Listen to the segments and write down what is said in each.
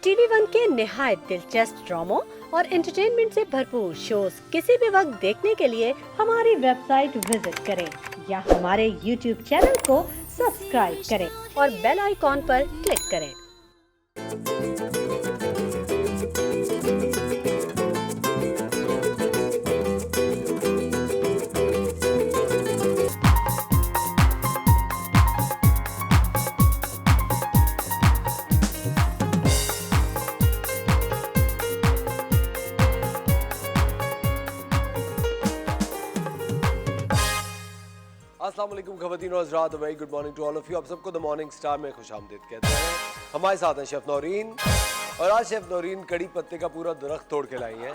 TV one के निहायत दिलचस्प ड्रामों और एंटरटेनमेंट से भरपूर शोज किसी भी वक्त देखने के लिए हमारी वेबसाइट विजिट करें या हमारे यूट्यूब चैनल को सब्सक्राइब करें और बेल आइकॉन पर क्लिक करें। अस्सलाम वालेकुम ख़वातीन और हज़रात, very good morning to all of you. आप सबको द मॉर्निंग स्टार में खुशामदीद कहते हैं। हमारे साथ हैं शेफ नौरीन, और आज शेफ नौरीन कड़ी पत्ते का पूरा दरख्त तोड़ के लाई हैं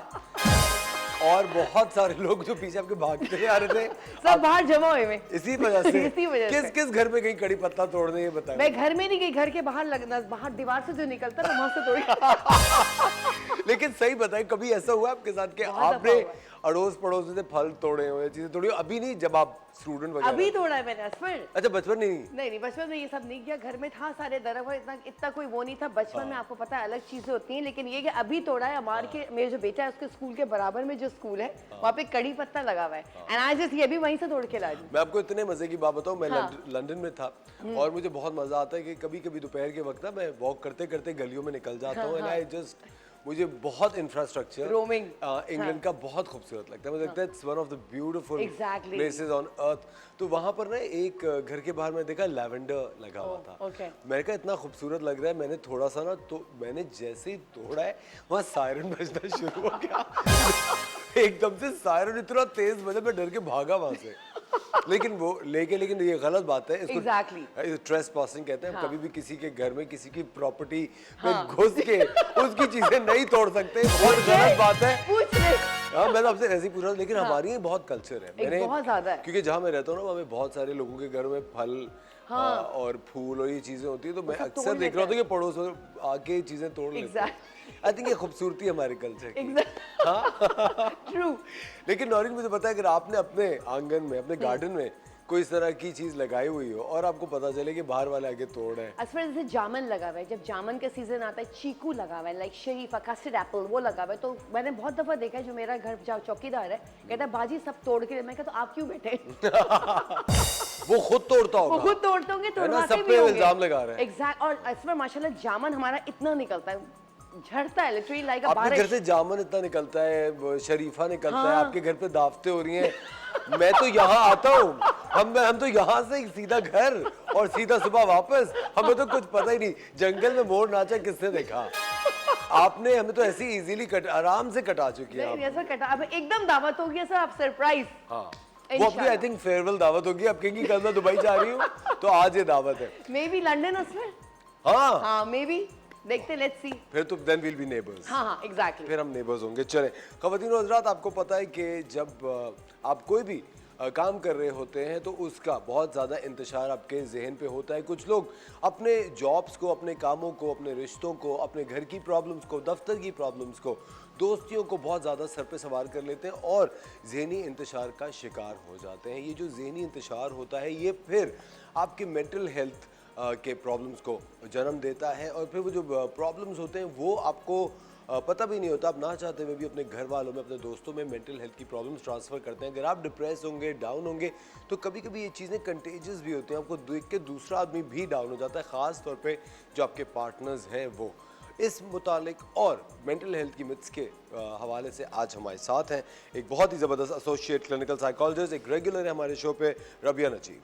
और बहुत सारे लोग जो पीछे आपके भागते आ रहे थे सब बाहर जमा हुए में इसी वजह से। इसी वजह से। किस घर में कहीं कड़ी पत्ता तोड़ने, ये बताएं। मैं घर में नहीं गई, घर के बाहर लगना, बाहर दीवार से जो निकलता है वहां से तोड़। लेकिन सही बताएं, कभी ऐसा हुआ आपके साथ कि आपने अड़ोस पड़ोस से फल तोड़े हुए, चीजें तोड़ी? अभी नहीं, जब आप स्टूडेंट वगैरह? अभी तोड़ा है मैंने असफर। अच्छा, बचपन नहीं? नहीं, बचपन में ये सब नहीं किया। घर में था सारे दरख्त, इतना कोई वो नहीं था बचपन में। आपको पता है अलग चीजें होती हैं, लेकिन ये कि अभी तोड़ा है। हमारे के मेरे जो बेटा है उसके स्कूल के बराबर में जो स्कूल है वहाँ पे कड़ी पत्ता लगा हुआ है, एंड आज जस्ट ये भी वहीं से तोड़ के ला दी। मैं आपको इतने मजे की बात बताऊं, मैं लंदन में था और मुझे बहुत मजा आता है कि कभी कभी दोपहर के वक्त ना मैं वॉक करते करते गलियों में निकल जाता हूँ, एंड आई जस्ट, मुझे बहुत इंफ्रास्ट्रक्चर रोमिंग इंग्लैंड का बहुत खूबसूरत लगता है। मुझे लगता है it's one of the beautiful Exactly. Places on earth. तो वहां पर ना एक घर के बाहर मैं देखा लैवेंडर लगा हुआ था। okay. मैंने कहा इतना खूबसूरत लग रहा है, मैंने थोड़ा सा ना, तो मैंने जैसे ही तोड़ा है वहाँ सायरन बजना शुरू हो गया। एकदम से सायरन इतना तेज बजा, मैं डर के भागा वहां से। लेकिन ये गलत बात है, इसको ट्रेस पासिंग कहते हैं। हाँ। कभी भी किसी के घर में किसी की प्रॉपर्टी पे घुस के उसकी चीजें नहीं तोड़ सकते, बहुत गलत बात है। हाँ, मैं तो आपसे ऐसे ही पूछ रहा हूँ, लेकिन हमारी ये बहुत कल्चर है। मैंने बहुत ज्यादा है, क्योंकि जहाँ मैं रहता हूँ ना, वहाँ पे बहुत सारे लोगों के घर में फल और फूल और ये चीजें होती है, तो मैं अक्सर देख रहा हूँ कि पड़ोस में आके चीजें तोड़ लेते हैं। आई थिंक ये खूबसूरती है हमारे कल्चर की। ट्रू। लेकिन नौरीन, मुझे पता है अगर आपने अपने आंगन में, अपने गार्डन में कोई इस तरह की चीज लगाई हुई हो और आपको पता चले कि बाहर वाले आगे तोड़ रहे हैं। असफर जैसे जामुन लगा हुआ है, जब जामुन का सीजन आता है, चीकू लगा हुआ है, लाइक शरीफा, कस्टर्ड एप्पल वो लगा हुआ है, तो मैंने बहुत दफा देखा है, जो मेरा घर चौकीदार है कहता है बाजी सब तोड़ के। मैं कहता तो आप क्यों बैठे? वो खुद तोड़ता होगा। वो खुद तोड़ते होंगे, तोड़वाते भी होंगे। इल्जाम लगा रहे हैं। एग्जैक्ट। और असफर माशाल्लाह जामुन हमारा इतना निकलता है, झड़ता है लिटरली लाइक अ आपके बारिश। घर से जामुन इतना निकलता है, शरीफा निकलता है, आपके घर पे दावतें हो रही हैं। मैं तो यहाँ आता हूँ, हम तो यहाँ से सीधा घर और सीधा सुबह वापस, हमें तो कुछ पता ही नहीं। जंगल में मोर नाचा किसने देखा? आपने, हमें तो ऐसी इजीली आराम से कटा चुकी है। ऐसा कटा, अब एकदम दावत होगी ऐसा, आप सरप्राइज। हाँ, वो अपनी आई थिंक फेयरवेल दावत होगी। आप कहेंगी कल मैं दुबई जा रही हूँ, तो आज ये दावत है। मे बी लंदन उसमें। हाँ, मे बी, देखते, लेट्स सी। फिर तो देन विल बी नेबर्स। हाँ, एग्जैक्टली। फिर हम नेबर्स होंगे। चलें ख़वातीन और हज़रात, आपको पता है कि जब आप कोई भी काम कर रहे होते हैं तो उसका बहुत ज़्यादा इंतशार आपके जहन पे होता है। कुछ लोग अपने जॉब्स को, अपने कामों को, अपने रिश्तों को, अपने घर की प्रॉब्लम्स को, दफ्तर की प्रॉब्लम्स को, दोस्तियों को बहुत ज़्यादा सर पे सवार कर लेते हैं और जहनी इंतशार का शिकार हो जाते हैं। ये जो जहनी इंतशार होता है, ये फिर आपके मेंटल हेल्थ के प्रॉब्लम्स को जन्म देता है, और फिर वो जो प्रॉब्लम्स होते हैं वो आपको पता भी नहीं होता। आप ना चाहते हुए भी अपने घर वालों में, अपने दोस्तों में मेंटल हेल्थ की प्रॉब्लम्स ट्रांसफ़र करते हैं। अगर आप डिप्रेस होंगे, डाउन होंगे, तो कभी कभी ये चीज़ें कंटेजियस भी होती हैं। आपको देख के दूसरा आदमी भी डाउन हो जाता है, ख़ास तौर पे जो आपके पार्टनर्स हैं वो। इस मुतालिक और मेंटल हेल्थ की मिथ्स के हवाले से आज हमारे साथ हैं एक बहुत ही ज़बरदस्त एसोसिएट क्लिनिकल साइकोलॉजिस्ट, एक रेगुलर है हमारे शो पे, रबिया नजीब।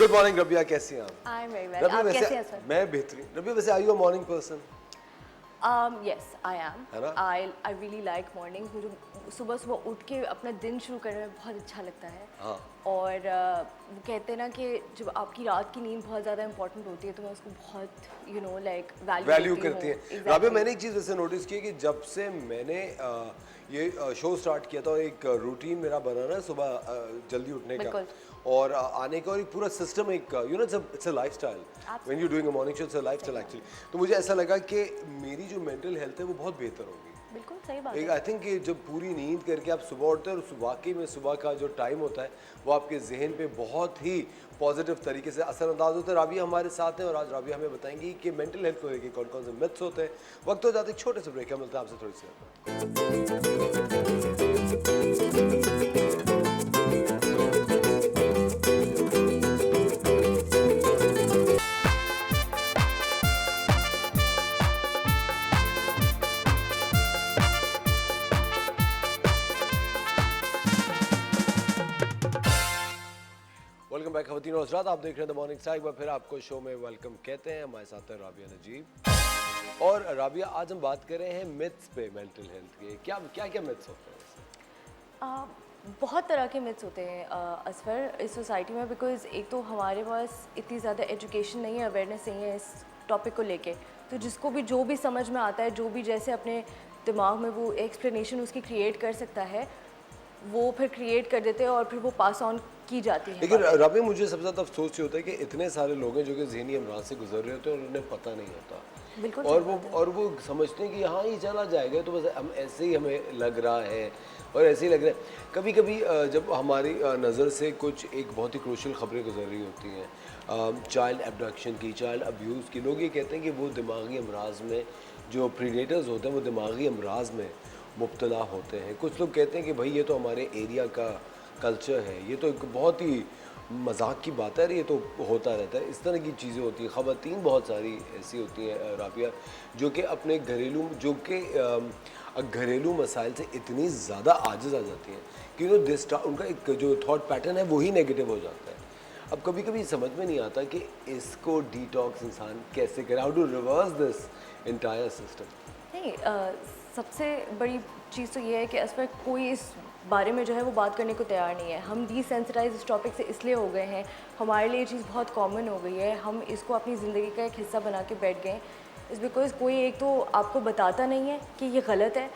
गुड मॉर्निंग रबिया, कैसी हैं आप? I am very well. आप कैसे हैं सर? मैं बेहतरीन। रबिया, वैसे are you a morning person? Yes, I am. है ना? I really like morning. मुझे सुबह सुबह उठ के अपना दिन शुरू करने में बहुत अच्छा लगता है। हाँ। और वो कहते हैं ना कि जब आपकी रात की नींद बहुत ज़्यादा इंपॉर्टेंट होती है, तो मैं उसको बहुत लाइक वैल्यू करती है। रबिया, मैंने एक चीज़ वैसे नोटिस की है कि जब से मैंने ये शो स्टार्ट किया था और एक रूटीन मेरा बना ना सुबह जल्दी उठने का और आने का, और एक पूरा सिस्टम, एक it's a lifestyle. When you doing a morning show, it's a lifestyle actually. तो मुझे ऐसा लगा कि मेरी जो मेंटल हेल्थ है वो बहुत बेहतर होगी। बिल्कुल सही बात एक है। आई थिंक कि जब पूरी नींद करके आप सुबह उठते हैं और वाकई में सुबह का जो टाइम होता है वो आपके जहन पे बहुत ही पॉजिटिव तरीके से असरअंदाज होता है। राबिया हमारे साथ हैं और आज राबिया हमें बताएंगी कि मेंटल हेल्थ को लेकर कौन कौन से मिथ्स होते हैं। वक्त हो जाते एक छोटे से ब्रेक है, मिलता है आपसे थोड़ी सी। वेलकम बैक खवातीन और हज़रात, आप देख रहे हैं द मॉर्निंग स्टार। एक बार फिर आपको शो में वेलकम कहते हैं। हमारे साथ है राबिया नजीब। और राबिया, आज हम बात कर रहे हैं मिथ्स पे मेंटल हेल्थ के। क्या क्या क्या मिथ्स होते हैं वैसे? बहुत तरह के मिथ्स होते हैं असफर इस सोसाइटी में, बिकॉज एक तो हमारे पास इतनी ज़्यादा एजुकेशन नहीं है, अवेयरनेस नहीं है इस टॉपिक को लेके। तो जिसको भी जो भी समझ में आता है, जो भी जैसे अपने दिमाग में वो एक्सप्लेनेशन उसकी क्रिएट कर सकता है, वो फिर क्रिएट कर देते हैं और फिर वो पास ऑन की जाती है। लेकिन राबिया, मुझे सबसे ज़्यादा अफसोस ये होता है कि इतने सारे लोग हैं जो कि ज़हनी अमराज से गुजर रहे होते हैं और उन्हें पता नहीं होता। बिल्कुल और वो समझते हैं कि हाँ ये चला जाएगा, तो बस हम ऐसे ही हमें लग रहा है और ऐसे ही लग रहा है। कभी कभी जब हमारी नज़र से कुछ एक बहुत ही क्रूशल खबरें गुजर रही होती हैं, चाइल्ड एब्डक्शन की, चाइल्ड अब्यूज़ की, लोग ये कहते हैं कि वो दिमागी अमराज में, जो प्रीडेटर्स होते हैं वो दिमागी अमराज में मुब्तला होते हैं। कुछ लोग कहते हैं कि भाई ये तो हमारे एरिया का कल्चर है, ये तो एक बहुत ही मजाक की बात है, ये तो होता रहता है। इस तरह की चीज़ें होती हैं। ख़वातीन बहुत सारी ऐसी होती हैं राबिया, जो कि अपने घरेलू मसाइल से इतनी ज़्यादा आजिज़ आ जाती हैं कि उनका एक जो थॉट पैटर्न है वही नेगेटिव हो जाता है। अब कभी कभी समझ में नहीं आता कि इसको डिटॉक्स इंसान कैसे करे, how to reverse this entire system. नहीं, सबसे बड़ी चीज़ तो ये है कि असफर कोई इस बारे में जो है वो बात करने को तैयार नहीं है। हम डिसेंसिटाइज इस टॉपिक से इसलिए हो गए हैं, हमारे लिए ये चीज़ बहुत कॉमन हो गई है, हम इसको अपनी ज़िंदगी का एक हिस्सा बना के बैठ गए। इस बिकॉज कोई एक तो आपको बताता नहीं है कि ये गलत है,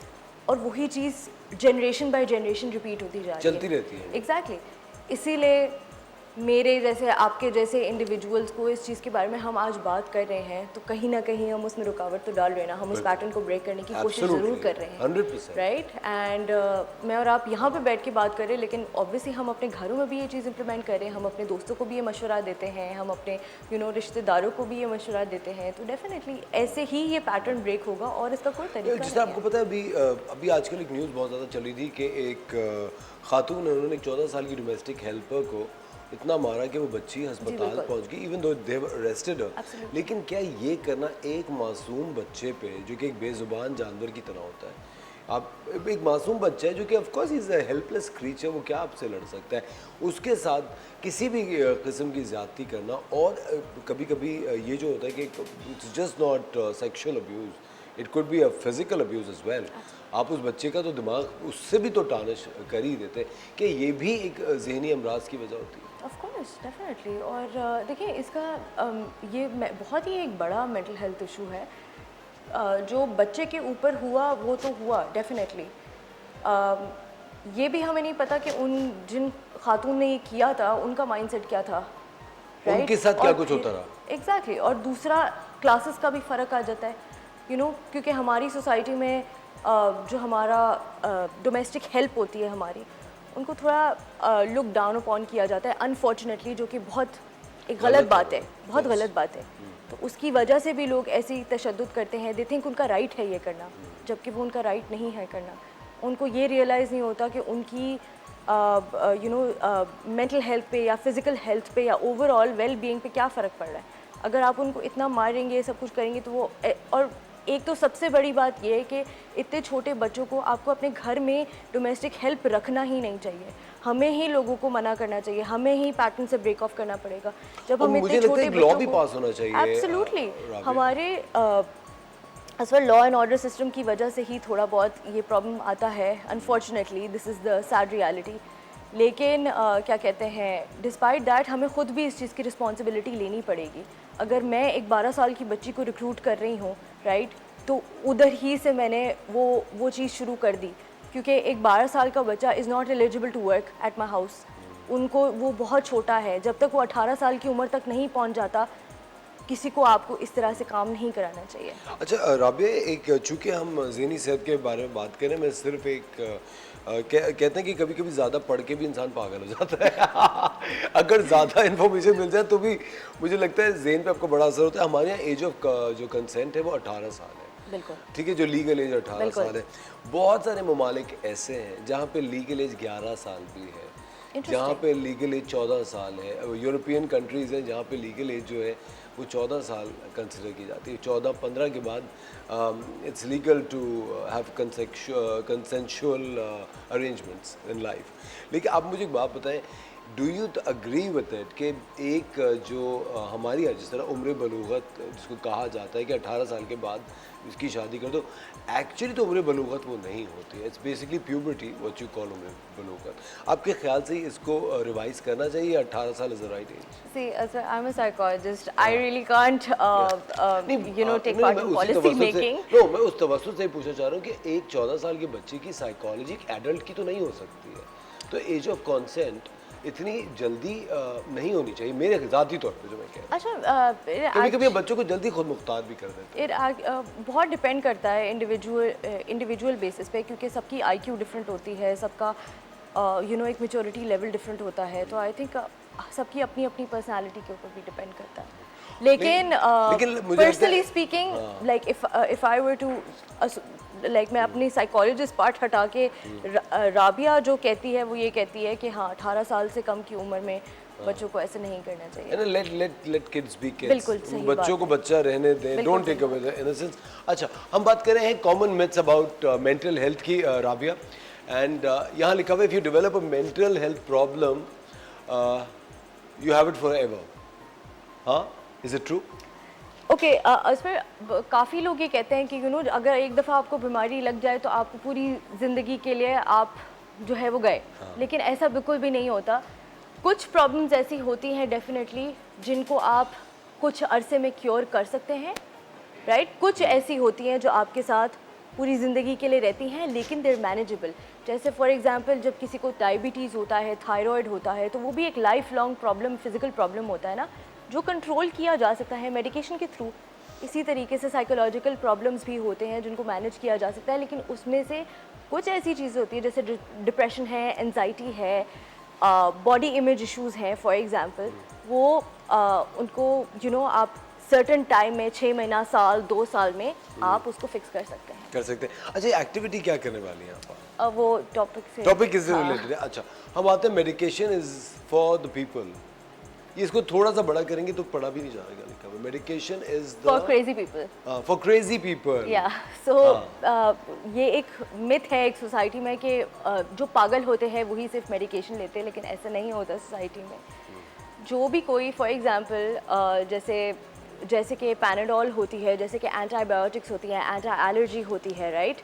और वही चीज़ जनरेशन बाय जनरेशन रिपीट होती जा रही है, चलती रहती है। एग्जैक्टली। इसीलिए मेरे जैसे, आपके जैसे इंडिविजुअल्स को इस चीज़ के बारे में हम आज बात कर रहे हैं, तो कहीं ना कहीं हम उसमें रुकावट तो डाल रहे हैं ना, हम उस पैटर्न को ब्रेक करने की कोशिश ज़रूर कर रहे हैं, 100%। राइट। एंड मैं और आप यहाँ पे बैठ के बात कर रहे हैं, लेकिन ऑब्वियसली हम अपने घरों में भी ये चीज़ इंप्लीमेंट कर रहे हैं, हम अपने दोस्तों को भी ये मशवरा देते हैं, हम अपने रिश्तेदारों को भी ये मशवरा देते हैं। तो डेफिनेटली ऐसे ही ये पैटर्न ब्रेक होगा और इसका कोई तरीका जैसे नहीं आपको है। पता है, अभी आजकल एक न्यूज़ बहुत ज़्यादा चली थी कि एक खातून है, उन्होंने एक 14 साल की डोमेस्टिक हेल्पर को इतना मारा कि वो बच्ची अस्पताल पहुंच गई, इवन दो दे अरेस्टेड हर। लेकिन क्या ये करना एक मासूम बच्चे पे, जो कि एक बेजुबान जानवर की तरह होता है, आप एक मासूम बच्चा है जो कि of course is a helpless creature, वो क्या आपसे लड़ सकता है, उसके साथ किसी भी किस्म की ज़्यादती करना। और कभी कभी ये जो होता है कि it's just not sexual abuse, it could be a physical abuse as well. आप उस बच्चे का तो दिमाग उससे भी तो टानिश कर ही देते कि ये भी एक जहनी अमराज की वजह होती है। Of course, definitely. और देखिए, इसका ये बहुत ही एक बड़ा मेंटल हेल्थ इशू है। जो बच्चे के ऊपर हुआ वो तो हुआ डेफिनेटली, ये भी हमें नहीं पता कि जिन खातून ने ये किया था उनका माइंडसेट क्या था, राइट? उनके साथ क्या कुछ होता रहा। एग्जैक्टली। और दूसरा, क्लासेस का भी फ़र्क आ जाता है, क्योंकि हमारी सोसाइटी में जो हमारा डोमेस्टिक हेल्प होती है हमारी, उनको थोड़ा लुक डाउन अपॉन किया जाता है, अनफॉर्चुनेटली, जो कि बहुत एक गलत बात है, बहुत गलत बात है। तो उसकी वजह से भी लोग ऐसी तशद्दुद करते हैं, दे थिंक उनका राइट है ये करना, जबकि वो उनका राइट नहीं है करना। उनको ये रियलाइज़ नहीं होता कि उनकी मेंटल हेल्थ पे या फिज़िकल हेल्थ पे या ओवरऑल वेल बीइंग पे क्या फ़र्क पड़ रहा है। अगर आप उनको इतना मारेंगे, सब कुछ करेंगे, तो वो और एक तो सबसे बड़ी बात ये है कि इतने छोटे बच्चों को आपको अपने घर में डोमेस्टिक हेल्प रखना ही नहीं चाहिए। हमें ही लोगों को मना करना चाहिए, हमें ही पैटर्न से ब्रेक ऑफ करना पड़ेगा। जब हम इतने छोटे लॉ भी पास होना चाहिए। एब्सोल्युटली। हमारे as well law and order system की वजह से ही थोड़ा बहुत ये प्रॉब्लम आता है, unfortunately, this is the sad reality. लेकिन क्या कहते हैं, डिस्पाइट दैट हमें ख़ुद भी इस चीज़ की रिस्पॉन्सिबिलिटी लेनी पड़ेगी। अगर मैं एक 12 साल की बच्ची को रिक्रूट कर रही हूँ, राइट, तो उधर ही से मैंने वो चीज़ शुरू कर दी, क्योंकि एक 12 साल का बच्चा is not eligible to work at my house. उनको वो बहुत छोटा है, जब तक वो 18 साल की उम्र तक नहीं पहुँच जाता, किसी को आपको इस तरह से काम नहीं कराना चाहिए। अच्छा राबिया, एक चूंकि हम ज़हनी सेहत के बारे में बात करें, मैं सिर्फ एक कहते हैं कि कभी कभी ज़्यादा पढ़ के भी इंसान पागल हो जाता है अगर ज़्यादा इन्फॉर्मेशन मिल जाए तो भी मुझे लगता है जहन पे आपको बड़ा असर होता है। हमारे यहाँ एज ऑफ जो कंसेंट है वो 18 साल है। बिल्कुल ठीक है, जो लीगल एज 18 बिल्कुल। साल है। बहुत सारे ममालिक ऐसे हैं जहाँ पे लीगल एज 11 साल भी है, जहाँ पे लीगल एज 14 साल है। यूरोपियन कंट्रीज़ हैं जहाँ पे लीगल एज जो है वो 14 साल कंसिडर की जाती है। 14-15 के बाद it's legal to have consensual arrangements in life. लेकिन आप मुझे एक बात बताएं, do you agree with it कि एक जो हमारी जिस तरह उम्र बलूगत जिसको कहा जाता है कि 18 साल के बाद इसकी शादी कर दो, एक्चुअली तो उम्र बलूगत वो नहीं होती है। It's basically puberty what you call उम्र बलूगत। आपके ख्याल से इसको रिवाइज करना चाहिए? 18 साल is the right age? See, as I'm a psychologist, I really can't, take part in policy making. No, मैं उस तवज्जो से पूछना चाह रहा हूँ कि एक 14 साल के बच्चे की साइकोलॉजी एक एडल्ट की तो नहीं हो सकती है, तो एज ऑफ कंसेंट इतनी जल्दी नहीं होनी चाहिए मेरे ज़ाती तौर पे जो मैं कह रहा हूँ। अच्छा, कभी बच्चों को जल्दी खुद मुख्तार भी कर देते हैं। बहुत डिपेंड करता है इंडिविजुअल बेसिस पे, क्योंकि सबकी IQ डिफरेंट होती है, सबका एक मेच्योरिटी लेवल डिफरेंट होता है, तो आई थिंक सबकी अपनी अपनी पर्सनालिटी के ऊपर भी डिपेंड करता है। लेकिन मुझे personally speaking, like if I were to, like मैं अपनी साइकोलॉजिस्ट पार्ट हटा के राबिया जो कहती है वो ये कहती है कि हाँ 18 साल से कम की उम्र में बच्चों को ऐसे नहीं करना चाहिए। Let kids be kids. बिल्कुल सही बात बच्चों को है। बच्चा रहने दें, don't take away the innocence. अच्छा, हम बात कर रहे हैं common myths about mental health की राबिया, एंड यहाँ लिखा हुआ है if you develop a mental health problem you have it forever. हाँ, इज इट ट्रू? ओके, इसमें काफ़ी लोग ये कहते हैं कि अगर एक दफ़ा आपको बीमारी लग जाए तो आपको पूरी ज़िंदगी के लिए आप जो है वो गए। लेकिन ऐसा बिल्कुल भी नहीं होता। कुछ प्रॉब्लम्स ऐसी होती हैं डेफिनेटली जिनको आप कुछ अरसे में क्योर कर सकते हैं, राइट। कुछ ऐसी होती हैं जो आपके साथ पूरी ज़िंदगी के लिए रहती हैं लेकिन देर मैनेजेबल। जैसे फॉर एग्जांपल जब किसी को डायबिटीज़ होता है, थायराइड होता है, तो वो भी एक life long problem, physical problem होता है ना, जो कंट्रोल किया जा सकता है मेडिकेशन के थ्रू। इसी तरीके से साइकोलॉजिकल प्रॉब्लम्स भी होते हैं जिनको मैनेज किया जा सकता है, लेकिन उसमें से कुछ ऐसी चीज़ें होती हैं जैसे डिप्रेशन है, एंजाइटी है, बॉडी इमेज इश्यूज़ हैं फॉर एग्जांपल, वो उनको आप सर्टन टाइम में 6 महीना, साल, 2 साल में आप उसको फिक्स कर सकते हैं। अच्छा, एक्टिविटी क्या करने वाली है आप? वो टॉपिक किससे रिलेटेड है? अच्छा, हम आते हैं medication is for the people. ये इसको थोड़ा सा बड़ा करेंगे तो पढ़ा भी नहीं जाएगा लिखा हुआ। Medication is the for crazy people. For crazy people. या सो ये एक मिथ है एक सोसाइटी में कि जो पागल होते हैं वही सिर्फ मेडिकेशन लेते हैं, लेकिन ऐसा नहीं होता सोसाइटी में। जो भी कोई फॉर एग्जांपल जैसे कि पैनाडोल होती है, जैसे कि एंटीबायोटिक्स होती हैं, एंटी एलर्जी होती है, राइट,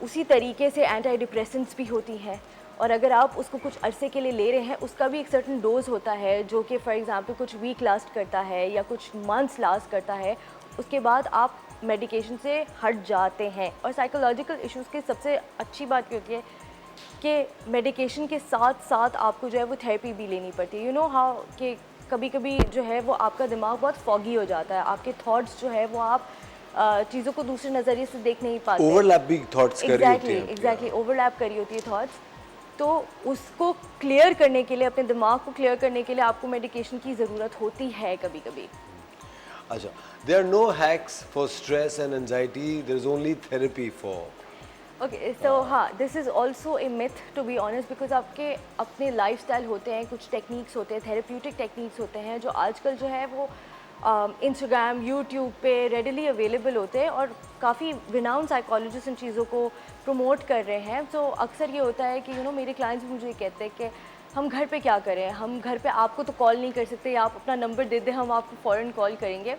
उसी तरीके से एंटी डिप्रेसेंट्स भी होती हैं। और अगर आप उसको कुछ अरसे के लिए ले रहे हैं, उसका भी एक सर्टन डोज होता है जो कि फॉर एग्जांपल कुछ वीक लास्ट करता है या कुछ मंथ्स लास्ट करता है। उसके बाद आप मेडिकेशन से हट जाते हैं। और साइकोलॉजिकल इश्यूज़ की सबसे अच्छी बात क्या होती है कि मेडिकेशन के साथ साथ आपको जो है वो थेरेपी भी लेनी पड़ती है। यू नो हाउ कि कभी कभी जो है वो आपका दिमाग बहुत फॉगी हो जाता है, आपके थॉट्स जो है वो आप चीज़ों को दूसरे नज़रिए से देख नहीं पाते। ओवरलैप भी थॉट्स कर रही होती हैं। एग्जैक्टली ओवरलैप करी होती है थॉट्स। तो उसको क्लियर करने के लिए, अपने दिमाग को क्लियर करने के लिए आपको मेडिकेशन की ज़रूरत होती है कभी कभी। अच्छा, there are no hacks for stress and anxiety, there is only therapy for. Okay, so हाँ, this is also a myth to be honest, because आपके अपने लाइफस्टाइल होते हैं, कुछ टेक्निक्स होते हैं, थेरेप्यूटिक टेक्निक्स होते हैं जो आजकल जो है वो इंस्टाग्राम, यूट्यूब पे रेडिली अवेलेबल होते हैं और काफ़ी रिनाउंड साइकोलॉजिस्ट इन चीज़ों को प्रमोट कर रहे हैं। तो अक्सर ये होता है कि मेरे क्लाइंट्स भी मुझे कहते हैं कि हम घर पे क्या करें, हम घर पे आपको तो कॉल नहीं कर सकते, या आप अपना नंबर दे दें, हम आपको फ़ौरन कॉल करेंगे।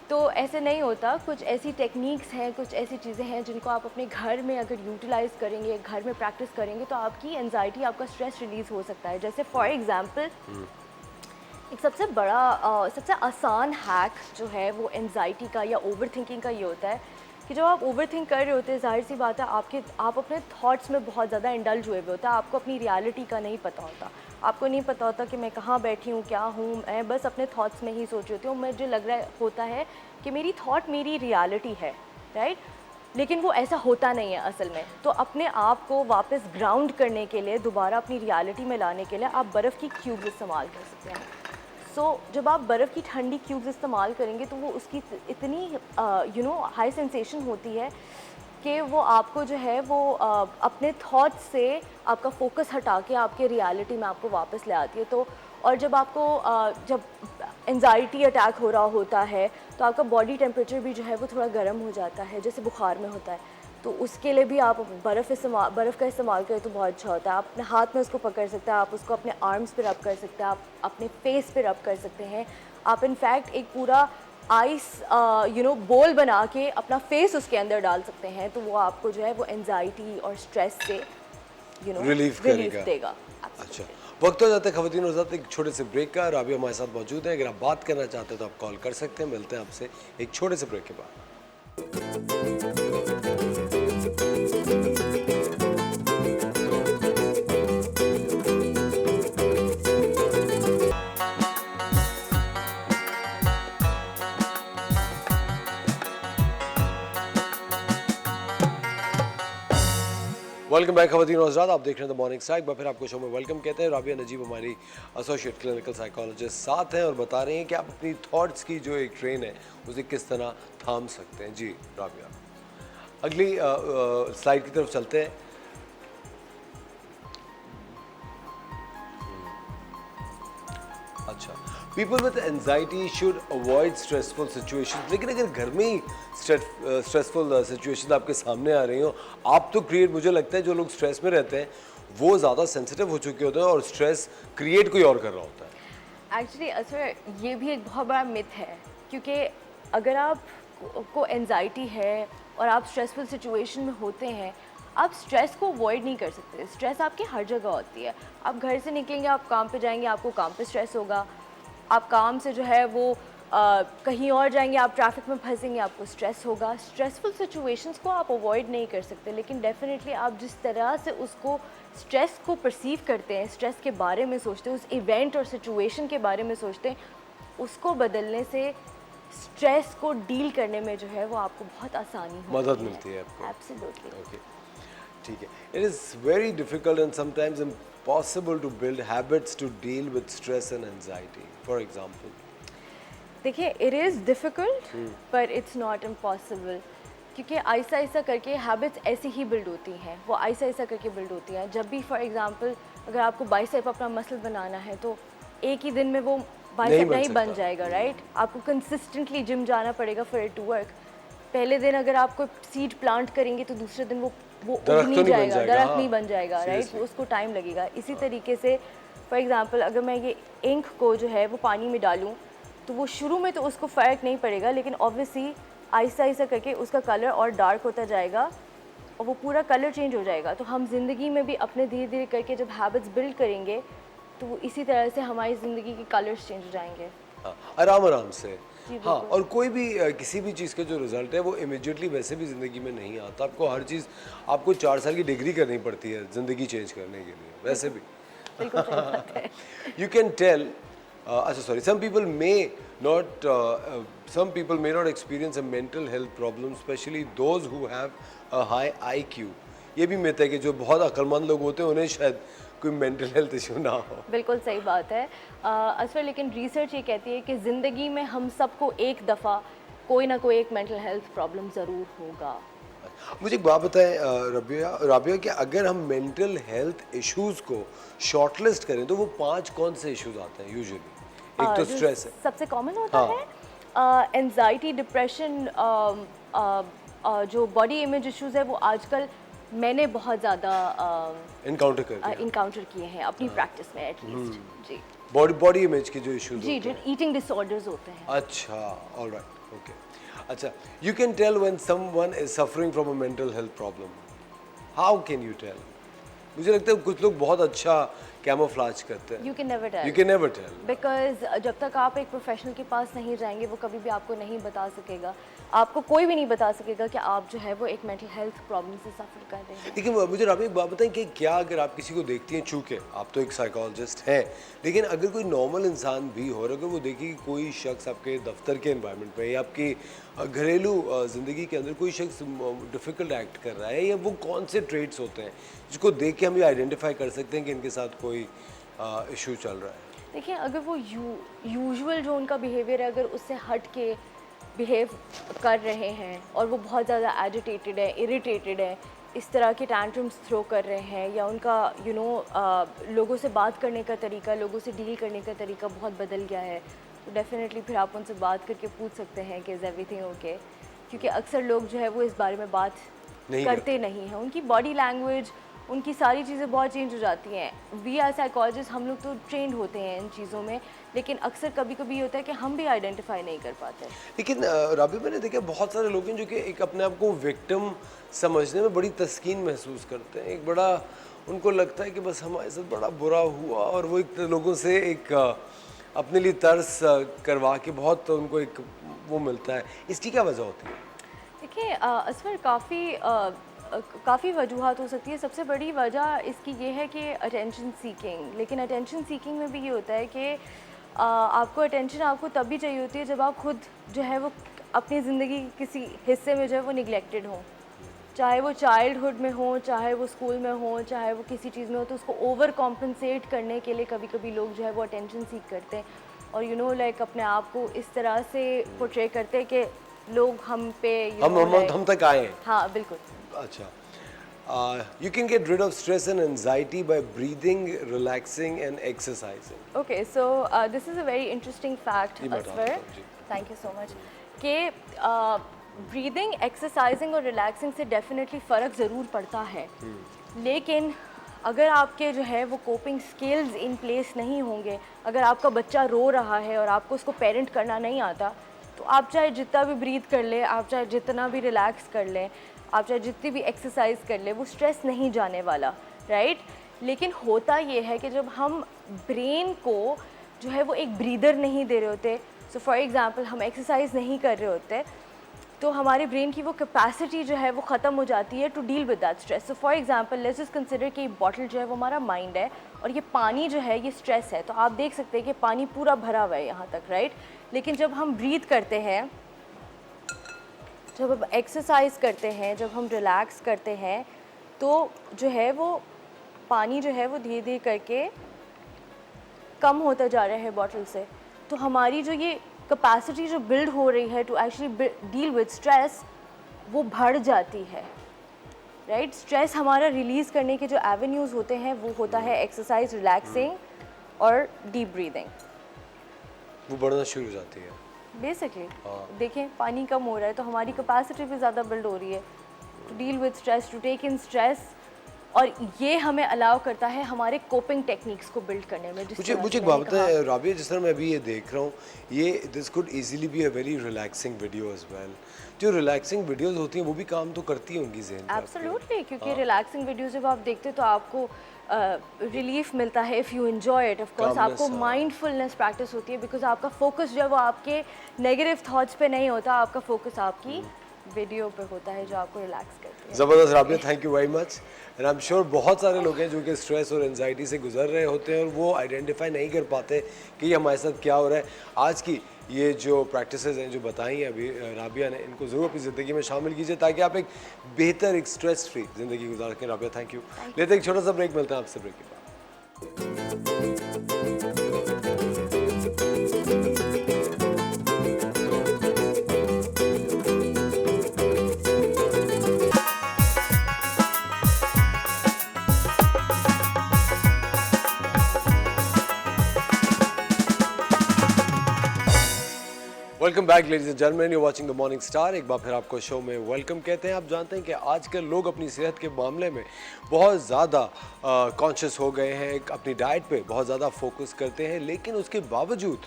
तो ऐसे नहीं होता। कुछ ऐसी टेक्निक्स हैं, कुछ ऐसी चीज़ें हैं जिनको आप अपने घर में अगर यूटिलाइज़ करेंगे, घर में प्रैक्टिस करेंगे, तो आपकी एनजाइटी, आपका स्ट्रेस रिलीज़ हो सकता है। जैसे फॉर एग्ज़ाम्पल एक सबसे बड़ा सबसे आसान हैक जो है वो एनजाइटी का या ओवर थिंकिंग का ये होता है कि जब आप ओवर थिंक कर रहे होते हैं, जाहिर सी बात है आप अपने थॉट्स में बहुत ज़्यादा इंडल्ज हुए हुए होता है, आपको अपनी रियलिटी का नहीं पता होता, आपको नहीं पता होता कि मैं कहाँ बैठी हूँ, क्या हूँ, मैं बस अपने थॉट्स में ही सोच रही होती हूँ। मुझे लग रहा होता है कि मेरी थॉट मेरी रियलिटी है, राइट, लेकिन वो ऐसा होता नहीं है असल में। तो अपने आप को वापस ग्राउंड करने के लिए, दोबारा अपनी रियलिटी में लाने के लिए आप बर्फ़ की क्यूब्स इस्तेमाल कर सकते हैं। जब आप बर्फ़ की ठंडी क्यूब्स इस्तेमाल करेंगे तो वो उसकी इतनी हाई सेंसेशन होती है कि वो आपको जो है वो अपने थॉट्स से आपका फोकस हटा के आपके रियलिटी में आपको वापस ले आती है। तो और जब आपको जब एंजाइटी अटैक हो रहा होता है तो आपका बॉडी टेम्परेचर भी जो है वो थोड़ा गर्म हो जाता है, जैसे बुखार में होता है। तो उसके लिए भी आप बर्फ़ का इस्तेमाल करें तो बहुत अच्छा होता है। आप अपने हाथ में उसको पकड़ सकते हैं, आप उसको अपने आर्म्स पे रब कर सकते हैं, आप अपने फेस पे रब कर सकते हैं। आप इनफैक्ट एक पूरा आइस बोल बना के अपना फेस उसके अंदर डाल सकते हैं, तो वो आपको जो है वो एंजाइटी और स्ट्रेस से रिलीफ देगा। अच्छा, वक्त हो जाता है ख़वातीन और हज़रात एक छोटे से ब्रेक का। राबिया हमारे साथ मौजूद है, अगर आप बात करना चाहते हैं तो आप कॉल कर सकते हैं। मिलते हैं आपसे एक छोटे से ब्रेक के बाद। वेलकम बैक ख़वातीन और हज़रात, आप देख रहे हैं द मॉर्निंग साइड। फिर आपको शो में वेलकम कहते हैं। राबिया नजीब हमारी एसोसिएट क्लिनिकल साइकोलॉजिस्ट साथ हैं और बता रहे हैं कि आप अपनी थॉट्स की जो एक ट्रेन है उसे किस तरह थाम सकते हैं। जी राबिया, अगली स्लाइड की तरफ चलते हैं। अच्छा, people with anxiety should avoid stressful situations. लेकिन अगर घर में ही स्ट्रेसफुल सिचुएशंस आपके सामने आ रही हो, आप तो क्रिएट, मुझे लगता है जो लोग स्ट्रेस में रहते हैं वो ज़्यादा सेंसिटिव हो चुके होते हैं और स्ट्रेस क्रिएट कोई और कर रहा होता है। एक्चुअली असर ये भी एक बहुत बड़ा मिथ है, क्योंकि अगर आप को एंजाइटी है और आप स्ट्रेसफुल सिचुएशन में होते हैं, आप स्ट्रेस को अवॉइड नहीं कर सकते। स्ट्रेस आपकी हर जगह होती है। आप घर से निकलेंगे, आप काम पे जाएंगे, आपको काम पे स्ट्रेस होगा। आप काम से जो है वो कहीं और जाएंगे, आप ट्रैफिक में फंसेंगे, आपको स्ट्रेस होगा। स्ट्रेसफुल सिचुएशंस को आप अवॉइड नहीं कर सकते, लेकिन डेफिनेटली आप जिस तरह से उसको स्ट्रेस को परसीव करते हैं, स्ट्रेस के बारे में सोचते हैं, उस इवेंट और सिचुएशन के बारे में सोचते हैं, उसको बदलने से स्ट्रेस को डील करने में जो है वो आपको बहुत आसानी मदद मिलती है आपको। एब्सोल्युटली। ओके, ठीक है। It is very difficult and sometimes impossible to build habits to deal with stress and anxiety. For example, देखिए, इट इज़ डिफ़िकल्ट पर इट्स नॉट इम्पॉसिबल, क्योंकि आहिस्ता आहिस्ता करके हैबिट्स ऐसी ही बिल्ड होती हैं, वो आहिस्ता आहिस्ता करके बिल्ड होती हैं। जब भी फॉर एग्जांपल अगर आपको बाइसेप अपना मसल बनाना है तो एक ही दिन में वो बाइसेप नहीं बन जाएगा, राइट? आपको कंसिस्टेंटली जिम जाना पड़ेगा फॉर इट टू वर्क। पहले दिन अगर आप कोई सीड प्लांट करेंगे तो दूसरे दिन वो उग नहीं जाएगा, दरख्त नहीं बन जाएगा, राइट? उसको टाइम लगेगा। इसी तरीके से फॉर एग्जांपल अगर मैं ये इंक को जो है वो पानी में डालूं तो वो शुरू में तो उसको फ़र्क नहीं पड़ेगा, लेकिन ऑब्वियसली आहिस्ता आहिस्ता करके उसका कलर और डार्क होता जाएगा और वो पूरा कलर चेंज हो जाएगा। तो हम ज़िंदगी में भी अपने धीरे धीरे करके जब हैबिट्स बिल्ड करेंगे तो वो इसी तरह से हमारी ज़िंदगी के कलर्स चेंज हो जाएंगे। हाँ, आराम आराम से। हाँ, और कोई भी किसी भी चीज़ का जो रिजल्ट है वो इमिडिएटली वैसे भी ज़िंदगी में नहीं आता। आपको हर चीज़, आपको 4 साल की डिग्री करनी पड़ती है ज़िंदगी चेंज करने के लिए, वैसे भी। बिल्कुल सही बात है। You can tell, sorry, some people may not experience a mental health problem, especially those who have a high IQ. ये भी मिथ है कि जो बहुत अक्लमंद लोग होते हैं उन्हें शायद कोई मेंटल हेल्थ इशू ना हो। बिल्कुल सही बात है असफर, लेकिन रिसर्च ये कहती है कि ज़िंदगी में हम सबको एक दफ़ा कोई ना कोई एक मेंटल हेल्थ प्रॉब्लम ज़रूर होगा। मुझे एक बात बताएं राबिया, कि अगर हम मेंटल हेल्थ इश्यूज को शॉर्टलिस्ट करें तो वो 5 कौन से इश्यूज आते हैं यूजुअली? एक तो स्ट्रेस है, सबसे कॉमन होता है, एंजाइटी, डिप्रेशन, जो बॉडी इमेज इश्यूज है वो आजकल मैंने बहुत ज़्यादा इनकाउंटर किए हैं अपनी प्रैक्टिस में एटलीस्ट। जी, बॉडी इमेज के जो इश्यूज जी, जो ईटिंग डिसऑर्डर्स होते हैं। अच्छा, ऑलराइट, ओके। अच्छा, you can tell when someone is suffering from a mental health problem. How can you tell? मुझे लगता है कुछ लोग बहुत अच्छा कैमोफ्लेज करते हैं। You can never tell, you can never tell, because जब तक आप एक प्रोफेशनल के पास नहीं जाएंगे वो कभी भी आपको नहीं बता सकेगा, आपको कोई भी नहीं बता सकेगा कि आप जो है वो एक मेंटल हेल्थ प्रॉब्लम से सफ़र कर रहे हैं। लेकिन मुझे राबी एक बात बताएं कि क्या अगर आप किसी को देखती हैं, चूँकि आप तो एक साइकोलॉजिस्ट हैं, लेकिन अगर कोई नॉर्मल इंसान भी हो और अगर वो देखे कि कोई शख्स आपके दफ्तर के एनवायरनमेंट में या आपकी घरेलू ज़िंदगी के अंदर कोई शख्स डिफ़िकल्ट एक्ट कर रहा है, या वो कौन से ट्रेड्स होते हैं जिसको देख के हम ये आइडेंटिफाई कर सकते हैं कि इनके साथ कोई इशू चल रहा है? देखिए, अगर वो यूजुअल जो उनका बिहेवियर है, अगर उससे हट के बिहेव कर रहे हैं और वो बहुत ज़्यादा एजिटेटेड है, इरिटेटेड है, इस तरह के टैंट्रम्स थ्रो कर रहे हैं, या उनका लोगों से बात करने का तरीका, लोगों से डील करने का तरीका बहुत बदल गया है, तो डेफिनेटली फिर आप उनसे बात करके पूछ सकते हैं कि इज़ एवरीथिंग ओके। क्योंकि अक्सर लोग जो है वो इस बारे में बात करते नहीं हैं, उनकी बॉडी लैंग्वेज, उनकी सारी चीज़ें बहुत चेंज हो जाती हैं। वी आर साइकोलॉजिस्ट, हम लोग तो ट्रेंड होते हैं इन चीज़ों में, लेकिन अक्सर कभी कभी होता है कि हम भी आइडेंटिफाई नहीं कर पाते। लेकिन राबी, मैंने देखा बहुत सारे लोग हैं जो कि एक अपने आप को विक्टिम समझने में बड़ी तस्कीन महसूस करते हैं, एक बड़ा उनको लगता है कि बस हमारे साथ बड़ा बुरा हुआ, और वो एक लोगों से एक अपने लिए तर्स करवा के बहुत उनको एक वो मिलता है। इसकी क्या वजह होती है? देखिए असफर, काफ़ी वजूहत हो सकती है। सबसे बड़ी वजह इसकी ये है कि अटेंशन सीकिंग, लेकिन अटेंशन सीकिंग में भी ये होता है कि आपको अटेंशन आपको तब भी चाहिए होती है जब आप खुद जो है वो अपनी ज़िंदगी किसी हिस्से में जो है वो निगलेक्टेड हो, चाहे वो चाइल्डहुड में हो, चाहे वो स्कूल में हो, चाहे वो किसी चीज़ में हो, तो उसको ओवर कॉम्पनसेट करने के लिए कभी कभी लोग जो है वो अटेंशन सीक करते हैं और लाइक अपने आप को इस तरह से पोर्ट्रे करते हैं कि लोग हम पे हम तक आए हैं। हाँ बिल्कुल। अच्छा, you can get rid of stress and anxiety by breathing, relaxing and exercising. Okay, so this is a very interesting fact, Asfar. Thank you so much. कि ब्रीदिंग, एक्सरसाइजिंग और रिलैक्सिंग से डेफिनेटली फ़र्क ज़रूर पड़ता है, लेकिन अगर आपके जो है वो कोपिंग स्किल्स इन प्लेस नहीं होंगे, अगर आपका बच्चा रो रहा है और आपको उसको पेरेंट करना नहीं आता, तो आप चाहे जितना भी ब्रीथ कर ले, आप चाहे जितना भी रिलैक्स कर लें, आप चाहे जितनी भी एक्सरसाइज कर ले, वो स्ट्रेस नहीं जाने वाला, राइट। लेकिन होता ये है कि जब हम ब्रेन को जो है वो एक ब्रीदर नहीं दे रहे होते, सो फॉर एग्जांपल हम एक्सरसाइज नहीं कर रहे होते, तो हमारे ब्रेन की वो कैपेसिटी जो है वो ख़त्म हो जाती है to deal with that stress. So for example let's just consider कि ये बॉटल जो है वो हमारा माइंड है और ये पानी जो है ये स्ट्रेस है, तो आप देख सकते हैं कि पानी पूरा भरा हुआ है यहाँ तक, राइट। लेकिन जब हम ब्रीथ करते हैं, जब हम एक्सरसाइज करते हैं, जब हम रिलैक्स करते हैं, तो जो है वो पानी जो है वो धीरे धीरे करके कम होता जा रहा है बॉटल से, तो हमारी जो ये कैपेसिटी जो बिल्ड हो रही है to actually deal with stress, वो बढ़ जाती है, राइट। स्ट्रेस हमारा रिलीज़ करने के जो एवेन्यूज़ होते हैं वो होता है एक्सरसाइज, रिलैक्सिंग और डीप ब्रीदिंग, वो बढ़ना शुरू हो जाती है बेसिकली। देखें, पानी कम हो रहा है तो हमारी कैपेसिटी भी ज़्यादा बिल्ड हो रही है to deal with stress, to take in stress, और ये हमें अलाउ करता है हमारे कोपिंग टेक्निक्स को बिल्ड करने में। मुझे एक बात बताएं राबिया, जिस तरह मैं अभी ये देख रहा हूँ, ये this could easily be a very relaxing video as well. जो रिलैक्सिंग वीडियोस होती हैं वो भी काम तो करती होंगी ज़हन पे। एब्सोल्युटली, क्योंकि रिलैक्सिंग वीडियोस जब आप देखते हो तो आपको रिलीफ मिलता है if you enjoy it. Of course आपको माइंडफुलनेस प्रैक्टिस होती है, बिकॉज आपका फोकस जो है वो आपके नेगेटिव थॉट्स पे नहीं होता, आपका फोकस आपकी वीडियो पे होता है जो आपको रिलैक्स करती है। ज़बरदस्त Rabia, thank you very much. And I am sure बहुत सारे लोग हैं जो कि स्ट्रेस और एंजाइटी से गुजर रहे होते हैं और वो आइडेंटिफाई नहीं कर पाते कि हमारे साथ क्या हो रहा है। आज की ये जो प्रैक्टिसेस हैं जो बताई हैं अभी राबिया ने, इनको ज़रूर अपनी ज़िंदगी में शामिल कीजिए ताकि आप एक बेहतर, एक स्ट्रेस फ्री ज़िंदगी गुजार सकें। Rabia, thank you. लेते एक छोटा सा ब्रेक, मिलते हैं आपसे ब्रेक के बाद। Welcome back ladies and gentleman, you watching the Morning Star. एक बार फिर आपको शो में वेलकम कहते हैं। आप जानते हैं कि आजकल लोग अपनी सेहत के मामले में बहुत ज़्यादा कॉन्शियस हो गए हैं, अपनी डाइट पे बहुत ज़्यादा फोकस करते हैं, लेकिन उसके बावजूद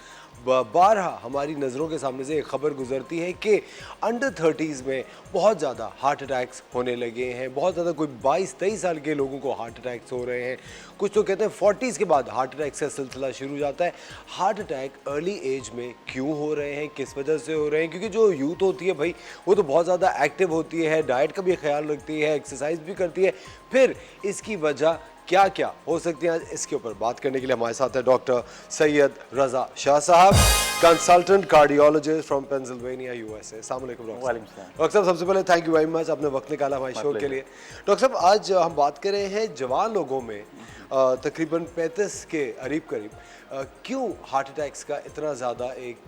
बारहा हमारी नज़रों के सामने से एक खबर गुजरती है कि अंडर 30s में बहुत ज़्यादा हार्ट अटैक्स होने लगे हैं, बहुत ज़्यादा, कोई 22-23 साल के लोगों को हार्ट अटैक्स हो रहे हैं। कुछ तो कहते हैं 40s के बाद हार्ट अटैक का सिलसिला शुरू हो जाता है। हार्ट अटैक अर्ली एज में क्यों हो रहे हैं, किस वजह से हो रहे हैं? क्योंकि जो यूथ होती है भाई, वो तो बहुत ज़्यादा एक्टिव होती है, डाइट का भी ख्याल रखती है, एक्सरसाइज भी करती है। फिर इसकी वजह क्या क्या हो सकती है, इसके ऊपर बात करने के लिए हमारे साथ है डॉक्टर सैयद रजा शाह साहब, consultant cardiologist from Pennsylvania USA। अस्सलाम वालेकुम डॉक्टर साहब। सबसे पहले थैंक यू वेरी मच, आपने वक्त निकाला हमारे शो के लिए। डॉक्टर साहब, आज हम बात कर रहे हैं जवान लोगों में तकरीबन 35 के करीब क्यों हार्ट अटैक्स का इतना ज़्यादा एक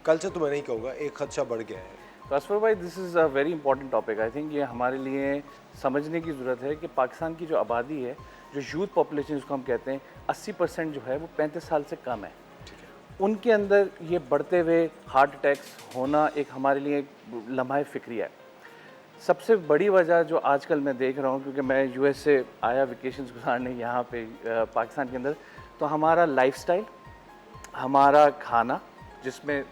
कल्चर, तो मैं नहीं कहूँगा, एक खदशा बढ़ गया है। असफर भाई, this is a very important topic. I think ये हमारे लिए समझने की ज़रूरत है कि पाकिस्तान की जो आबादी है, जो यूथ पॉपुलेशन जिसको हम कहते हैं, 80% जो है वो 35 साल से कम है। उनके अंदर ये बढ़ते हुए हार्ट अटैक्स होना एक हमारे लिए एक लम्हा फ़िक्री है। सबसे बड़ी वजह जो आजकल मैं देख रहा हूँ, क्योंकि मैं US से आया वेकेशंस गुजारने यहाँ पे पाकिस्तान के अंदर, तो हमारा लाइफस्टाइल, हमारा खाना जिसमें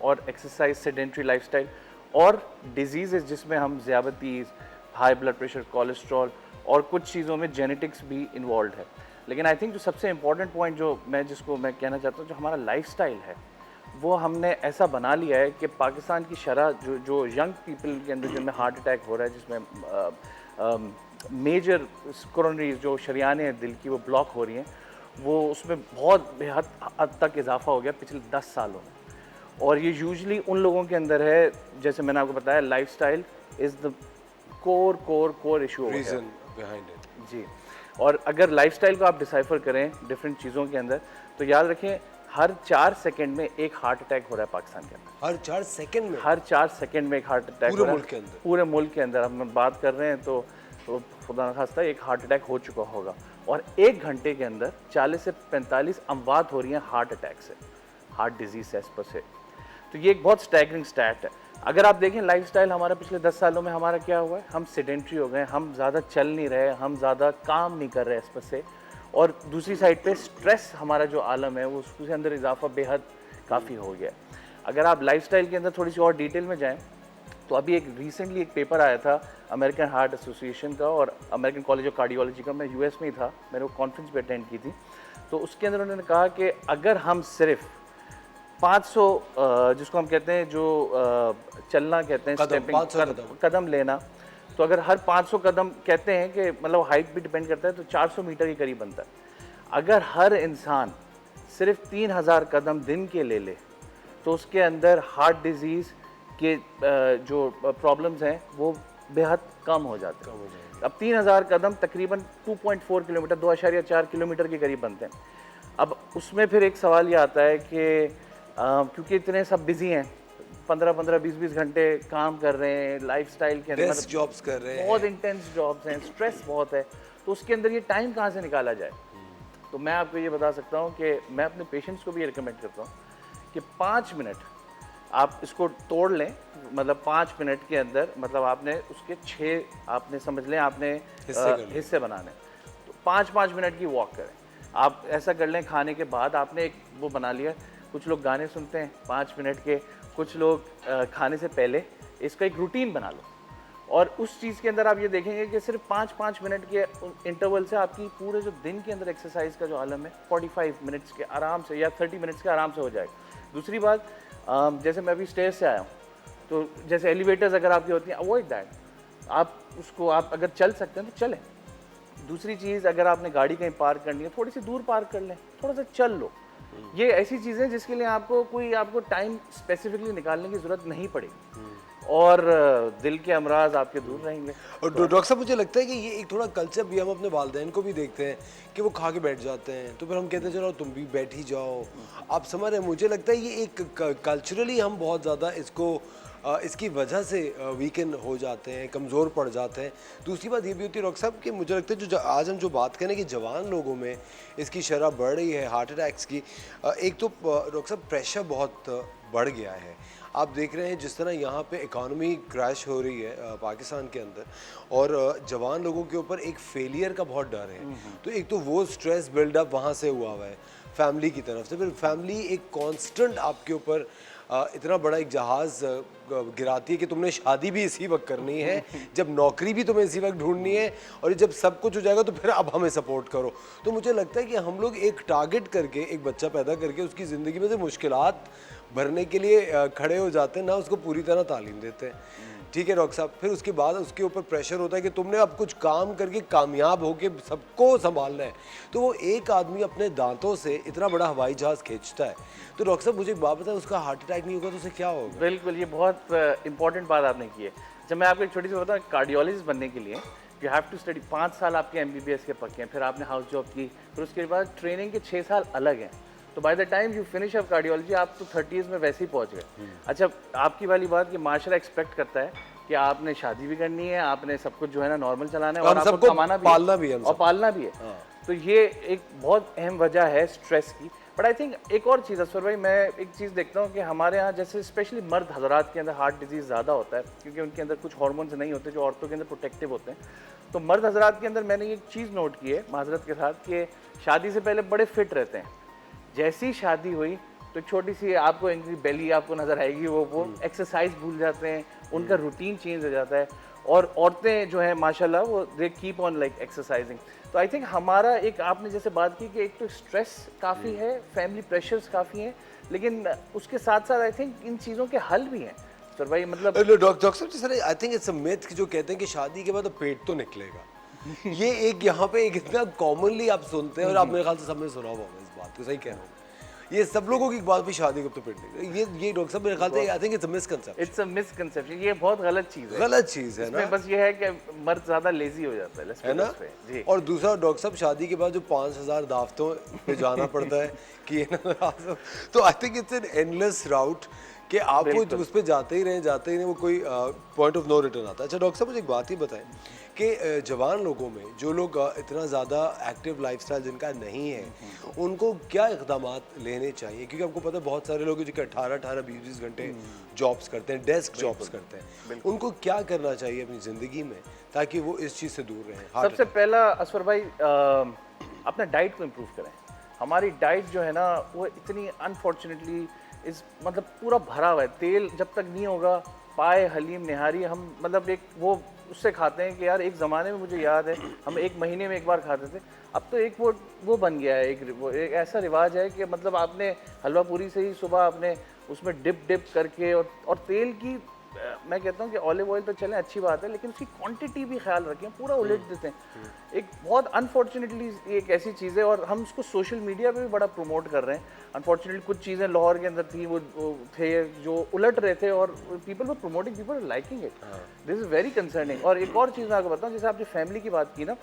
और एक्सरसाइज, सेडेंट्री लाइफस्टाइल, और डिजीज़ जिसमें हम ज़ियाबतीज़, हाई ब्लड प्रेशर, कोलेस्ट्रॉल और कुछ चीज़ों में जेनेटिक्स भी इन्वॉल्व है। लेकिन आई थिंक जो सबसे इम्पॉर्टेंट पॉइंट जिसको मैं कहना चाहता हूँ, जो हमारा लाइफस्टाइल है, वो हमने ऐसा बना लिया है कि पाकिस्तान की शरह जो यंग पीपल के अंदर जिनमें हार्ट अटैक हो रहा है, जिसमें मेजर कोरोनरीज जो शरियाने हैं दिल की, वो ब्लॉक हो रही हैं, वो उसमें बहुत बेहद तक इजाफा हो गया पिछले 10 सालों में। और ये यूजुअली उन लोगों के अंदर है, जैसे मैंने आपको बताया, lifestyle is the core issue reason behind it. जी। और अगर लाइफस्टाइल को आप डिसाइफर करें डिफरेंट चीज़ों के अंदर, तो याद रखें हर 4 सेकंड में एक हार्ट अटैक हो रहा है पाकिस्तान के अंदर। हर 4 सेकंड में? हर 4 सेकंड में एक हार्ट अटैक पूरे मुल्क के अंदर? पूरे मुल्क के अंदर हम बात कर रहे हैं तो खुदा न खास्ता एक हार्ट अटैक हो चुका होगा। और 1 घंटे के अंदर 40 से 45 अमवात हो रही हैं हार्ट अटैक से, हार्ट डिजीज से। तो ये एक बहुत स्टैगरिंग स्टैट है। अगर आप देखें लाइफस्टाइल हमारा पिछले 10 सालों में हमारा क्या हुआ है, हम सेडेंट्री हो गए, हम ज़्यादा चल नहीं रहे, हम ज़्यादा काम नहीं कर रहे इस पर से। और दूसरी साइड पे स्ट्रेस हमारा जो आलम है, वो उसके अंदर इजाफा बेहद काफ़ी हो गया। अगर आप लाइफस्टाइल के अंदर थोड़ी सी और डिटेल में जाएँ, तो अभी रिसेंटली एक पेपर आया था अमेरिकन हार्ट एसोसिएशन का और अमेरिकन कॉलेज ऑफ कार्डियोलॉजी का। मैं US में ही था, मैंने वो कॉन्फ्रेंस भी अटेंड की थी। तो उसके अंदर उन्होंने कहा कि अगर हम सिर्फ 500 जिसको हम कहते हैं, जो चलना कहते हैं, स्टेपिंग कदम लेना, तो अगर हर 500 कदम कहते हैं कि मतलब हाइट भी डिपेंड करता है, तो 400 मीटर के करीब बनता है। अगर हर इंसान सिर्फ 3000 कदम दिन के ले ले, तो उसके अंदर हार्ट डिजीज़ के जो प्रॉब्लम्स हैं वो बेहद कम हो जाते हैं। अब 3000 कदम तकरीबन 2.4 किलोमीटर, 2.4 किलोमीटर के करीब बनते हैं। अब उसमें फिर एक सवाल ये आता है कि क्योंकि इतने सब बिजी हैं, 15-15, 20-20 घंटे काम कर रहे हैं, लाइफस्टाइल के अंदर जॉब्स कर रहे हैं, बहुत इंटेंस जॉब्स हैं, स्ट्रेस बहुत है, तो उसके अंदर ये टाइम कहाँ से निकाला जाए? तो मैं आपको ये बता सकता हूँ कि मैं अपने पेशेंट्स को भी ये रिकमेंड करता हूँ कि 5 मिनट आप इसको तोड़ लें, मतलब 5 मिनट के अंदर, मतलब आपने उसके 6 आपने समझ लें आपने हिस्से बनाने, तो 5-5 मिनट की वॉक करें। आप ऐसा कर लें, खाने के बाद आपने एक वो बना लिया, कुछ लोग गाने सुनते हैं 5 मिनट के, कुछ लोग खाने से पहले, इसका एक रूटीन बना लो। और उस चीज़ के अंदर आप ये देखेंगे कि सिर्फ 5-5 मिनट के इंटरवल से आपकी पूरे जो दिन के अंदर एक्सरसाइज का जो आलम है 45 मिनट्स के आराम से या 30 मिनट्स के आराम से हो जाएगा। दूसरी बात, जैसे मैं अभी स्टेज से आया हूँ, तो जैसे एलिवेटर्स अगर आपकी होती हैं, अवॉइड दैट। आप उसको, आप अगर चल सकते हैं तो चलें। दूसरी चीज़, अगर आपने गाड़ी कहीं पार्क करनी है, थोड़ी सी दूर पार्क कर लें, थोड़ा सा चल लो। ये ऐसी चीज़ें जिसके लिए आपको टाइम स्पेसिफिकली निकालने की ज़रूरत नहीं पड़ेगी, और दिल के अमराज आपके दूर रहेंगे। और डॉक्टर साहब, मुझे लगता है कि ये एक थोड़ा कल्चर भी हम अपने वालिदैन को भी देखते हैं कि वो खा के बैठ जाते हैं, तो फिर हम कहते हैं चलो तुम भी बैठ ही जाओ, आप समझ रहे हैं। मुझे लगता है ये एक कल्चरली हम बहुत ज़्यादा इसकी वजह से वीकन हो जाते हैं, कमज़ोर पड़ जाते हैं। दूसरी बात ये भी होती है डॉक्टर साहब कि मुझे लगता है जो आज हम जो बात करें कि जवान लोगों में इसकी शरह बढ़ रही है हार्ट अटैक्स की, एक तो डॉक्टर साहब प्रेशर बहुत बढ़ गया है। आप देख रहे हैं जिस तरह यहाँ पे इकॉनमी क्रैश हो रही है पाकिस्तान के अंदर, और जवान लोगों के ऊपर एक फेलियर का बहुत डर है। तो एक तो वो स्ट्रेस बिल्डअप वहाँ से हुआ है, फैमिली की तरफ से, फिर फैमिली एक कांस्टेंट आपके ऊपर इतना बड़ा एक जहाज़ गिराती है कि तुमने शादी भी इसी वक्त करनी है, जब नौकरी भी तुम्हें इसी वक्त ढूंढनी है, और जब सब कुछ हो जाएगा तो फिर अब हमें सपोर्ट करो। तो मुझे लगता है कि हम लोग एक टारगेट करके एक बच्चा पैदा करके उसकी ज़िंदगी में से मुश्किलात भरने के लिए खड़े हो जाते हैं, ना उसको पूरी तरह तालीम देते हैं। ठीक है डॉक्टर साहब, फिर उसके बाद उसके ऊपर प्रेशर होता है कि तुमने अब कुछ काम करके कामयाब होके सबको संभालना है। तो वो एक आदमी अपने दांतों से इतना बड़ा हवाई जहाज़ खींचता है, तो डॉक्टर साहब मुझे एक बात बताएं, उसका हार्ट अटैक नहीं होगा तो उसे क्या होगा? बिल्कुल, ये बहुत इंपॉर्टेंट बात आपने की है। जब मैं आपको एक छोटी सी बताऊँ, कार्डियोलॉजिस्ट बनने के लिए यू हैव टू स्टडी 5 साल आपके MBBS के पक्के हैं, फिर आपने हाउस जॉब की, फिर उसके बाद ट्रेनिंग के 6 साल अलग हैं। तो by the time you finish up cardiology आप तो 30s में वैसे ही पहुंच गए। अच्छा, आपकी वाली बात कि माशरा एक्सपेक्ट करता है कि आपने शादी भी करनी है, आपने सब कुछ जो है ना नॉर्मल चलाना है, और आपको कमाना भी पालना भी है और पालना भी है। तो ये एक बहुत अहम वजह है स्ट्रेस की। बट आई थिंक एक और चीज़ असफर भाई, मैं एक चीज़ देखता हूँ कि हमारे यहाँ जैसे स्पेशली मर्द हजरात के अंदर हार्ट डिजीज़ ज़्यादा होता है, क्योंकि उनके अंदर कुछ हार्मोन्स नहीं होते जो औरतों के अंदर प्रोटेक्टिव होते हैं। तो मर्द हजरात के अंदर मैंने एक चीज़ नोट की है माजरत के साथ कि शादी से पहले बड़े फिट रहते हैं, जैसी शादी हुई तो छोटी सी आपको इनकी बेली आपको नज़र आएगी, वो एक्सरसाइज भूल जाते हैं, उनका रूटीन चेंज हो जाता है। और औरतें जो हैं माशाल्लाह वो they keep on like exercising. तो आई थिंक हमारा एक, आपने जैसे बात की कि एक तो स्ट्रेस काफ़ी है, फैमिली प्रेशर्स काफ़ी हैं, लेकिन उसके साथ साथ आई थिंक इन चीज़ों के हल भी हैं सर भाई। मतलब डॉक्टर साहब sir, I think it's a myth जो कहते हैं कि शादी के बाद तो पेट तो निकलेगा। ये एक यहाँ पे एक इतना कॉमनली आप सुनते हैं, और आप मेरे ख्याल से सबने सुना होगा इस बात को, सही कह रहा हूँ। ये सब लोगों की बात भी शादी को तो पेट निकलेगा, ये डॉक्टर साहब मेरे ख्याल से आई think it's a misconception. It's a misconception, ये बहुत गलत चीज़ है। गलत चीज़ है ना, बस ये है कि मर्द ज़्यादा लेजी हो जाता है ना। जी। और दूसरा डॉक्टर साहब, शादी के बाद जो 5000 दावतों पे जाना पड़ता है कि ये ना, तो I think it's an endless route कि आपको उस पर जाते ही रहें, वो कोई पॉइंट ऑफ नो रिटर्न आता है। अच्छा डॉक्टर साहब, मुझे एक बात ही बताएं कि जवान लोगों में जो लोग इतना ज़्यादा एक्टिव लाइफस्टाइल जिनका नहीं है, उनको क्या इक़दाम लेने चाहिए? क्योंकि आपको पता है बहुत सारे लोग जो कि 18-18, 20-20 घंटे जॉब्स करते हैं, डेस्क जॉब्स करते हैं, उनको क्या करना चाहिए अपनी ज़िंदगी में ताकि वो इस चीज़ से दूर रहें? सबसे पहला असफर भाई, अपना डाइट को इम्प्रूव करें। हमारी डाइट जो है ना वो इतनी अनफॉर्चुनेटली इस मतलब पूरा भरा हुआ है, तेल जब तक नहीं होगा, पाए हलीम निहारी हम मतलब एक वो उससे खाते हैं कि यार एक ज़माने में मुझे याद है हम 1 महीने में एक बार खाते थे, अब तो एक वो बन गया है, एक ऐसा रिवाज है कि मतलब आपने हलवा पूरी से ही सुबह आपने उसमें डिप करके, और तेल की मैं कहता हूँ कि ऑलिव ऑयल तो चलें अच्छी बात है, लेकिन उसकी क्वांटिटी भी ख्याल रखें, पूरा उलट देते हैं। एक बहुत अनफॉर्चुनेटली एक ऐसी चीज़ है, और हम उसको सोशल मीडिया पे भी बड़ा प्रमोट कर रहे हैं। अनफॉर्चुनेटली कुछ चीज़ें लाहौर के अंदर थी, वो थे जो उलट रहे थे, और people were promoting, people are liking it. This is very concerning. और एक और चीज़ मैं आपको बताऊँ, जैसे आपने फैमिली की बात की ना,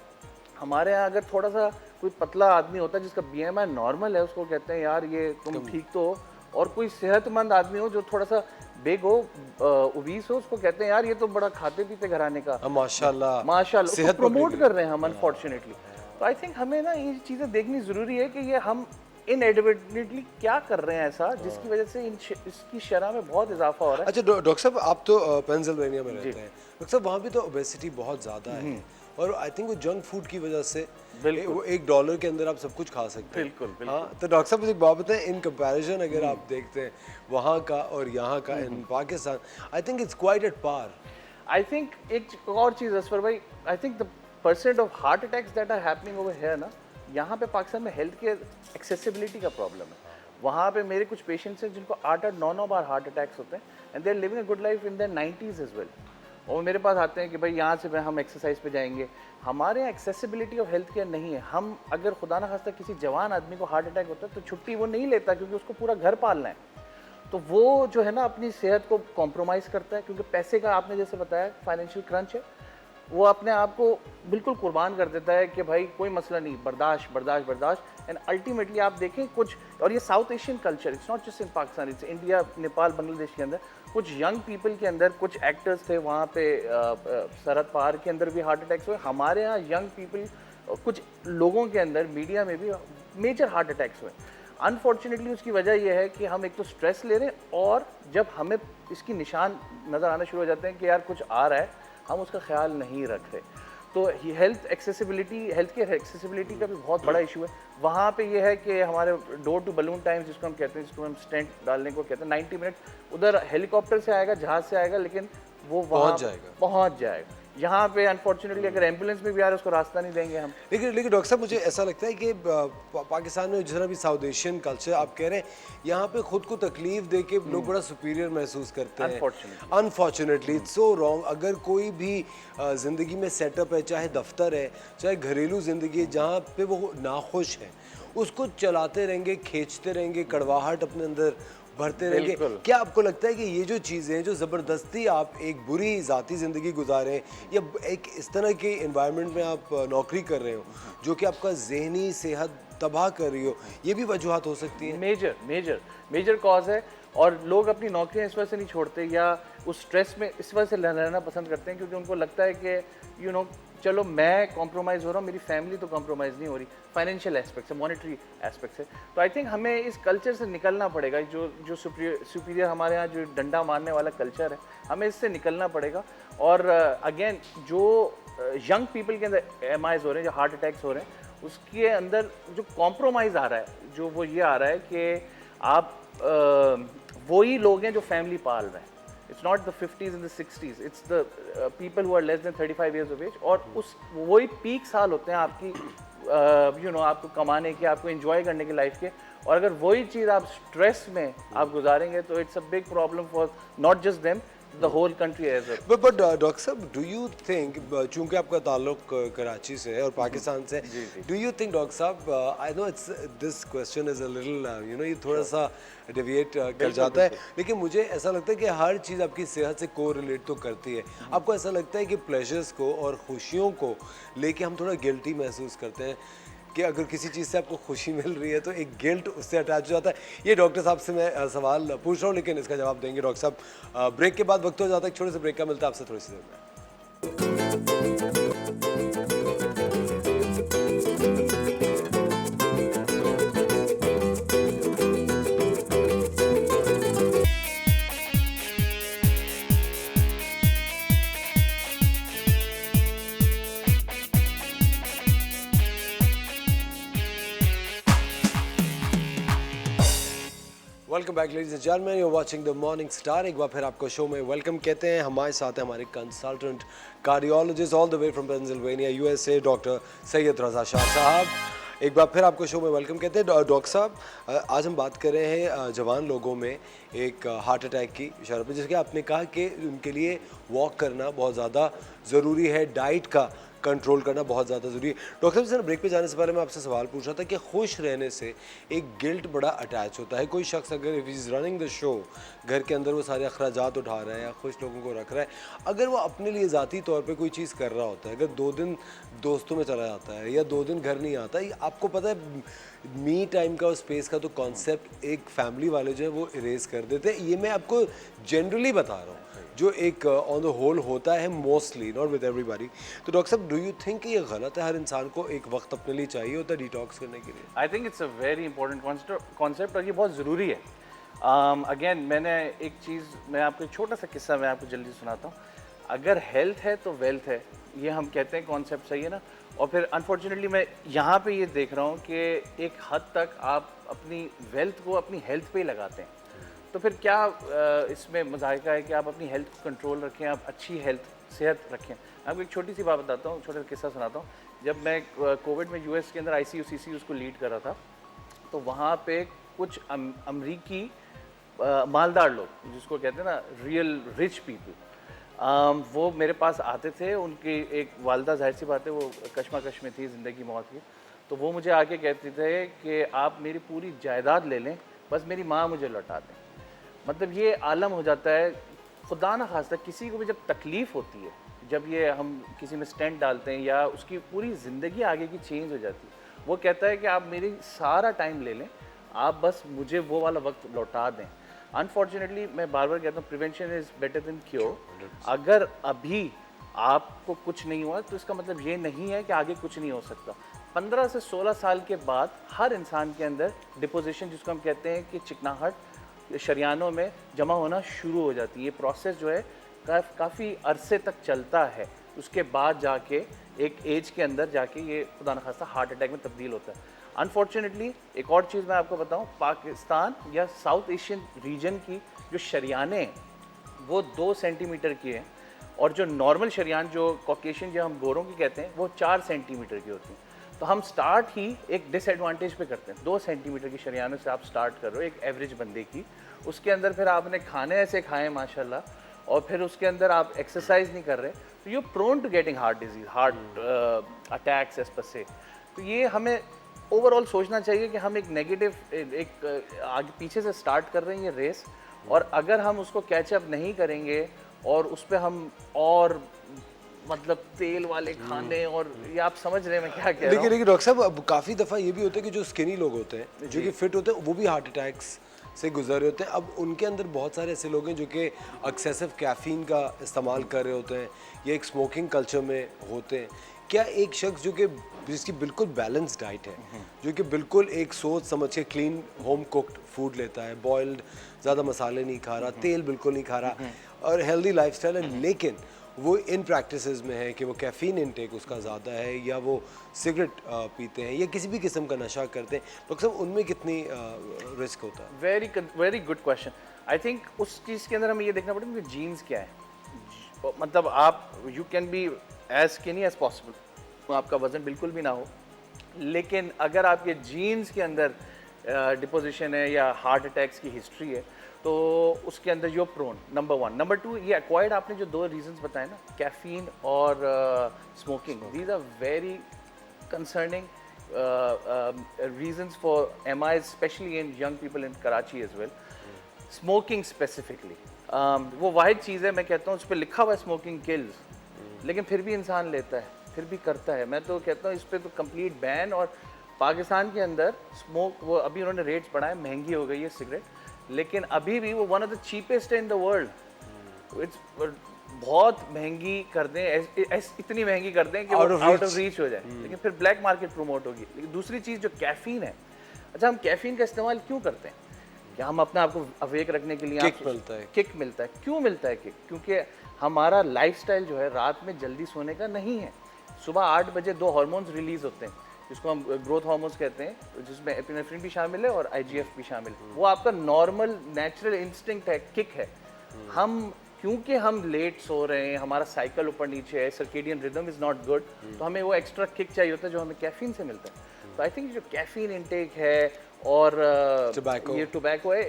हमारे यहाँ अगर थोड़ा सा कोई पतला आदमी होता है जिसका BMI नॉर्मल है, उसको कहते हैं यार ये तुम ठीक तो हो, और कोई सेहतमंद आदमी हो जो थोड़ा सा बिग हो, ओबीस हो, उसको कहते हैं यार ये तो बड़ा खाते पीते घराने का, माशाल्लाह उसको प्रमोट कर रहे हैं हम अनफॉर्चुनेटली। तो आई थिंक हमें ना ये चीज़ें देखनी ज़रूरी है कि ये हम इनएडवर्टेंटली क्या कर रहे हैं ऐसा जिसकी वजह से इसकी शरह में बहुत इजाफा हो रहा है। अच्छा डॉक्टर साहब, आप तो पेंसिल्वेनिया में रहते हैं, डॉक्टर साहब वहाँ भी तो ओबेसिटी बहुत ज़्यादा है, और आई थिंक वो जंक फूड की वजह से वो $1 के अंदर आप सब कुछ खा सकते हैं। बिल्कुल। हाँ, तो डॉक्टर साहब मुझे एक बात बताएं, इन कंपैरिजन अगर आप देखते हैं वहाँ का और यहाँ का in Pakistan, I think it's quite at par. I think एक और चीज़ असफर भाई, I think the % of heart attacks that are happening over here ना, यहाँ पे पाकिस्तान में हेल्थ केयर एक्सेसिबिलिटी का प्रॉब्लम है। वहाँ पे मेरे कुछ पेशेंट्स हैं जिनको 8-8, 9-9 बार हार्ट अटैक्स होते हैं, and they are living a good life in their 90s as well. और मेरे पास आते हैं कि भाई यहाँ से हम एक्सरसाइज पे जाएंगे। हमारे यहाँ एक्सेसिबिलिटी ऑफ हेल्थ केयर नहीं है। हम अगर खुदा ना खास्ता किसी जवान आदमी को हार्ट अटैक होता है तो छुट्टी वो नहीं लेता, क्योंकि उसको पूरा घर पालना है। तो वो जो है ना अपनी सेहत को कॉम्प्रोमाइज़ करता है, क्योंकि पैसे का आपने जैसे बताया फाइनेंशियल क्रंच है, वो अपने आप को बिल्कुल कुर्बान कर देता है कि भाई कोई मसला नहीं, बर्दाश्त। एंड अल्टीमेटली आप देखें कुछ, और ये south Asian culture, it's not just in Pakistan, it's India, Nepal, Bangladesh के अंदर कुछ यंग पीपल के अंदर, कुछ एक्टर्स थे वहाँ पे सरहद पार के अंदर भी हार्ट अटैक्स हुए। हमारे यहाँ यंग पीपल, कुछ लोगों के अंदर मीडिया में भी मेजर हार्ट अटैक्स हुए। अनफॉर्चुनेटली उसकी वजह यह है कि हम एक तो स्ट्रेस ले रहे हैं, और जब हमें इसकी निशान नज़र आना शुरू हो जाते हैं कि यार कुछ आ रहा है, हम उसका ख्याल नहीं रख रहे। तो हेल्थ केयर एक्सेसिबिलिटी का भी बहुत बड़ा इशू है। वहाँ पे ये है कि हमारे डोर टू बलून टाइम्स जिसको हम कहते हैं, जिसको हम स्टेंट डालने को कहते हैं, 90 मिनट उधर हेलीकॉप्टर से आएगा, जहाज से आएगा, लेकिन वो वहाँ पहुँच जाएगा। यहाँ पे अनफॉर्चुनेटली अगर एम्बुलेंस में भी आ रहा है उसको रास्ता नहीं देंगे हम। लेकिन डॉक्टर साहब, मुझे ऐसा लगता है कि पाकिस्तान में जितना भी साउथ एशियन कल्चर आप कह रहे हैं, यहाँ पे खुद को तकलीफ दे के लोग बड़ा सुपीरियर महसूस करते हैं। Unfortunately it's so wrong. अगर कोई भी ज़िंदगी में सेटअप है, चाहे दफ्तर है, चाहे घरेलू ज़िंदगी है, जहाँ पे वो नाखुश है, उसको चलाते रहेंगे, खींचते रहेंगे, कड़वाहट अपने अंदर भरते रहेंगे। क्या आपको लगता है कि ये जो चीज़ें हैं, जो ज़बरदस्ती आप एक बुरी ज़ाती ज़िंदगी गुजारें या एक इस तरह के इन्वायरमेंट में आप नौकरी कर रहे हो जो कि आपका ज़हनी सेहत तबाह कर रही हो, ये भी वजूहत हो सकती है? मेजर कॉज है। और लोग अपनी नौकरियां इस वजह से नहीं छोड़ते या उस स्ट्रेस में इस वजह से रहना पसंद करते हैं क्योंकि उनको लगता है कि चलो मैं कॉम्प्रोमाइज़ हो रहा हूँ, मेरी फैमिली तो कॉम्प्रोमाइज़ नहीं हो रही। फाइनेंशियल एस्पेक्ट है, मॉनेटरी एस्पेक्ट है। तो आई थिंक हमें इस कल्चर से निकलना पड़ेगा। जो सुपीरियर हमारे यहाँ जो डंडा मारने वाला कल्चर है, हमें इससे निकलना पड़ेगा। और अगेन जो यंग पीपल के अंदर एमआईज हो रहे हैं, जो हार्ट अटैक्स हो रहे हैं, उसके अंदर जो कॉम्प्रोमाइज़ आ रहा है, जो वो ये आ रहा है कि आप वही लोग हैं जो फैमिली पाल रहे हैं। It's not the 50s and the 60s. It's the people who are less than 35 years of age. और वही पीक साल होते हैं आपकी आपको कमाने के, आपको एंजॉय करने की लाइफ के। और अगर वही चीज़ आप स्ट्रेस में आप गुजारेंगे तो it's a big problem for not just them, the whole country as well. But doctor साहब, do you think, चूंकि आपका ताल्लुक कराची से है और पाकिस्तान से, do you think डॉक्टर साहब, I know it's this question is a little ये थोड़ा सा डेविएट कर जाता है, लेकिन मुझे ऐसा लगता है कि हर चीज़ आपकी सेहत से को रिलेट तो करती है। आपको ऐसा लगता है कि प्लेजर्स को और खुशियों को लेके हम थोड़ा गिल्टी महसूस करते हैं कि अगर किसी चीज़ से आपको खुशी मिल रही है तो एक गिल्ट उससे अटैच हो जाता है? ये डॉक्टर साहब से मैं सवाल पूछ रहा हूँ, लेकिन इसका जवाब देंगे डॉक्टर साहब ब्रेक के बाद। वक्त हो जाता है एक छोटे से ब्रेक का, मिलता है आपसे थोड़ी सी देर में। Welcome back ladies and gentleman, you are watching the Morning Star. एक बार फिर आपको शो में वेलकम कहते हैं। हमारे साथ हैं हमारे consultant cardiologist all the way from Pennsylvania USA, doctor Syed Raza Shah sahab. एक बार फिर आपको शो में वेलकम कहते हैं। डॉक्टर साहब, आज हम बात कर रहे हैं जवान लोगों में एक हार्ट अटैक की शरह, जैसे कि आपने कहा कि उनके लिए वॉक करना बहुत ज़्यादा ज़रूरी है, डाइट का कंट्रोल करना बहुत ज़्यादा ज़रूरी है। डॉक्टर साहब, ब्रेक पे जाने से पहले मैं आपसे सवाल पूछ रहा था कि खुश रहने से एक गिल्ट बड़ा अटैच होता है। कोई शख्स अगर if is running the show, घर के अंदर वो सारे अखराजात उठा रहा है या खुश लोगों को रख रहा है, अगर वो अपने लिए ज़ाती तौर पे कोई चीज़ कर रहा होता है, अगर 2 दिन दोस्तों में चला जाता है या 2 दिन घर नहीं आता, आपको पता है मी टाइम का और स्पेस का तो कॉन्सेप्ट एक फैमिली वाले जो है वो इरेज कर देते हैं। ये मैं आपको जनरली बता रहा हूँ, जो एक ऑन द होल होता है, मोस्टली, नॉट विद एवरीबॉडी। तो डॉक्टर साहब, डू यू थिंक कि ये गलत है? हर इंसान को एक वक्त अपने लिए चाहिए होता है डिटॉक्स करने के लिए? आई think it's a very important concept और ये बहुत ज़रूरी है। अगेन मैंने एक चीज़, मैं आपको एक छोटा सा किस्सा मैं आपको जल्दी सुनाता हूँ। अगर हेल्थ है तो वेल्थ है, ये हम कहते हैं, कॉन्सेप्ट सही है ना। और फिर अनफॉर्चुनेटली मैं यहाँ पे ये देख रहा हूँ कि एक हद तक आप अपनी वेल्थ को अपनी हेल्थ पे ही लगाते हैं। तो फिर क्या इसमें मज़ायका है कि आप अपनी हेल्थ को कंट्रोल रखें, आप अच्छी सेहत रखें। आपको एक छोटी सी बात बताता हूँ, छोटा सा किस्सा सुनाता हूँ। जब मैं कोविड में यूएस के अंदर ICU CCU को लीड कर रहा था, तो वहाँ पे कुछ अमरीकी मालदार लोग, जिसको कहते हैं ना रियल रिच पीपल, वो मेरे पास आते थे। उनकी एक वालदा, जाहिर सी बात है, वो कश्मकश में थी ज़िंदगी मौत की। तो वो मुझे आके कहते थे कि आप मेरी पूरी जायदाद ले लें, बस मेरी माँ मुझे लौटा दें। मतलब ये आलम हो जाता है, खुदा ना खास्ता किसी को भी जब तकलीफ़ होती है, जब ये हम किसी में स्टेंट डालते हैं या उसकी पूरी ज़िंदगी आगे की चेंज हो जाती है, वो कहता है कि आप मेरी सारा टाइम ले लें, आप बस मुझे वो वाला वक्त लौटा दें। अनफॉर्चुनेटली मैं बार बार कहता हूँ, prevention is better than cure. अगर अभी आपको कुछ नहीं हुआ तो इसका मतलब ये नहीं है कि आगे कुछ नहीं हो सकता। 15 से 16 साल के बाद हर इंसान के अंदर डिपोजिशन, जिसको हम कहते हैं कि चिकनाहट शरियानों में जमा होना शुरू हो जाती है। ये प्रोसेस जो है काफ़ी अरसे तक चलता है। उसके बाद जाके एक एज के अंदर जाके ये खुदा न खास्ता हार्ट अटैक में तब्दील होता है। अनफॉर्चुनेटली एक और चीज़ मैं आपको बताऊं, पाकिस्तान या साउथ एशियन रीजन की जो शरियाने हैं वो 2 सेंटीमीटर की हैं, और जो नॉर्मल शरियान जो कॉकेशियन जो हम गोरों की कहते हैं वो 4 सेंटीमीटर की होती हैं। तो हम स्टार्ट ही एक डिसएडवांटेज पे करते हैं। 2 सेंटीमीटर की शरियानों से आप स्टार्ट कर रहे हो एक एवरेज बंदे की, उसके अंदर फिर आपने खाने ऐसे खाए माशाल्लाह, और फिर उसके अंदर आप एक्सरसाइज नहीं कर रहे, तो you prone to getting heart disease, heart attacks as per se. तो ये हमें ओवरऑल सोचना चाहिए कि हम एक नेगेटिव एक आगे पीछे से स्टार्ट कर रहे हैं ये रेस, और अगर हम उसको कैचअप नहीं करेंगे और उस पर हम और मतलब तेल वाले खाने, और ये आप समझ रहे हैं मैं क्या कह रहा हूँ। लेकिन डॉक्टर साहब अब काफ़ी दफ़ा ये भी होता है कि जो स्किनी लोग होते हैं, जो कि फिट होते हैं, वो भी हार्ट अटैक्स से गुजर रहे होते हैं। अब उनके अंदर बहुत सारे ऐसे लोग हैं जो कि एक्सेसिव कैफीन का इस्तेमाल कर रहे होते हैं या एक स्मोकिंग कल्चर में होते हैं। क्या एक शख्स जो कि जिसकी बिल्कुल बैलेंस डाइट है, जो कि बिल्कुल एक सोच समझ के क्लीन होम कुक्ड फूड लेता है, बॉइल्ड, ज़्यादा मसाले नहीं खा रहा, तेल बिल्कुल नहीं खा रहा और हेल्दी लाइफस्टाइल है, लेकिन वो इन प्रैक्टिसेस में है कि वो कैफ़ीन इनटेक उसका ज़्यादा है या वो सिगरेट पीते हैं या किसी भी किस्म का नशा करते हैं, डॉक्टर साहब उनमें कितनी रिस्क होता है? Very good question. I think उस चीज़ के अंदर हमें ये देखना पड़ेगा कि जीन्स क्या है। मतलब आप you can be as skinny as possible, आपका वज़न बिल्कुल भी ना हो, लेकिन अगर आपके जीन्स के अंदर डिपोजिशन है या हार्ट अटैक्स की हिस्ट्री है, तो उसके अंदर जो प्रोन, नंबर 1। नंबर 2, ये एक्वायर्ड आपने जो 2 रीजंस बताए ना, कैफीन और smoking, these are very concerning reasons for MIs, especially in young people in Karachi as well. Smoking specifically, वो वाहिद चीज़ है, मैं कहता हूँ उस पर लिखा हुआ है स्मोकिंग किल्स, लेकिन फिर भी इंसान लेता है, फिर भी करता है। मैं तो कहता हूँ इस पर तो कंप्लीट बैन। और पाकिस्तान के अंदर स्मोक, वो अभी उन्होंने रेट्स बढ़ाए, महंगी हो गई है सिगरेट, लेकिन अभी भी वो वन ऑफ द चीपेस्ट है इन द वर्ल्ड। इट्स बहुत महंगी कर दें, इतनी महंगी कर दें कि आउट ऑफ रीच हो जाए, लेकिन फिर ब्लैक मार्केट प्रमोट होगी। लेकिन दूसरी चीज़ जो कैफीन है, अच्छा हम कैफीन का इस्तेमाल क्यों करते हैं? क्या हम अपने आप को अवेक रखने के लिए किक मिलता है। किक मिलता है। क्यों मिलता है किक? क्योंकि हमारा लाइफस्टाइल जो है रात में जल्दी सोने का नहीं है। सुबह 8 बजे 2 हार्मोन्स रिलीज होते हैं जिसको हम ग्रोथ हार्मोन्स कहते हैं, जिसमें एपिनेफ्रिन भी शामिल है और IGF भी शामिल है। वो आपका नॉर्मल नेचुरल इंस्टिंक्ट है, किक है। हम क्योंकि हम लेट सो रहे हैं, हमारा साइकिल ऊपर नीचे है, circadian rhythm is not good, तो हमें वो एक्स्ट्रा किक चाहिए होता है जो हमें कैफीन से मिलता है। तो आई थिंक जो कैफीन इनटेक है और ये टोबैको है,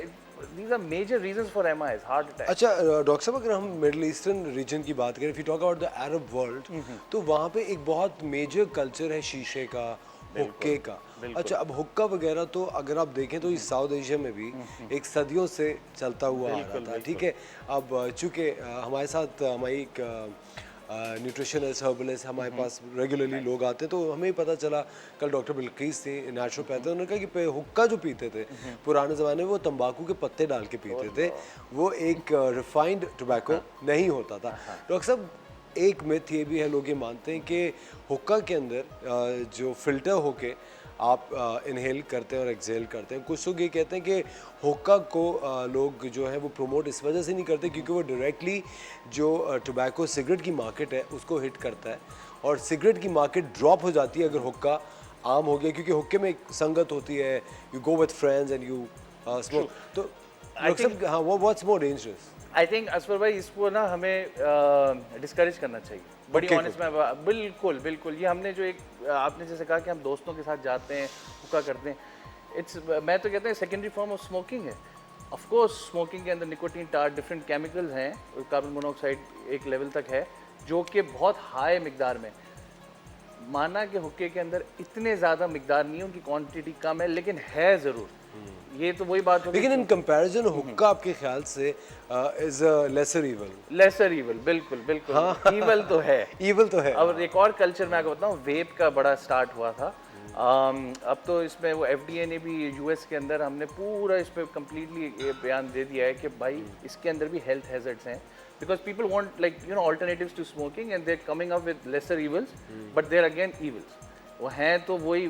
these are major reasons for MIs, heart attack. अच्छा डॉक्टर साहब, अगर हम मिडिल ईस्टर्न रीजन की बात करें, if you talk about the Arab world, तो वहाँ पे एक बहुत मेजर कल्चर है शीशे का, हुक्के का। अच्छा, अब हुक्का वगैरह तो अगर आप देखें तो इस साउथ एशिया में भी एक सदियों से चलता हुआ आ रहा था, ठीक है। अब चूँकि हमारे साथ हमारी एक न्यूट्रिशनिस्ट, हर्बलिस्ट हमारे पास रेगुलरली लोग आते हैं, तो हमें पता चला, कल डॉक्टर बिल्किस थी नेचुरोपैथ, उन्होंने कहा कि हुक्का जो पीते थे पुराने ज़माने में वो तंबाकू के पत्ते डाल के पीते थे, वो एक रिफाइंड टोबैको नहीं होता था। डॉक्टर साहब, एक मिथ ये भी है, लोग ये मानते हैं कि हुक्का के अंदर जो फिल्टर होके आप इनहेल करते हैं और एक्सेल करते हैं, कुछ लोग ये कहते हैं कि हुक्का को लोग जो है वो प्रमोट इस वजह से नहीं करते क्योंकि वो डायरेक्टली जो टोबैको सिगरेट की मार्केट है उसको हिट करता है, और सिगरेट की मार्केट ड्रॉप हो जाती है अगर हुक्का आम हो गया, क्योंकि हुक्के में एक संगत होती है, you go with friends and you smoke. तो हाँ, वो what's more dangerous? I think Asfar भाई, इसको ना हमें डिस्करेज करना चाहिए, बड़ी ऑनेस्ट में। बिल्कुल बिल्कुल, ये हमने जो एक आपने जैसे कहा कि हम दोस्तों के साथ जाते हैं, हुक्का करते हैं, मैं तो कहता हूँ सेकेंडरी फॉर्म ऑफ स्मोकिंग है। ऑफ कोर्स स्मोकिंग के अंदर निकोटीन, टार, डिफरेंट केमिकल्स हैं, कार्बन मोनोऑक्साइड एक लेवल तक है जो कि बहुत हाई मिकदार में, माना कि हुक्के के अंदर इतने ज़्यादा मिकदार नहीं है, उनकी क्वांटिटी कम है, लेकिन है ज़रूर। ये तो वही बात होगी। लेकिन इन कंपैरिजन हुक्का आपके ख्याल से is a lesser evil? Lesser evil, बिल्कुल बिल्कुल। हाँ। ईवल तो है, ईवल तो है। अब एक और कल्चर मैं आपको बताऊँ, वेप का बड़ा स्टार्ट हुआ था। अब तो इसमें वो FDA ने भी US के अंदर हमने पूरा इस पर कम्प्लीटली ये बयान दे दिया है कि भाई इसके अंदर भी हेल्थ हैजर्ड्स हैं, because people want like you know alternatives to smoking and they are coming up with lesser evils, but they are again evils. वो हैं तो वही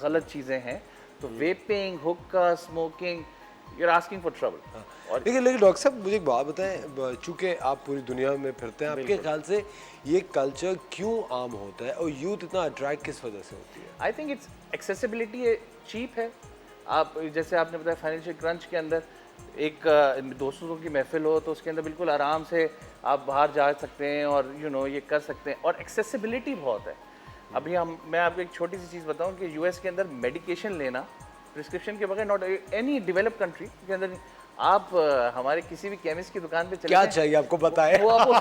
गलत चीज़ें हैं। तो वेपिंग, हुक्का, smoking, you are asking for trouble. और लेकिन डॉक्टर साहब मुझे एक बात बताएं, चूंकि आप पूरी दुनिया में फिरते हैं, आपके ख्याल से ये कल्चर क्यों आम होता है और यूथ इतना अट्रैक्ट किस वजह से होती है? आई थिंक इट्स एक्सेसिबिलिटी है, चीप है। आप जैसे आपने बताया फाइनेंशियल क्रंच के अंदर एक दोस्तों की महफिल हो तो उसके अंदर बिल्कुल आराम से आप बाहर जा सकते हैं और ये कर सकते हैं, और एक्सेसिबिलिटी बहुत है। अभी मैं आपको एक छोटी सी चीज़ बताऊं कि यूएस के अंदर मेडिकेशन लेना प्रिस्क्रिप्शन के बगैर, नॉट एनी डेवलप्ड कंट्री के अंदर, आप हमारे किसी भी केमिस्ट की दुकान पे चले क्या जाएं, चाहिए आपको बताएं? वो आपको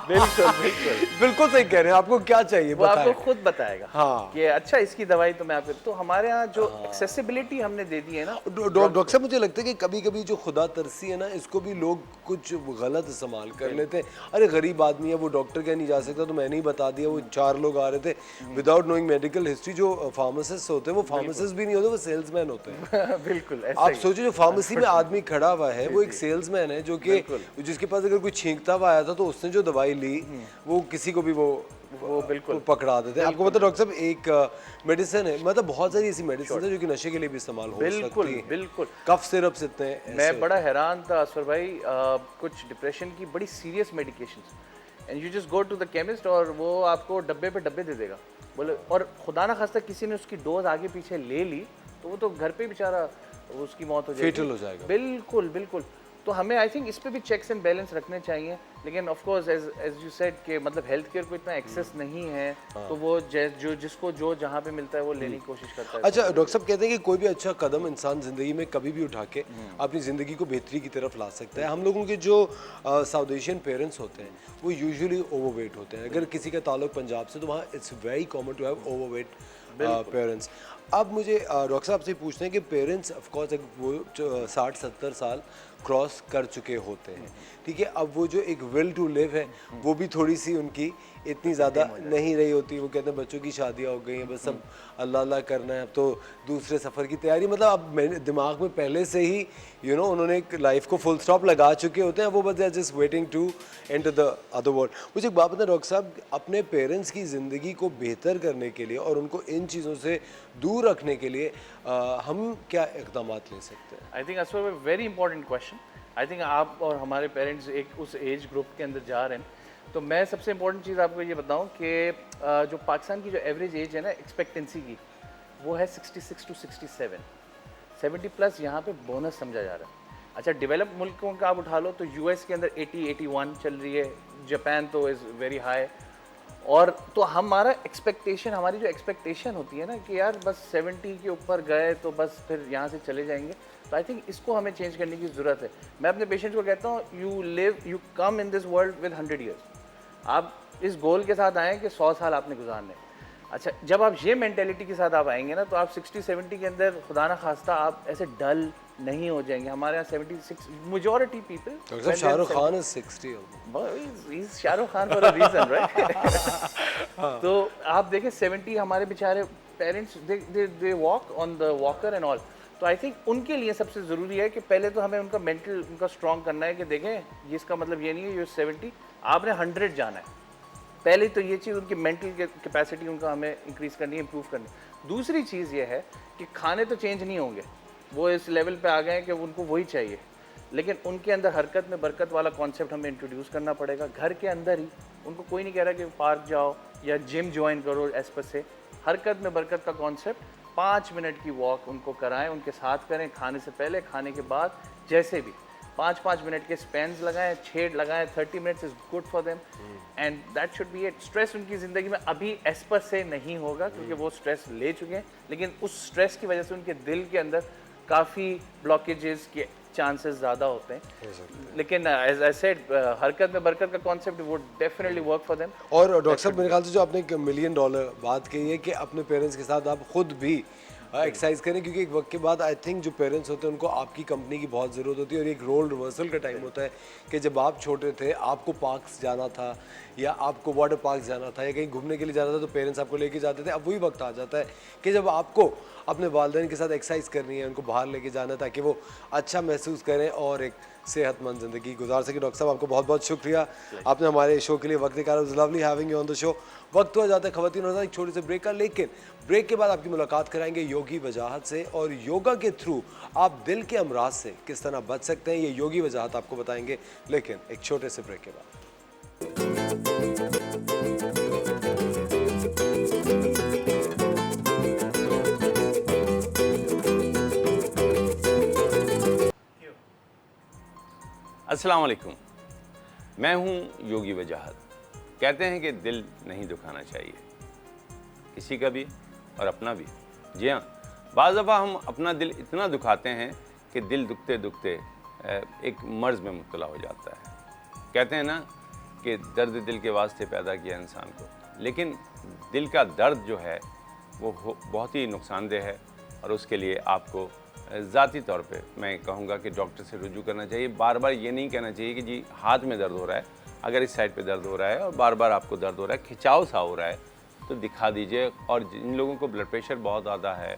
बिल्कुल सही कह रहे हैं, आपको क्या चाहिए वो आपको बताएं। खुद बताएगा हाँ। कि अच्छा इसकी दवाई तो मैं आपको, तो हमारे यहाँ जो एक्सेसिबिलिटी हमने दे दी है ना। डॉक्टर साहब मुझे लगता है कि कभी कभी जो खुदा तरसी है ना, इसको भी लोग कुछ गलत इस्तेमाल कर लेते हैं। अरे गरीब आदमी है, वो डॉक्टर क्या नहीं जा सकता, तो मैंने ही बता दिया। वो 4 लोग आ रहे थे विदाउट नोइंग मेडिकल हिस्ट्री। जो फार्मासिस्ट होते हैं वो फार्मासिस्ट भी नहीं होते, वो सेल्समैन होते हैं। बिल्कुल ऐसा आप ही। सोचो जो फार्मेसी में आदमी खड़ा हुआ है वो एक सेल्समैन है, जो कि जिसके पास अगर कोई छींकता हुआ आया था तो उसने जो दवाई ली वो किसी को भी वो बिल्कुल पकड़ा देते हैं। आपको पता है डॉक्टर साहब, एक मेडिसिन है, मतलब बहुत सारी ऐसी मेडिसिन है जो कि नशे के लिए भी इस्तेमाल हो सकती है। बिल्कुल कफ सिरप्स इतने ऐसे। मैं बड़ा हैरान था असफर भाई, कुछ डिप्रेशन की बड़ी serious medications, and you just go to the chemist और वो आपको डब्बे पे डब्बे दे देगा, बोले, और खुदा ना खास्ता किसी ने उसकी डोज आगे पीछे ले ली तो वो तो घर पे बेचारा उसकी मौत हो जाएगी, फेटल हो जाएगा। बिल्कुल बिल्कुल। तो हमें आई थिंक इस पे भी चेक्स एंड बैलेंस रखने चाहिए, लेकिन of course as you said कि मतलब हेल्थ केयर को इतना एक्सेस नहीं है, तो वो जो जिसको जो जहाँ पे मिलता है वो लेने की कोशिश करता है। अच्छा डॉक्टर साहब, कहते हैं कि कोई भी अच्छा कदम इंसान जिंदगी में कभी भी उठा के अपनी ज़िंदगी को बेहतरी की तरफ ला सकता है। हम लोगों के जो साउथ एशियन पेरेंट्स होते हैं वो यूजुअली ओवरवेट होते हैं। अगर किसी का ताल्लुक पंजाब से तो वहाँ it's very common to have overweight parents. अब मुझे डॉक्टर साहब से पूछते हैं कि पेरेंट्स ऑफ कोर्स वो 60-70 साल क्रॉस कर चुके होते हैं, ठीक है, अब वो जो एक विल टू लिव है वो भी थोड़ी सी उनकी इतनी ज़्यादा नहीं रही होती। वो कहते हैं बच्चों की शादियाँ हो गई हैं, बस अब अल्लाह अल्लाह करना है, अब तो दूसरे सफ़र की तैयारी, मतलब अब मेरे दिमाग में पहले से ही उन्होंने एक लाइफ को फुल स्टॉप लगा चुके होते हैं, वो बस just waiting to enter the other world. मुझे एक बात बताएं डॉक्टर साहब, अपने पेरेंट्स की ज़िंदगी को बेहतर करने के लिए और उनको इन चीज़ों से दूर रखने के लिए हम क्या इक़दाम ले सकते हैं? I think Asfar very important question. I think आप और हमारे पेरेंट्स एक उस एज ग्रुप के अंदर जा रहे हैं, तो मैं सबसे इंपॉर्टेंट चीज़ आपको ये बताऊं कि जो पाकिस्तान की जो एवरेज एज है ना एक्सपेक्टेंसी की, वो है 66 to 67। 70 प्लस यहाँ पे बोनस समझा जा रहा है। अच्छा डेवलप मुल्कों का आप उठा लो तो यूएस के अंदर 80-81 चल रही है, जापान तो इज़ वेरी हाई, और तो हमारा एक्सपेक्टेशन, हमारी जो एक्सपेक्टेशन होती है ना कि यार बस 70 के ऊपर गए तो बस फिर यहाँ से चले जाएंगे, तो आई थिंक इसको हमें चेंज करने की ज़रूरत है। मैं अपने पेशेंट्स को कहता हूँ you come in this world with 100 years. आप इस गोल के साथ आएँ कि 100 साल आपने गुजारने। अच्छा जब आप ये मेंटेलिटी के साथ आप आएंगे ना तो आप 60-70 के अंदर खुदा ना खास्ता आप ऐसे डल नहीं हो जाएंगे। हमारे यहाँ 76 majority people, Shahrukh Khan is 60, he's Shahrukh Khan for a reason right. तो आप देखें 70 हमारे बेचारे parents they walk on the walker and all. तो आई थिंक उनके लिए सबसे ज़रूरी है कि पहले तो हमें उनका मेंटल उनका स्ट्रॉन्ग करना है कि देखें इसका मतलब ये नहीं है यू 70 आपने 100 जाना है। पहले तो ये चीज़ उनकी मेंटल कैपेसिटी उनका हमें इंक्रीज़ करनी है, इम्प्रूव करनी है। दूसरी चीज़ ये है कि खाने तो चेंज नहीं होंगे, वो इस लेवल पे आ गए हैं कि उनको वही चाहिए, लेकिन उनके अंदर हरकत में बरकत वाला कॉन्सेप्ट हमें इंट्रोड्यूस करना पड़ेगा। घर के अंदर ही उनको कोई नहीं कह रहा कि पार्क जाओ या जिम ज्वाइन करो, एज पर से हरकत में बरकत का कॉन्सेप्ट, 5 मिनट की वॉक उनको कराएं, उनके साथ करें, खाने से पहले खाने के बाद, जैसे भी 5-5 मिनट के स्पेन्स लगाएं, छेड़ लगाएं, 30 minutes is good for them and that should be it. Stress उनकी ज़िंदगी में अभी एज पर से नहीं होगा क्योंकि वो स्ट्रेस ले चुके हैं, लेकिन उस स्ट्रेस की वजह से उनके दिल के अंदर काफ़ी ब्लॉकेजेस के चांसेस ज़्यादा होते हैं। लेकिन एज आई सेड हरकत में बरकत का कॉन्सेप्ट वो डेफिनेटली वर्क फॉर देम। और डॉक्टर साहब मेरे ख्याल से जो आपने $1 मिलियन बात कही है कि अपने पेरेंट्स के साथ आप खुद भी एक्सरसाइज करें, क्योंकि एक वक्त के बाद आई थिंक जो पेरेंट्स होते हैं उनको आपकी कंपनी की बहुत ज़रूरत होती है। और एक रोल रिवर्सल का टाइम होता है कि जब आप छोटे थे आपको पार्क्स जाना था या आपको वाटर पार्क जाना था या कहीं घूमने के लिए जाना था तो पेरेंट्स आपको लेके जाते थे। अब वही वक्त आ जाता है कि जब आपको अपने वालिदैन के साथ एक्सरसाइज करनी है, उनको बाहर लेके जाना है ताकि वो अच्छा महसूस करें और एक सेहतमंद ज़िंदगी गुजार सके। डॉक्टर साहब, आपको बहुत बहुत शुक्रिया, आपने हमारे शो के लिए वक्त निकाला। It was lovely having you on the show. वक्त हो जाता है ख़वातीन और एक छोटे से ब्रेक का, लेकिन ब्रेक के बाद आपकी मुलाकात कराएंगे योगी वजाहत से, और योगा के थ्रू आप दिल के अमराज से किस तरह बच सकते हैं ये योगी वजाहत आपको बताएंगे, लेकिन एक छोटे से ब्रेक के बाद। अस्सलाम वालेकुम, मैं हूं योगी वजाहत। कहते हैं कि दिल नहीं दुखाना चाहिए किसी का भी और अपना भी। जी हाँ, बाज़ दफ़ा हम अपना दिल इतना दुखाते हैं कि दिल दुखते दुखते एक मर्ज़ में मुब्तला हो जाता है। कहते हैं ना कि दर्द दिल के वास्ते पैदा किया इंसान को, लेकिन दिल का दर्द जो है वो बहुत ही नुकसानदेह है, और उसके लिए आपको ज़ाती तौर पे मैं कहूँगा कि डॉक्टर से रुजू करना चाहिए। बार बार ये नहीं कहना चाहिए कि जी हाथ में दर्द हो रहा है, अगर इस साइड पे दर्द हो रहा है और बार बार आपको दर्द हो रहा है, खिंचाव सा हो रहा है, तो दिखा दीजिए। और जिन लोगों को ब्लड प्रेशर बहुत ज़्यादा है,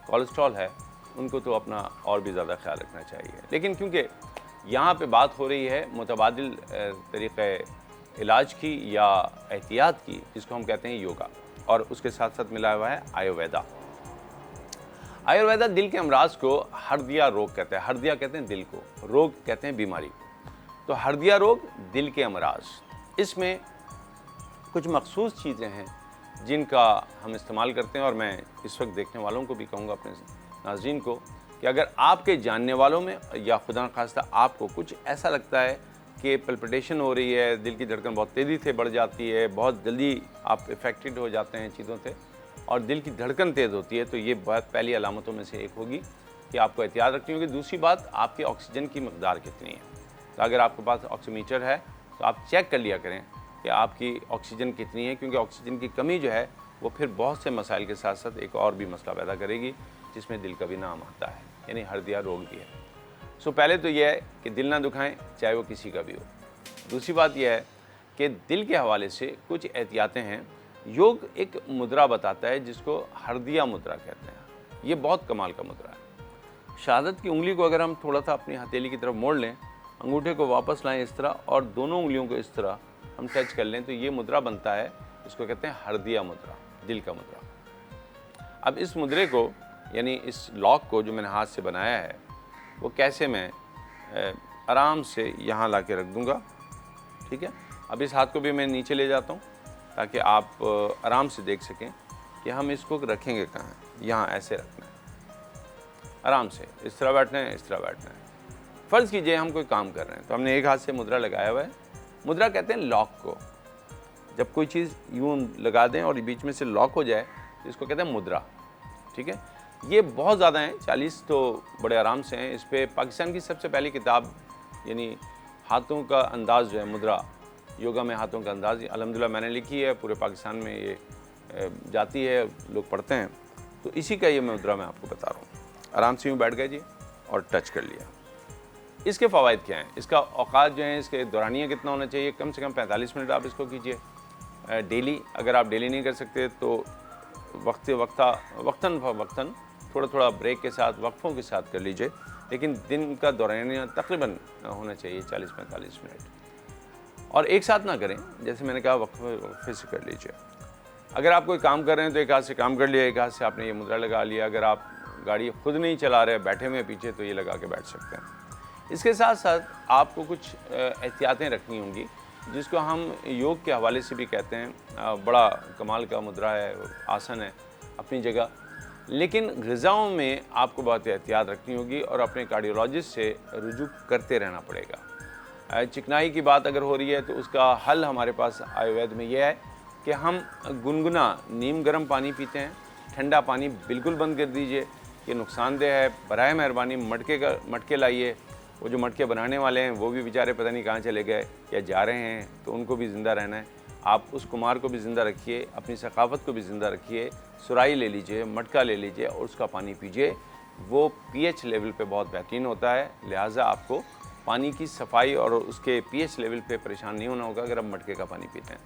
कोलेस्ट्रॉल है, उनको तो अपना और भी ज़्यादा ख्याल रखना चाहिए। लेकिन क्योंकि यहाँ पे बात हो रही है मुतबादिल तरीक़े इलाज की या एहतियात की, जिसको हम कहते हैं योगा, और उसके साथ साथ मिला हुआ है आयुर्वेदा। आयुर्वेदा दिल के अमराज को हर्दिया रोग कहते हैं। हर्दिया कहते हैं दिल को, रोग कहते हैं बीमारी। तो हर्दिया रोग, दिल के अमराज, इसमें कुछ मखसूस चीज़ें हैं जिनका हम इस्तेमाल करते हैं। और मैं इस वक्त देखने वालों को भी कहूँगा, अपने नाज़रीन को, कि अगर आपके जानने वालों में या खुदा न खास्ता आपको कुछ ऐसा लगता है कि पल्पिटेशन हो रही है, दिल की धड़कन बहुत तेज़ी से बढ़ जाती है, बहुत जल्दी आप इफ़ेक्टेड हो जाते हैं चीज़ों से, और दिल की धड़कन तेज़ होती है, तो ये बहुत पहली अलामतों में से एक होगी कि आपको एहतियात रखनी होगी। दूसरी बात, आपके ऑक्सीजन की मकदार कितनी है। तो अगर आपके पास ऑक्सीमीटर है तो आप चेक कर लिया करें कि आपकी ऑक्सीजन कितनी है, क्योंकि ऑक्सीजन की कमी जो है वो फिर बहुत से मसाइल के साथ साथ एक और भी मसला पैदा करेगी, जिसमें दिल का भी नाम आता है, यानी हर्दिया रोग भी है। सो पहले तो यह है कि दिल ना दुखाएं, चाहे वो किसी का भी हो। दूसरी बात यह है कि दिल के हवाले से कुछ एहतियातें हैं। योग एक मुद्रा बताता है जिसको हर्दिया मुद्रा कहते हैं। ये बहुत कमाल का मुद्रा है। शहादत की उंगली को अगर हम थोड़ा सा अपनी हथेली की तरफ मोड़ लें, अंगूठे को वापस लाएं इस तरह, और दोनों उंगलियों को इस तरह हम टच कर लें, तो ये मुद्रा बनता है, इसको कहते हैं हर्दिया मुद्रा, दिल का मुद्रा। अब इस मुद्रे को, यानी इस लॉक को जो मैंने हाथ से बनाया है, वो कैसे मैं आराम से यहाँ ला के रख दूँगा। ठीक है, अब इस हाथ को भी मैं नीचे ले जाता हूँ ताकि आप आराम से देख सकें कि हम इसको रखेंगे कहाँ। यहाँ ऐसे रखना है, आराम से इस तरह बैठना है, इस तरह बैठना है। फ़र्ज़ कीजिए हम कोई काम कर रहे हैं, तो हमने एक हाथ से मुद्रा लगाया हुआ है। मुद्रा कहते हैं लॉक को। जब कोई चीज़ यूँ लगा दें और बीच में से लॉक हो जाए, तो इसको कहते हैं मुद्रा। ठीक है, ये बहुत ज़्यादा हैं, 40 तो बड़े आराम से हैं। इस पर पाकिस्तान की सबसे पहली किताब, यानी हाथों का अंदाज़ जो है, मुद्रा योगा में हाथों का अंदाज़, अल्हम्दुलिल्लाह मैंने लिखी है। पूरे पाकिस्तान में ये जाती है, लोग पढ़ते हैं। तो इसी का ये मुद्रा मैं आपको बता रहा हूँ। आराम से यूँ बैठ गए जी और टच कर लिया। इसके फ़वाइद क्या हैं, इसका औकात जो है, इसके दौरानिया कितना होना चाहिए, कम से कम 45 मिनट आप इसको कीजिए डेली। अगर आप डेली नहीं कर सकते तो वक्तन थोड़ा थोड़ा ब्रेक के साथ, वक्फों के साथ कर लीजिए, लेकिन दिन का दौरानिया तकरीबन होना चाहिए 40-45 मिनट। और एक साथ ना करें, जैसे मैंने कहा वक्फे से कर लीजिए। अगर आप कोई काम कर रहे हैं तो एक हाथ से काम कर लिया, एक हाथ से आपने ये मुद्रा लगा लिया। अगर आप गाड़ी खुद नहीं चला रहे, बैठे हुए पीछे, तो ये लगा के बैठ सकते हैं। इसके साथ साथ आपको कुछ एहतियातें रखनी होंगी, जिसको हम योग के हवाले से भी कहते हैं। बड़ा कमाल का मुद्रा है, आसन है अपनी जगह, लेकिन ग़िज़ाओं में आपको बहुत एहतियात रखनी होगी और अपने कार्डियोलॉजिस्ट से रुजू करते रहना पड़ेगा। चिकनाई की बात अगर हो रही है तो उसका हल हमारे पास आयुर्वेद में यह है कि हम गुनगुना नीम गर्म पानी पीते हैं। ठंडा पानी बिल्कुल बंद कर दीजिए, ये नुकसानदेह है। बराए मेहरबानी मटके लाइए। वो जो मटके बनाने वाले हैं वो भी बेचारे पता नहीं कहाँ चले गए या जा रहे हैं, तो उनको भी ज़िंदा रहना है। आप उस कुमार को भी ज़िंदा रखिए, अपनी सकाफ़त को भी ज़िंदा रखिए। सुराही ले लीजिए, मटका ले लीजिए और उसका पानी पीजिए। वो पीएच लेवल पे बहुत बेहतरीन होता है, लिहाजा आपको 1 से 2 गिलास पानी पानी की सफाई और उसके पीएच लेवल पे परेशान नहीं होना होगा अगर आप मटके का पानी पीते हैं।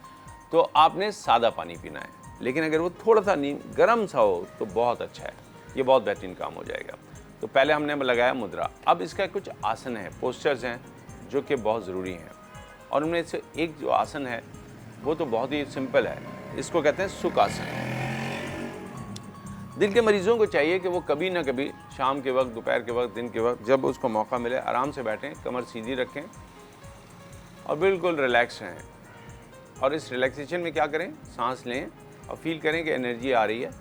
तो आपने सादा पानी पीना है, लेकिन अगर वो थोड़ा सा गर्म सा हो तो बहुत अच्छा है, ये बहुत बेहतरीन काम हो जाएगा। तो पहले हमने लगाया मुद्रा। अब इसका कुछ आसन है, पोस्चर्स हैं जो कि बहुत ज़रूरी हैं, और उनमें से एक जो आसन है वो तो बहुत ही सिंपल है, इसको कहते हैं सुख आसन। दिल के मरीजों को चाहिए कि वो कभी ना कभी शाम के वक्त, दोपहर के वक्त, दिन के वक्त, जब उसको मौका मिले आराम से बैठें, कमर सीधी रखें और बिल्कुल रिलैक्स रहें। और इस रिलैक्सेशन में क्या करें, सांस लें और फील करें कि एनर्जी आ रही है,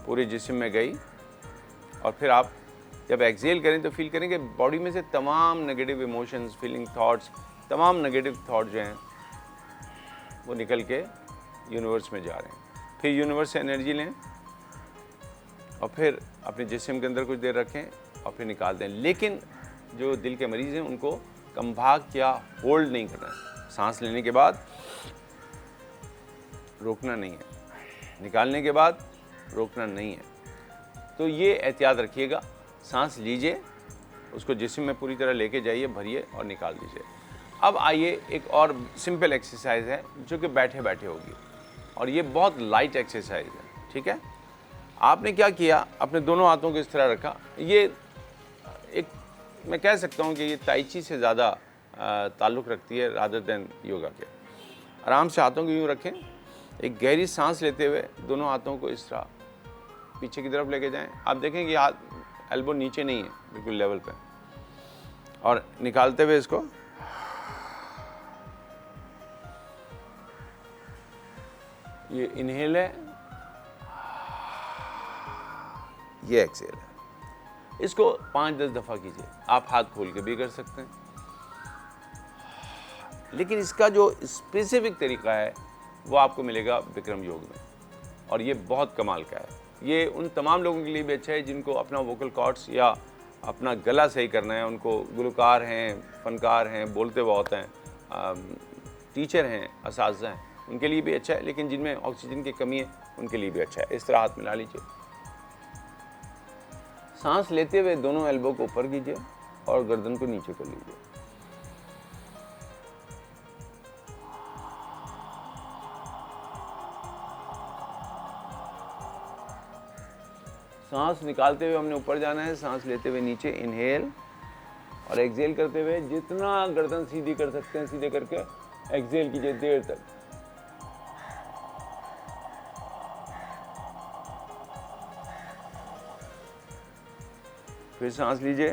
पूरे जिस्म में गई, और फिर आप जब एक्सहेल करें तो फील करें कि बॉडी में से तमाम नेगेटिव इमोशंस, फीलिंग, थॉट्स, तमाम नेगेटिव थॉट जो हैं वो निकल के यूनिवर्स में जा रहे हैं। फिर यूनिवर्स से एनर्जी लें और फिर अपने जिस्म के अंदर कुछ देर रखें और फिर निकाल दें। लेकिन जो दिल के मरीज़ हैं उनको कमभाग या होल्ड नहीं करना है। सांस लेने के बाद रोकना नहीं है, निकालने के बाद रोकना नहीं है। तो ये एहतियात रखिएगा। सांस लीजिए, उसको जिस्म में पूरी तरह लेके जाइए, भरिए और निकाल दीजिए। अब आइए एक और सिंपल एक्सरसाइज है जो कि बैठे बैठे होगी, और ये बहुत लाइट एक्सरसाइज है। ठीक है, आपने क्या किया, अपने दोनों हाथों को इस तरह रखा। ये एक, मैं कह सकता हूँ कि ये ताई ची से ज़्यादा ताल्लुक़ रखती है रादर देन योगा के। आराम से हाथों को यूँ रखें, एक गहरी सांस लेते हुए दोनों हाथों को इस तरह पीछे की तरफ लेके जाएं। आप देखें कि हाथ एल्बो नीचे नहीं है, बिल्कुल लेवल पे, और निकालते हुए इसको ये इनहेल है, ये एक्सहेल है। इसको 5-10 दफ़ा कीजिए। आप हाथ खोल के भी कर सकते हैं, लेकिन इसका जो स्पेसिफिक तरीका है वो आपको मिलेगा विक्रम योग में, और ये बहुत कमाल का है। ये उन तमाम लोगों के लिए भी अच्छा है जिनको अपना वोकल कॉर्ड्स या अपना गला सही करना है, उनको गुलकार हैं, फनकार हैं, बोलते बहुत हैं, टीचर हैं, असातिज़ा हैं, उनके लिए भी अच्छा है। लेकिन जिनमें ऑक्सीजन की कमी है उनके लिए भी अच्छा है। इस तरह हाथ मिला लीजिए, सांस लेते हुए दोनों एल्बो को ऊपर कीजिए और गर्दन को नीचे कर लीजिए। सांस निकालते हुए हमने ऊपर जाना है, सांस लेते हुए नीचे, इनहेल, और एक्सहेल करते हुए जितना गर्दन सीधी कर सकते हैं सीधे करके एक्सहेल कीजिए देर तक। फिर सांस लीजिए,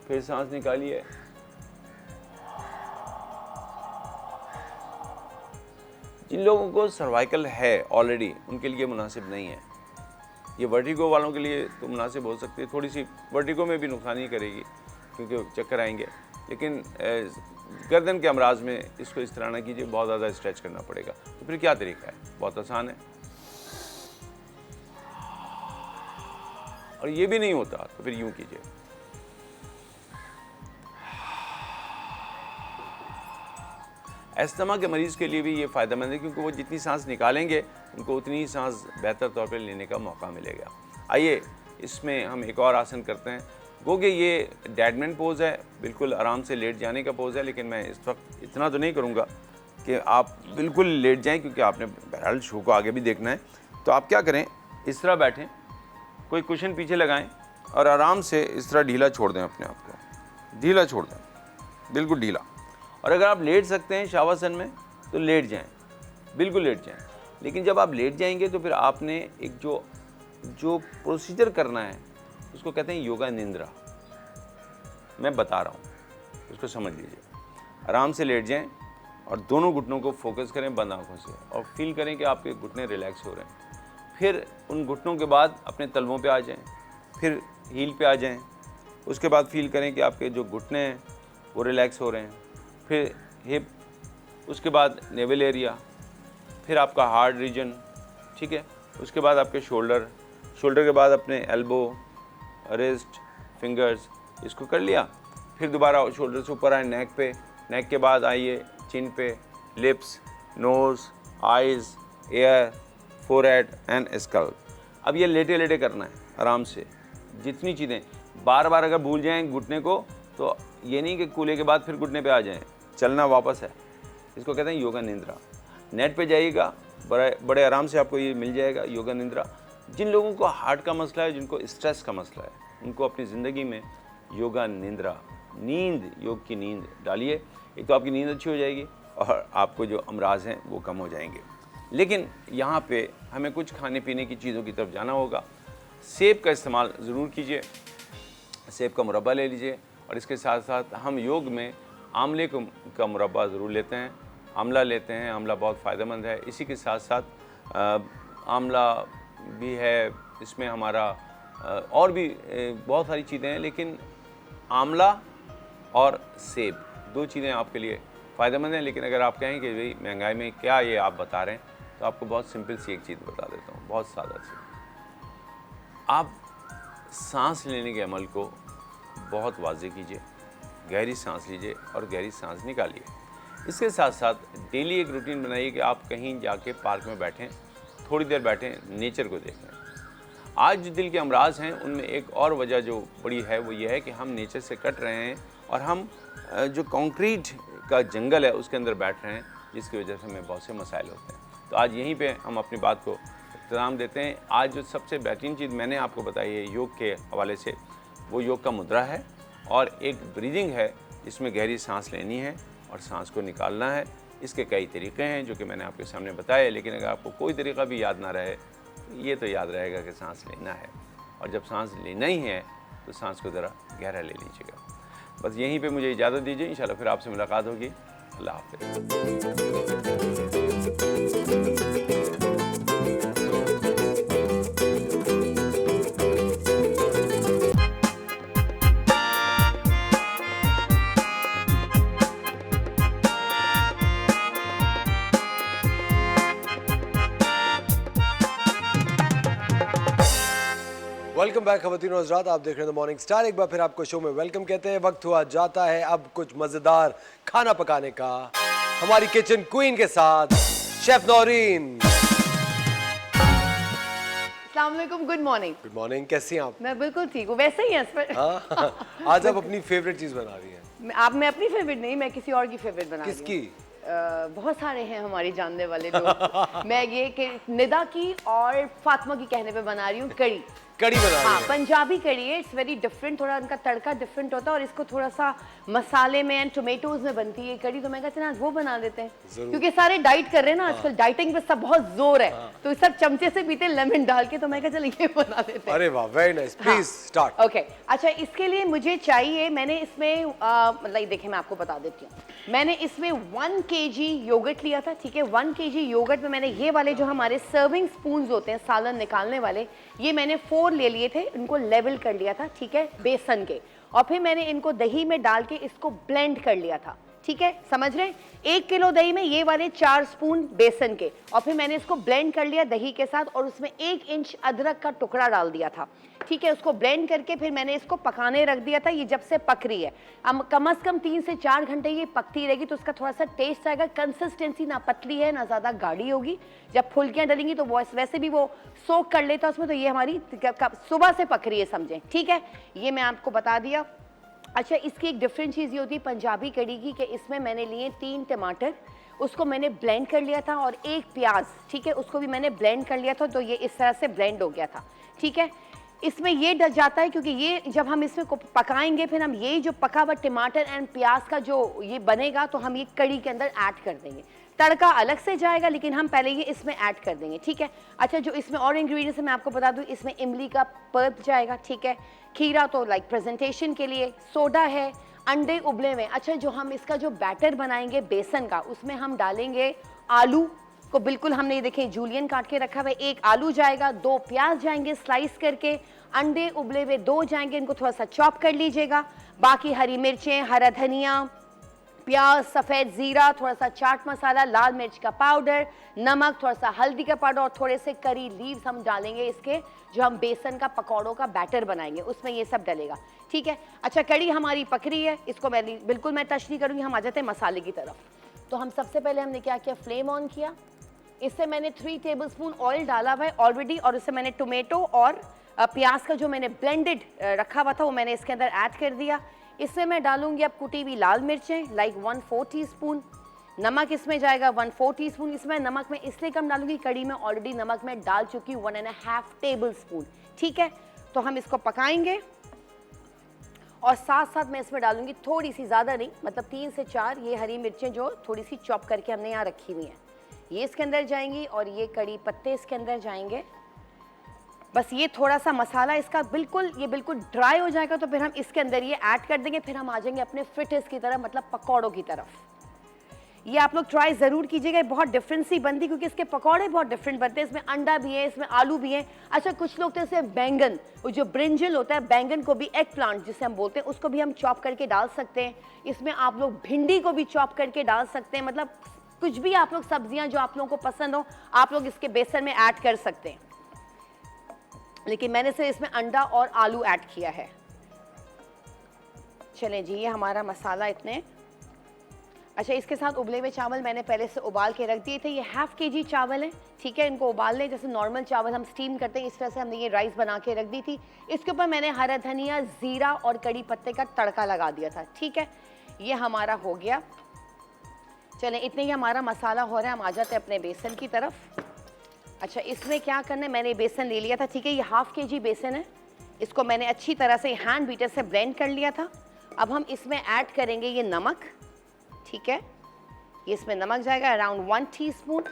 फिर सांस निकालिए। जिन लोगों को सर्वाइकल है ऑलरेडी उनके लिए मुनासिब नहीं है। ये वर्टिगो वालों के लिए तो मुनासिब हो सकती है, थोड़ी सी वर्टिगो में भी नुकसान ही करेगी क्योंकि चक्कर आएंगे, लेकिन गर्दन के अमराज में इसको इस तरह ना कीजिए, बहुत ज़्यादा स्ट्रेच करना पड़ेगा। तो फिर क्या तरीका है, बहुत आसान है। और ये भी नहीं होता तो फिर यूं कीजिए, अस्थमा के मरीज़ के लिए भी ये फ़ायदेमंद है क्योंकि वो जितनी सांस निकालेंगे उनको उतनी ही सांस बेहतर तौर पर लेने का मौका मिलेगा। आइए इसमें हम एक और आसन करते हैं। गो कि ये डैडमैन पोज़ है, बिल्कुल आराम से लेट जाने का पोज़ है, लेकिन मैं इस वक्त इतना तो नहीं करूँगा कि आप बिल्कुल लेट जाएं क्योंकि आपने बहरहाल शो को आगे भी देखना है। तो आप क्या करें, इस तरह बैठें, कोई कुशन पीछे लगाएं और आराम से इस तरह ढीला छोड़ दें, अपने आप को ढीला छोड़ दें, बिल्कुल ढीला। और अगर आप लेट सकते हैं शवासन में तो लेट जाएं, बिल्कुल लेट जाएं। लेकिन जब आप लेट जाएंगे तो फिर आपने एक जो प्रोसीजर करना है उसको कहते हैं योगा निंद्रा। मैं बता रहा हूँ, उसको समझ लीजिए। आराम से लेट जाएं और दोनों घुटनों को फोकस करें बंद आँखों से और फील करें कि आपके घुटने रिलैक्स हो रहे हैं। फिर उन घुटनों के बाद अपने तलवों पे आ जाएं, फिर हील पे आ जाएं। उसके बाद फील करें कि आपके जो घुटने हैं वो रिलैक्स हो रहे हैं। फिर हिप, उसके बाद नेवल एरिया, फिर आपका हार्ट रीजन, ठीक है। उसके बाद आपके शोल्डर के बाद अपने एल्बो, रिस्ट, फिंगर्स, इसको कर लिया। फिर दोबारा शोल्डर से ऊपर आए नेक पे, नेक के बाद आइए चिन पे, lips, nose, eyes, ear, forehead and scalp. अब ये लेटे लेटे करना है आराम से। जितनी चीज़ें बार बार अगर भूल जाएं घुटने को तो ये नहीं कि कूल्हे के बाद फिर घुटने पे आ जाएं, चलना वापस है। इसको कहते हैं योगा निद्रा। नेट पे जाइएगा, बड़े आराम से आपको ये मिल जाएगा योगा निद्रा। जिन लोगों को हार्ट का मसला है, जिनको स्ट्रेस का मसला है, उनको अपनी ज़िंदगी में योगा निद्रा, नींद, योग की नींद डालिए। एक तो आपकी नींद अच्छी हो जाएगी और आपको जो अमराज हैं वो कम हो जाएंगे। लेकिन यहाँ पे हमें कुछ खाने पीने की चीज़ों की तरफ जाना होगा। सेब का इस्तेमाल ज़रूर कीजिए, सेब का मुरब्बा ले लीजिए, और इसके साथ साथ हम योग में आंवले का मुरब्बा ज़रूर लेते हैं, आंवला लेते हैं। आंवला बहुत फ़ायदेमंद है। इसी के साथ साथ आंवला भी है, इसमें हमारा और भी बहुत सारी चीज़ें हैं, लेकिन आंवला और सेब 2 चीज़ें आपके लिए फ़ायदेमंद हैं। लेकिन अगर आप कहें कि भाई महंगाई में क्या ये आप बता रहे हैं, तो आपको बहुत सिंपल सी एक चीज़ बता देता हूँ, बहुत सादा सी। आप सांस लेने के अमल को बहुत वाज़े कीजिए, गहरी सांस लीजिए और गहरी सांस निकालिए। इसके साथ साथ डेली एक रूटीन बनाइए कि आप कहीं जाके पार्क में बैठें, थोड़ी देर बैठें, नेचर को देखें। आज जो दिल के अमराज हैं उनमें एक और वजह जो बड़ी है वो ये है कि हम नेचर से कट रहे हैं और हम जो कंक्रीट का जंगल है उसके अंदर बैठ रहे हैं, जिसकी वजह से हमें बहुत से मसाइल होते हैं। तो आज यहीं पे हम अपनी बात को इख्तिताम देते हैं। आज जो सबसे बेहतरीन चीज़ मैंने आपको बताई है योग के हवाले से, वो योग का मुद्रा है और एक ब्रीदिंग है, जिसमें गहरी सांस लेनी है और सांस को निकालना है। इसके कई तरीक़े हैं जो कि मैंने आपके सामने बताए, लेकिन अगर आपको कोई तरीक़ा भी याद ना रहे, ये तो याद रहेगा कि सांस लेना है, और जब सांस लेना ही है तो सांस को ज़रा गहरा ले लीजिएगा। बस यहीं पे मुझे इजाज़त दीजिए, इंशाल्लाह फिर आपसे मुलाकात होगी। अल्लाह हाफ़िज़। वेलकम बैक ख़वातीन और हज़रात, आप देख रहे हैं द मॉर्निंग स्टार। एक बार फिर आपको शो में वेलकम कहते हैं। वक्त हुआ जाता है अब कुछ मज़ेदार खाना पकाने का, हमारी किचन क्वीन के साथ शेफ नौरीन। अस्सलाम वालेकुम, गुड मॉर्निंग। गुड मॉर्निंग, कैसी हैं आप? मैं बिल्कुल ठीक हूँ, वैसे ही है इस पर। हाँ, आज आप अपनी फेवरेट चीज़ बना रही हैं। मैं अपनी फेवरेट नहीं, मैं किसी और की फेवरेट बना रही हूँ। किसकी? बहुत सारे हैं हमारे जानने वाले लोग। मैं ये कि निदा की और फातिमा की कहने पे बना रही हूँ कड़ी। कड़ी बना रही हाँ, हैं। पंजाबी कड़ी है, इट्स वेरी डिफरेंट, थोड़ा उनका तड़का डिफरेंट होता है और इसको थोड़ा सा मसाले में एंड टोमेटोज में बनती है कड़ी। तो मैं कहती हूँ आज वो बना देते हैं, क्योंकि सारे डाइट कर रहे हैं ना आजकल, डाइटिंग पे सब बहुत जोर है, तो सब चमचे से पीते लेमन डाल के, तो मैं कहती चलो ये बना देते हैं। अरे वाह, very nice, please start. Okay, अच्छा इसके लिए मुझे चाहिए, मैंने इसमें मतलब देखिए मैं आपको बता देती हूँ, मैंने इसमें 1 kg योगर्ट लिया था, ठीक है। 1 kg योगर्ट में मैंने ये वाले जो हमारे सर्विंग स्पून्स होते हैं सालन निकालने वाले, ये मैंने 4 ले लिए थे, इनको लेवल कर लिया था, ठीक है, बेसन के। और फिर मैंने इनको दही में डाल के इसको ब्लेंड कर लिया था, ठीक है, समझ रहे हैं। 1 किलो दही में ये वाले 4 स्पून बेसन के, और फिर मैंने इसको ब्लेंड कर लिया दही के साथ, और उसमें 1 इंच अदरक का टुकड़ा डाल दिया था, ठीक है। उसको ब्लेंड करके फिर मैंने इसको पकाने रख दिया था। ये जब से पक रही है, हम कम से कम 3 से 4 घंटे ये पकती रहेगी, तो उसका थोड़ा सा टेस्ट आएगा। कंसिस्टेंसी ना पतली है ना ज़्यादा गाढ़ी होगी। जब फुल्कियाँ डलेंगी तो वैसे भी वो सोक कर लेता उसमें, तो ये हमारी सुबह से पक रही है, समझें, ठीक है। ये मैं आपको बता दिया। अच्छा, इसकी एक डिफरेंट चीज़ ये होती है पंजाबी कड़ी की, कि इसमें मैंने लिए 3 टमाटर, उसको मैंने ब्लेंड कर लिया था, और 1 प्याज, ठीक है, उसको भी मैंने ब्लेंड कर लिया था, तो ये इस तरह से ब्लेंड हो गया था, ठीक है। इसमें ये डल जाता है क्योंकि ये जब हम इसमें को पकाएंगे, फिर हम ये जो पका हुआ टमाटर एंड प्याज का जो ये बनेगा, तो हम ये कड़ी के अंदर ऐड कर देंगे। तड़का अलग से जाएगा, लेकिन हम पहले ये इसमें ऐड कर देंगे, ठीक है। अच्छा, जो इसमें और इंग्रेडिएंट्स मैं आपको बता दूं, इसमें इमली का पल्प जाएगा, ठीक है, खीरा तो लाइक प्रेजेंटेशन के लिए, सोडा है, अंडे उबले हुए। अच्छा, जो हम इसका जो बैटर बनाएंगे बेसन का, उसमें हम डालेंगे आलू को, बिल्कुल हमने ये देखें जूलियन काट के रखा हुआ है, 1 आलू जाएगा, 2 प्याज जाएंगे स्लाइस करके, अंडे उबले हुए 2 जाएंगे, इनको थोड़ा सा चॉप कर लीजिएगा। बाकी हरी मिर्चें, हरा धनिया, प्याज, सफ़ेद ज़ीरा, थोड़ा सा चाट मसाला, लाल मिर्च का पाउडर, नमक, थोड़ा सा हल्दी का पाउडर, और थोड़े से करी लीव्स हम डालेंगे इसके, जो हम बेसन का पकौड़ों का बैटर बनाएंगे उसमें ये सब डलेगा, ठीक है। अच्छा, कड़ी हमारी पक रही है, इसको बिल्कुल मैं टच नहीं करूँगी, हम आ जाते हैं मसाले की तरफ। तो हम सबसे पहले हमने क्या किया, फ्लेम ऑन किया, इससे मैंने 3 टेबलस्पून ऑयल डाला हुआ है ऑलरेडी, और इससे मैंने टोमेटो और प्याज का जो मैंने ब्लेंडेड रखा हुआ था वो मैंने इसके अंदर ऐड कर दिया। इसमें मैं डालूंगी अब कुटी हुई लाल मिर्चें लाइक 1/4 टीस्पून। नमक इसमें जाएगा 1/4 टीस्पून। इसमें नमक मैं इसलिए कम डालूंगी, कड़ी में ऑलरेडी नमक मैं डाल चुकी हूँ 1.5 टेबल स्पून। ठीक है, तो हम इसको पकाएंगे और साथ साथ मैं इसमें डालूंगी थोड़ी सी, ज़्यादा नहीं, मतलब 3 से 4 ये हरी मिर्चें जो थोड़ी सी चॉप करके हमने यहाँ रखी हुई हैं, ये इसके अंदर जाएंगी और ये कड़ी पत्ते इसके अंदर जाएंगे। बस ये थोड़ा सा मसाला इसका बिल्कुल ड्राई हो जाएगा तो फिर हम इसके अंदर ये ऐड कर देंगे। फिर हम आ जाएंगे अपने फ्रिटर्स की तरफ, मतलब पकौड़ों की तरफ। ये आप लोग ट्राई ज़रूर कीजिएगा, बहुत डिफरेंट सी बनती, क्योंकि इसके पकौड़े बहुत डिफरेंट बनते हैं। इसमें अंडा भी है, इसमें आलू भी है। अच्छा, कुछ लोग तो इसे बैंगन, वो जो ब्रिंजल होता है, बैंगन को भी, एग प्लांट जिसे हम बोलते हैं, उसको भी हम चॉप करके डाल सकते हैं। इसमें आप लोग भिंडी को भी चॉप करके डाल सकते हैं। मतलब कुछ भी आप लोग सब्जियां जो आप लोगों को पसंद हो, आप लोग इसके बेसन में ऐड कर सकते हैं। लेकिन मैंने सिर्फ इसमें अंडा और आलू ऐड किया है। चलें जी, ये हमारा मसाला इतने। अच्छा, इसके साथ उबले हुए चावल मैंने पहले से उबाल के रख दिए थे। ये ½ kg चावल है। ठीक है, इनको उबाल लें, जैसे नॉर्मल चावल हम स्टीम करते हैं, इस तरह से हमने ये राइस बना के रख दी थी। इसके ऊपर मैंने हरा धनिया, जीरा और कड़ी पत्ते का तड़का लगा दिया था। ठीक है, ये हमारा हो गया। चलें, इतने ही हमारा मसाला हो रहा है, हम आ जाते हैं अपने बेसन की तरफ। अच्छा, इसमें क्या करना है, मैंने बेसन ले लिया था। ठीक है, ये ½ kg बेसन है। इसको मैंने अच्छी तरह से हैंड बीटर से ब्लेंड कर लिया था। अब हम इसमें ऐड करेंगे ये नमक। ठीक है, ये इसमें नमक जाएगा अराउंड 1 टीस्पून।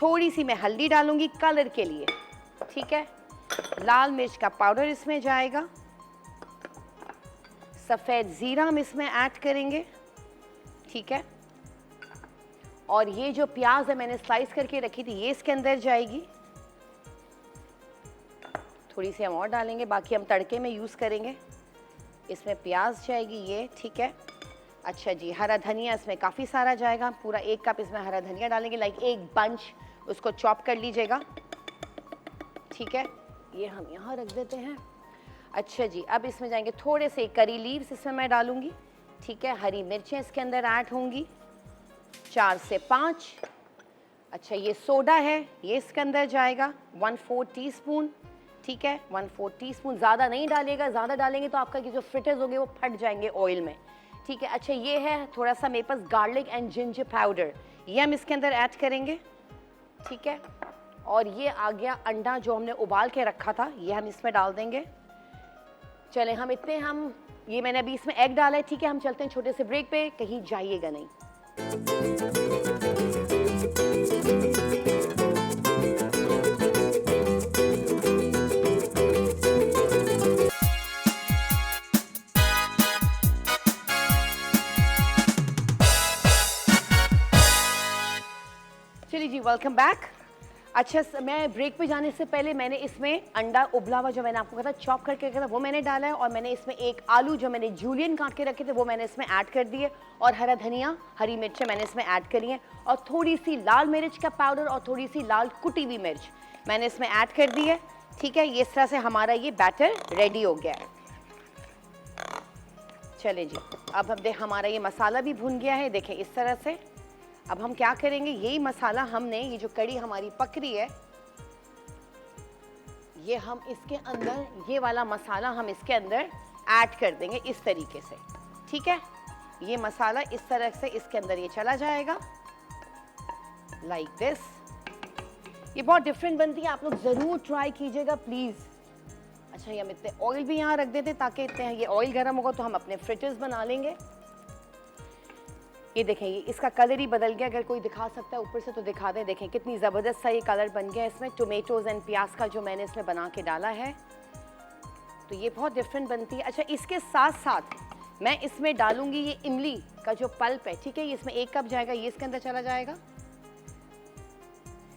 थोड़ी सी मैं हल्दी डालूंगी कलर के लिए। ठीक है, लाल मिर्च का पाउडर इसमें जाएगा। सफ़ेद ज़ीरा हम इसमें ऐड करेंगे। ठीक है, और ये जो प्याज है मैंने स्लाइस करके रखी थी, ये इसके अंदर जाएगी। थोड़ी सी हम और डालेंगे, बाकी हम तड़के में यूज़ करेंगे। इसमें प्याज जाएगी ये। ठीक है, अच्छा जी, हरा धनिया इसमें काफ़ी सारा जाएगा, पूरा 1 कप इसमें हरा धनिया डालेंगे, लाइक एक बंच, उसको चॉप कर लीजिएगा। ठीक है, ये हम यहाँ रख देते हैं। अच्छा जी, अब इसमें जाएंगे थोड़े से करी लीव्स इसमें मैं डालूंगी। ठीक है, हरी मिर्चें इसके अंदर ऐड होंगी 4 से 5। अच्छा, ये सोडा है, ये इसके अंदर जाएगा 1/4 टीस्पून। ठीक है, 1/4 टीस्पून, ज़्यादा नहीं डालिएगा, ज़्यादा डालेंगे तो आपका ये जो फ्रिटर्स होंगे वो फट जाएंगे ऑयल में। ठीक है, अच्छा, ये है थोड़ा सा मेरे पास गार्लिक एंड जिंजर पाउडर, ये हम इसके अंदर ऐड करेंगे। ठीक है, और ये आ गया अंडा जो हमने उबाल के रखा था, ये हम इसमें डाल देंगे। चलें, ये मैंने अभी इसमें एग डाला है। ठीक है, हम चलते हैं छोटे से ब्रेक पे, कहीं जाइएगा नहीं। चलिए जी, वेलकम बैक। अच्छा, मैं ब्रेक पे जाने से पहले मैंने इसमें अंडा उबला हुआ जो मैंने आपको कहा था चॉप करके रखा था, वो मैंने डाला है। और मैंने इसमें एक आलू जो मैंने जूलियन काट के रखे थे वो मैंने इसमें ऐड कर दिए। और हरा धनिया, हरी मिर्चें मैंने इसमें ऐड करी हैं। और थोड़ी सी लाल मिर्च का पाउडर और थोड़ी सी लाल कुटी हुई मिर्च मैंने इसमें ऐड कर दी है। ठीक है, ये इस तरह से हमारा ये बैटर रेडी हो गया है। चले जी, अब हमारा ये मसाला भी भुन गया है, देखें इस तरह से। अब हम क्या करेंगे, यही मसाला हमने, ये जो कड़ी हमारी पक रही है, ये हम इसके अंदर, ये वाला मसाला हम इसके अंदर ऐड कर देंगे इस तरीके से। ठीक है, ये मसाला इस तरह से इसके अंदर ये चला जाएगा लाइक दिस। ये बहुत डिफरेंट बनती है, आप लोग ज़रूर ट्राई कीजिएगा प्लीज़। अच्छा, ये हम इतने ऑयल भी यहाँ रख देते ताकि इतने ये ऑयल गर्म होगा तो हम अपने फ्रिटर्स बना लेंगे। ये देखें, ये इसका कलर ही बदल गया, अगर कोई दिखा सकता है ऊपर से तो दिखा दें। देखें कितनी ज़बरदस्त सा ये कलर बन गया इसमें, टोमेटोज़ एंड प्याज का जो मैंने इसमें बना के डाला है, तो ये बहुत डिफरेंट बनती है। अच्छा, इसके साथ साथ मैं इसमें डालूंगी ये इमली का जो पल्प है। ठीक है, ये इसमें 1 कप जाएगा, ये इसके अंदर चला जाएगा।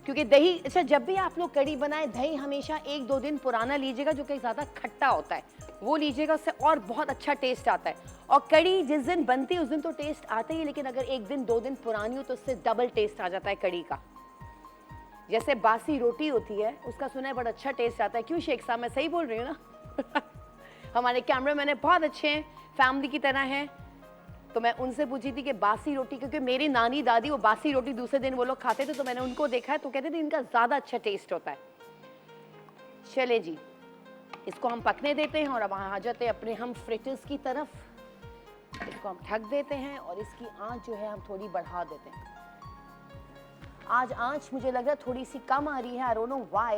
क्योंकि दही, अच्छा, जब भी आप लोग कड़ी बनाए, दही हमेशा 1-2 दिन पुराना लीजिएगा, जो कि ज़्यादा खट्टा होता है, वो लीजिएगा, उससे और बहुत अच्छा टेस्ट आता है। और कड़ी जिस दिन बनती है उस दिन तो टेस्ट आता ही है, लेकिन अगर 1 दिन 2 दिन पुरानी हो तो उससे डबल टेस्ट आ जाता है कड़ी का। जैसे बासी रोटी होती है, उसका सुना है बड़ा अच्छा टेस्ट आता है। क्यों शेख साहब, मैं सही बोल रही हूँ ना? हमारे कैमरा मैन बहुत अच्छे हैं, फैमिली की तरह हैं। तो मैं उनसे पूछी थी कि बासी रोटी, क्योंकि मेरी नानी दादी वो बासी रोटी दूसरे दिन वो लोग खाते थे, तो मैंने उनको देखा है तो कहते थे इनका ज़्यादा अच्छा टेस्ट होता है। चले जी, इसको हम पकने देते हैं और अब आ जाते हैं अपने हम फ्रिटर्स की तरफ। इसको हम ढक देते हैं और इसकी आंच जो है हम थोड़ी बढ़ा देते हैं। आज आंच मुझे लग रहा है थोड़ी सी कम आ रही है, आई डोंट नो व्हाई,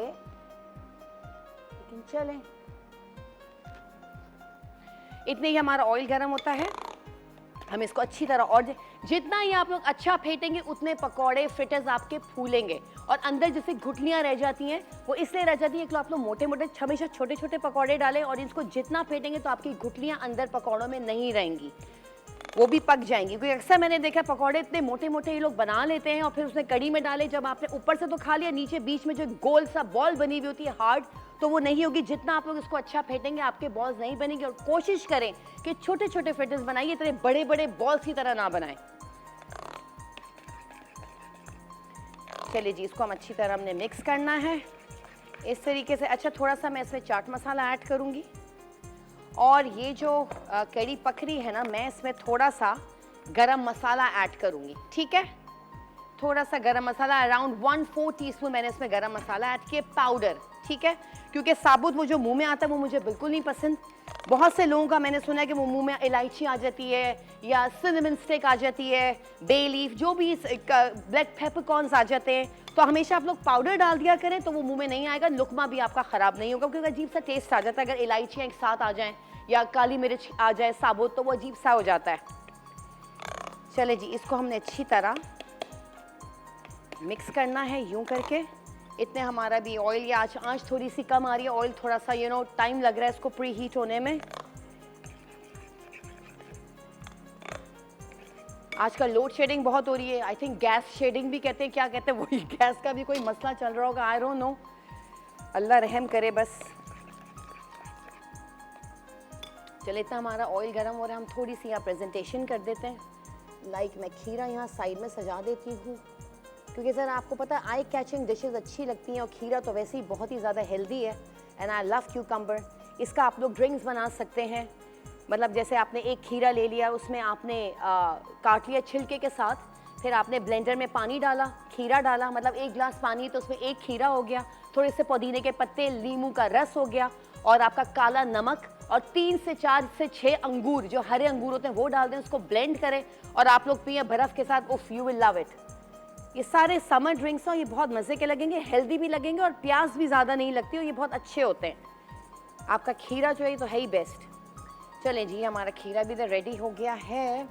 लेकिन चलें। इतने ही हमारा ऑयल गर्म होता है, हम इसको अच्छी तरह, और जितना ही आप लोग अच्छा फेंटेंगे उतने पकौड़े फ्रिटर्स आपके फूलेंगे। और अंदर जैसे घुटलियां रह जाती हैं वो इसलिए रह जाती हैं कि आप लोग मोटे मोटे हमेशा छोटे छोटे पकौड़े डालें, और इसको जितना फेंटेंगे तो आपकी घुटलियां अंदर पकौड़ों में नहीं रहेंगी, वो भी पक जाएंगी। क्योंकि अक्सर मैंने देखा पकौड़े इतने मोटे मोटे ये लोग बना लेते हैं और फिर उसने कड़ी में डाले, जब आपने ऊपर से तो खा लिया, नीचे बीच में जो गोल सा बॉल बनी हुई होती है हार्ड, तो वो नहीं होगी। जितना आप लोग इसको अच्छा फेंटेंगे आपके बॉल्स नहीं बनेंगे। और कोशिश करें कि छोटे छोटे फ्रिटर्स बनाइए, इतने बड़े बड़े बॉल्स की तरह ना बनाएं। चलिए जी, इसको हम अच्छी तरह हमने मिक्स करना है इस तरीके से। अच्छा, थोड़ा सा मैं इसमें चाट मसाला ऐड करूंगी, और ये जो कड़ी पक रही है ना, मैं इसमें थोड़ा सा गरम मसाला ऐड करूंगी, ठीक है। थोड़ा सा गरम मसाला, अराउंड 1/4 टीस्पून मैंने इसमें गरम मसाला ऐड किया, पाउडर, ठीक है। क्योंकि साबुत वो जो मुंह में आता है वो मुझे बिल्कुल नहीं पसंद। बहुत से लोगों का मैंने सुना है कि वो मुंह में इलायची आ जाती है, या सिनेमन स्टिक आ जाती है, बे लीफ, जो भी ब्लैक पेपरकॉर्न्स आ जाते हैं। तो हमेशा आप लोग पाउडर डाल दिया करें, तो वो मुंह में नहीं आएगा, लुकमा भी आपका ख़राब नहीं होगा, क्योंकि अजीब सा टेस्ट आ जाता है अगर इलायचियाँ एक साथ आ जाएँ या काली मिर्च आ जाए साबुत, तो वो अजीब सा हो जाता है। चले जी, इसको हमने अच्छी तरह मिक्स करना है यूं करके। इतने हमारा भी ऑयल, या आँच थोड़ी सी कम आ रही है, ऑयल थोड़ा सा टाइम लग रहा है इसको प्री हीट होने में। आजकल लोड शेडिंग बहुत हो रही है, आई थिंक गैस शेडिंग भी कहते हैं, क्या कहते हैं, वही गैस का भी कोई मसला चल रहा होगा, आई डोंट नो, अल्लाह रहम करे बस। चले, इतना हमारा ऑयल गर्म हो रहा है, हम थोड़ी सी यहाँ प्रेजेंटेशन कर देते हैं। लाइक मैं खीरा यहाँ साइड में सजा देती हूँ, क्योंकि सर आपको पता है आई कैचिंग डिशेस अच्छी लगती हैं, और खीरा तो वैसे ही बहुत ही ज़्यादा हेल्दी है, एंड आई लव क्यूकम्बर। इसका आप लोग ड्रिंक्स बना सकते हैं। मतलब जैसे आपने एक खीरा ले लिया, उसमें आपने काट लिया छिलके के साथ, फिर आपने ब्लेंडर में पानी डाला, खीरा डाला, मतलब 1 गिलास पानी तो उसमें 1 खीरा हो गया, थोड़े से पुदीने के पत्ते, नींबू का रस हो गया, और आपका काला नमक, और 3 से 4 से 6 अंगूर, जो हरे अंगूर होते हैं वो डाल दें, उसको ब्लेंड करें और आप लोग पिए बर्फ़ के साथ। उफ, यू विल लव इट। ये सारे समर ड्रिंक्स हैं, ये बहुत मज़े के लगेंगे, हेल्दी भी लगेंगे, और प्याज भी ज़्यादा नहीं लगती, और ये बहुत अच्छे होते हैं। आपका खीरा जो है तो है ही बेस्ट। चलें जी, हमारा खीरा भी तो रेडी हो गया है,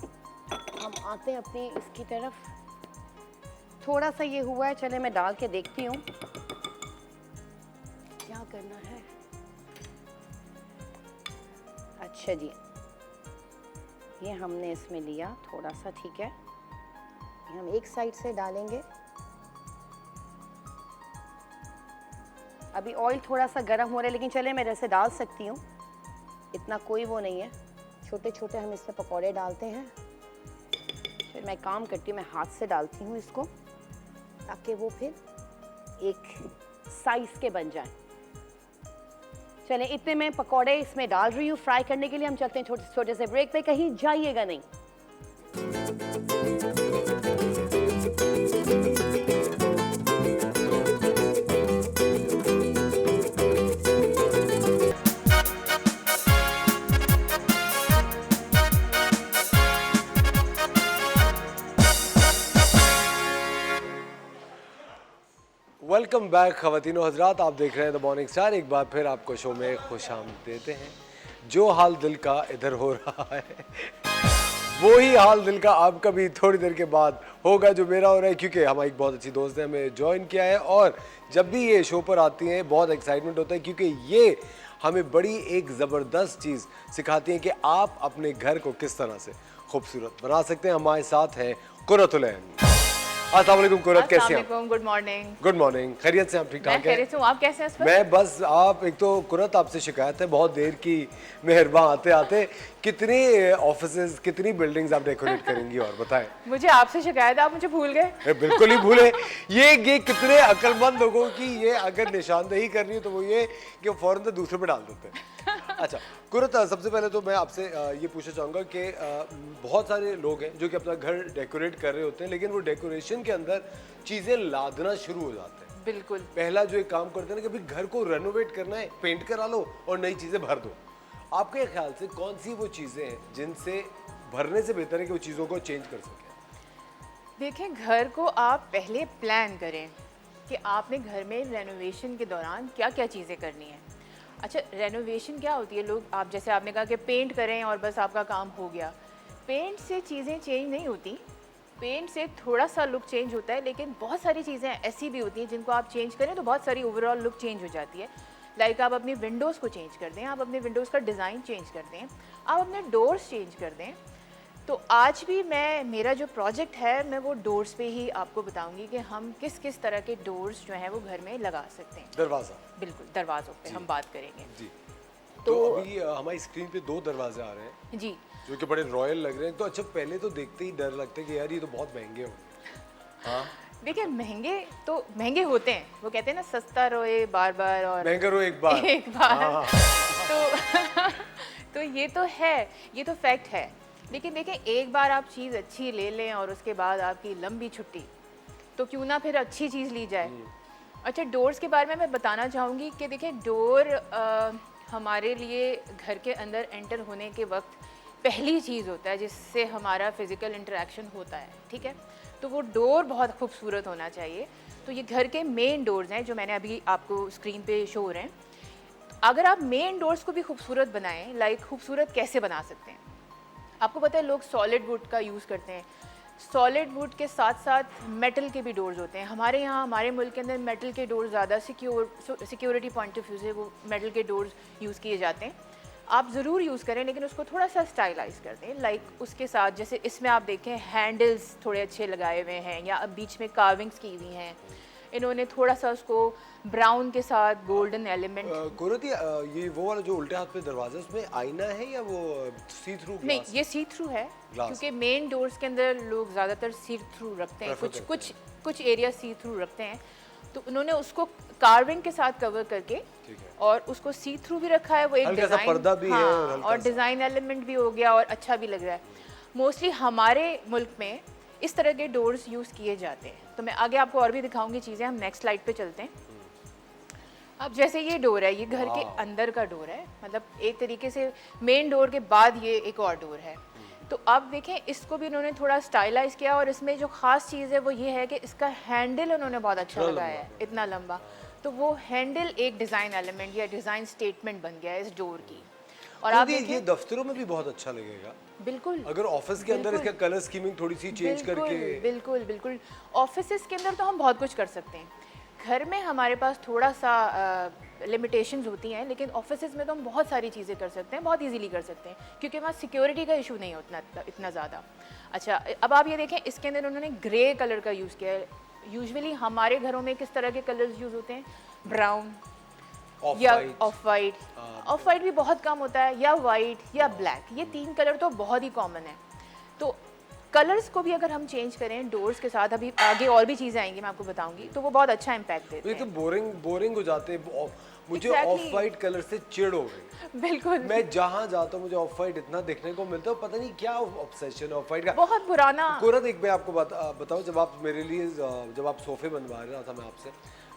हम आते हैं अपनी इसकी तरफ। थोड़ा सा ये हुआ है, चले मैं डाल के देखती हूँ क्या करना है। अच्छा जी, ये हमने इसमें लिया थोड़ा सा, ठीक है, ये हम एक साइड से डालेंगे। अभी ऑयल थोड़ा सा गर्म हो रहा है, लेकिन चले मैं जैसे डाल सकती हूँ, इतना कोई वो नहीं है। छोटे छोटे हम इसमें पकौड़े डालते हैं। फिर मैं काम करती हूँ, मैं हाथ से डालती हूँ इसको, ताकि वो फिर एक साइज के बन जाए। चलें, इतने में पकौड़े इसमें डाल रही हूँ फ्राई करने के लिए। हम चलते हैं छोटे छोटे से ब्रेक पे, कहीं जाइएगा नहीं। वेलकम बैक ख़वातीनो हज़रात, आप देख रहे हैं द मॉर्निंग स्टार। एक बार फिर आपको शो में खुशामद देते हैं। जो हाल दिल का इधर हो रहा है वो ही हाल दिल का आपका भी थोड़ी देर के बाद होगा, जो मेरा हो रहा है, क्योंकि हमारी एक बहुत अच्छी दोस्त ने हमें ज्वाइन किया है, और जब भी ये शो पर आती हैं बहुत एक्साइटमेंट होता है, क्योंकि ये हमें बड़ी एक ज़बरदस्त चीज़ सिखाती हैं कि आप अपने घर को किस तरह से खूबसूरत बना सकते हैं। हमारे साथ हैं कुर्रतुल ऐन। अस्सलाम वालेकुम कुर्रत, कैसे हैं आप? Good morning. गुड मॉर्निंग, खैरियत से? आप ठीक मैं ठाक हैं? खैरियत हूँ, आप कैसे हैं इस वक्त? मैं बस, आप एक तो कुर्रत आपसे शिकायत है बहुत देर की, मेहरबान आते आते कितनी ऑफिसेज, कितनी बिल्डिंग्स आप डेकोरेट करेंगी, और बताएं। मुझे आपसे शिकायत है, आप मुझे भूल गए। बिल्कुल ही भूले। ये कितने अक्लमंद लोगों की ये अगर निशानदेही करनी है तो वो ये कि वो फौरन से दूसरे पे डाल देते हैं। अच्छा कुर्रत, सबसे पहले तो मैं आपसे ये पूछना चाहूँगा कि बहुत सारे लोग हैं जो कि अपना घर डेकोरेट कर रहे होते हैं, लेकिन वो डेकोरेशन के अंदर चीज़ें लादना शुरू हो जाते हैं। बिल्कुल। पहला जो एक काम करते हैं ना कि भाई घर को रेनोवेट करना है, पेंट करा लो और नई चीज़ें भर दो। आपके ख्याल से कौन सी वो चीज़ें हैं जिनसे भरने से बेहतर है कि वो चीज़ों को चेंज कर सकें? देखें, घर को आप पहले प्लान करें कि आपने घर में रेनोवेशन के दौरान क्या क्या चीज़ें करनी है। अच्छा, रेनोवेशन क्या होती है, लोग आप जैसे आपने कहा कि पेंट करें और बस आपका काम हो गया। पेंट से चीज़ें चेंज नहीं होती, पेंट से थोड़ा सा लुक चेंज होता है, लेकिन बहुत सारी चीज़ें ऐसी भी होती हैं जिनको आप चेंज करें तो बहुत सारी ओवरऑल लुक चेंज हो जाती है। लाइक आप अपनी विंडोज़ को चेंज कर दें, आप अपने विंडोज़ का डिज़ाइन चेंज कर दें, आप अपने डोर्स चेंज कर दें। तो आज भी मेरा जो प्रोजेक्ट है, मैं वो डोर्स पे ही आपको बताऊंगी कि हम किस किस तरह के डोर्स जो हैं वो घर में लगा सकते हैं। दरवाज़ा। बिल्कुल, दरवाज़ों पे हम बात करेंगे। जी। तो अभी हमारी स्क्रीन पे 2 दरवाजे आ रहे हैं जी, जो कि बड़े रॉयल लग रहे हैं। तो अच्छा, पहले तो देखते ही डर लगता है कि यार ये तो बहुत महंगे होंगे। हाँ, देखिए, महंगे तो महंगे होते हैं, वो कहते हैं ना, सस्ता रोए बार बार और महंगा रो एक बार। एक बार। हाँ। तो तो ये तो है, ये तो फैक्ट है। लेकिन देखिए, एक बार आप चीज़ अच्छी ले लें और उसके बाद आपकी लंबी छुट्टी, तो क्यों ना फिर अच्छी चीज़ ली जाए। अच्छा, डोर्स के बारे में मैं बताना चाहूँगी कि देखिए, डोर हमारे लिए घर के अंदर एंटर होने के वक्त पहली चीज़ होता है जिससे हमारा फिज़िकल इंटरेक्शन होता है, ठीक है। तो वो डोर बहुत खूबसूरत होना चाहिए। तो ये घर के मेन डोर्स हैं जो मैंने अभी आपको स्क्रीन पे शो हो रहे हैं। अगर आप मेन डोर्स को भी खूबसूरत बनाएं, लाइक खूबसूरत कैसे बना सकते हैं, आपको पता है लोग सॉलिड वुड का यूज़ करते हैं। सॉलिड वुड के साथ साथ मेटल के भी डोर्स होते हैं। हमारे यहाँ, हमारे मुल्क के अंदर मेटल के डोर्स ज़्यादा सिक्योरिटी पॉइंट ऑफ व्यू से वो मेटल के डोर्स यूज़ किए जाते हैं। आप ज़रूर यूज़ करें, लेकिन उसको थोड़ा सा स्टाइलाइज कर दें। लाइक उसके साथ, जैसे इसमें आप देखें हैंडल्स थोड़े अच्छे लगाए हुए हैं, या अब बीच में कार्विंग्स की हुई हैं। इन्होंने थोड़ा सा उसको ब्राउन के साथ गोल्डन एलिमेंट। कुरती, ये वो वाला जो उल्टे हाथ पे दरवाजा है, उसमें आईना है या वो सी थ्रू ग्लास? नहीं, ये सी थ्रू है, क्योंकि मेन डोर्स के अंदर लोग ज़्यादातर सी थ्रू रखते हैं, कुछ एरिया सी थ्रू रखते हैं। तो उन्होंने उसको कार्विंग के साथ कवर करके और उसको सी थ्रू भी रखा है। वो एक डिज़ाइन, पर्दा भी है और डिज़ाइन एलिमेंट भी हो गया और अच्छा भी लग रहा है। मोस्टली हमारे मुल्क में इस तरह के डोर्स यूज़ किए जाते हैं। तो मैं आगे आपको और भी दिखाऊंगी चीज़ें। हम नेक्स्ट स्लाइड पे चलते हैं। अब जैसे ये डोर है, ये घर के अंदर का डोर है, मतलब एक तरीके से मेन डोर के बाद ये एक और डोर है। तो अब देखें, इसको भी उन्होंने थोड़ा स्टाइलाइज किया, और इसमें जो ख़ास चीज़ है वो ये है कि इसका हैंडल उन्होंने बहुत अच्छा लगाया है, इतना लंबा। तो वो हैंडल एक डिज़ाइन एलिमेंट या डिज़ाइन स्टेटमेंट बन गया है इस डोर की। और आप ये दफ्तरों में भी बहुत अच्छा लगेगा। बिल्कुल, अगर ऑफिस के अंदर इसका कलर स्कीमिंग थोड़ी सी चेंज करके। बिल्कुल बिल्कुल। ऑफिसेस के अंदर तो हम बहुत कुछ कर सकते हैं। घर में हमारे पास थोड़ा सा लिमिटेशंस होती हैं, लेकिन ऑफिसेज में तो हम बहुत सारी चीज़ें कर सकते हैं, बहुत इजीली कर सकते हैं, क्योंकि वहाँ सिक्योरिटी का इशू नहीं होता इतना ज़्यादा। अच्छा, अब आप ये देखें, इसके अंदर उन्होंने ग्रे कलर का यूज़ किया है। यूजुअली हमारे घरों में किस तरह के कलर्स यूज़ होते हैं? ब्राउन या ऑफ वाइट। ऑफ वाइट भी बहुत कम होता है, या वाइट या ब्लैक। ये 3 कलर तो बहुत ही कॉमन है। तो कलर्स को भी अगर हम चेंज करें डोर्स के साथ, अभी आगे और भी चीज़ें आएंगी, मैं आपको बताऊंगी, तो वो बहुत अच्छा इम्पैक्ट देते हैं। ये तो बोरिंग हो जाते हैं। मुझे ऑफ वाइट कलर से चिढ़ हो गई। बिल्कुल, मैं जहाँ जाता हूँ मुझे ऑफ वाइट इतना देखने को मिलता है, पता नहीं क्या ऑब्सेशन है ऑफ वाइट का। बहुत पुराना। कुरत, एक मैं आपको बताऊँ, जब आप मेरे लिए, जब आप सोफे बनवा रहा था मैं आपसे,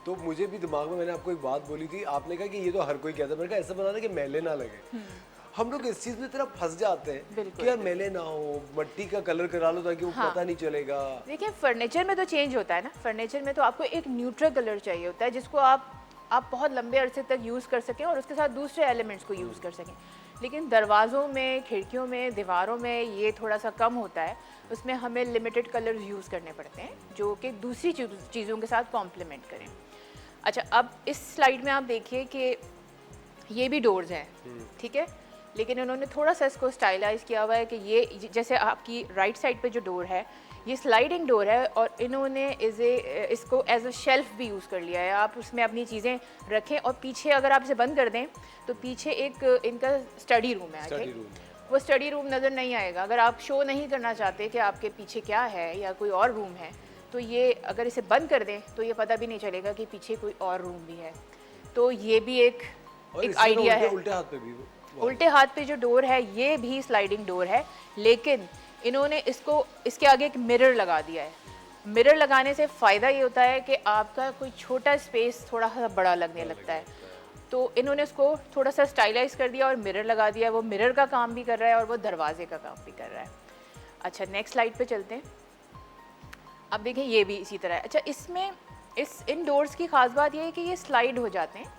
तो मुझे भी दिमाग में, मैंने आपको एक बात बोली थी, आपने कहा कि ये तो हर कोई कहता है। मैंने कहा ऐसा बनाना कि मैले ना लगे। हम लोग इस चीज़ में इतना फंस जाते हैं कि यार मैले ना हो, मिट्टी का कलर करा लो ताकि वो पता नहीं चलेगा। देखिए, फर्नीचर में तो चेंज होता है ना। फर्नीचर में तो आपको एक न्यूट्रल कलर चाहिए होता है, जिसको आप बहुत लंबे अरसे तक यूज़ कर सकें और उसके साथ दूसरे एलिमेंट्स को यूज़ कर सकें। लेकिन दरवाज़ों में, खिड़कियों में, दीवारों में ये थोड़ा सा कम होता है। उसमें हमें लिमिटेड कलर्स यूज़ करने पड़ते हैं जो कि दूसरी चीज़ों के साथ कॉम्प्लीमेंट करें। अच्छा, अब इस स्लाइड में आप देखिए कि ये भी डोर्स हैं, ठीक है, लेकिन उन्होंने थोड़ा सा इसको स्टाइलाइज किया हुआ है कि ये जैसे आपकी राइट साइड पे जो डोर है, ये स्लाइडिंग डोर है, और इन्होंने इसको एज अ शेल्फ भी यूज़ कर लिया है। आप उसमें अपनी चीज़ें रखें, और पीछे अगर आप इसे बंद कर दें तो पीछे एक इनका स्टडी रूम है। वो स्टडी रूम नज़र नहीं आएगा। अगर आप शो नहीं करना चाहते कि आपके पीछे क्या है या कोई और रूम है, तो ये अगर इसे बंद कर दें तो ये पता भी नहीं चलेगा कि पीछे कोई और रूम भी है। तो ये भी एक आइडिया है। उल्टे हाथ पे भी, उल्टे हाथ पे जो डोर है ये भी स्लाइडिंग डोर है, लेकिन इन्होंने इसके आगे एक मिरर लगा दिया है। मिरर लगाने से फ़ायदा ये होता है कि आपका कोई छोटा स्पेस थोड़ा सा बड़ा लगने लगता है। तो इन्होंने उसको थोड़ा सा स्टाइलाइज कर दिया और मिरर लगा दिया। वो मिरर का काम भी कर रहा है और वो दरवाजे का काम भी कर रहा है। अच्छा नेक्स्ट स्लाइड पे चलते हैं। अब देखें ये भी इसी तरह है। अच्छा इसमें इन डोर्स की ख़ास बात ये है कि ये स्लाइड हो जाते हैं,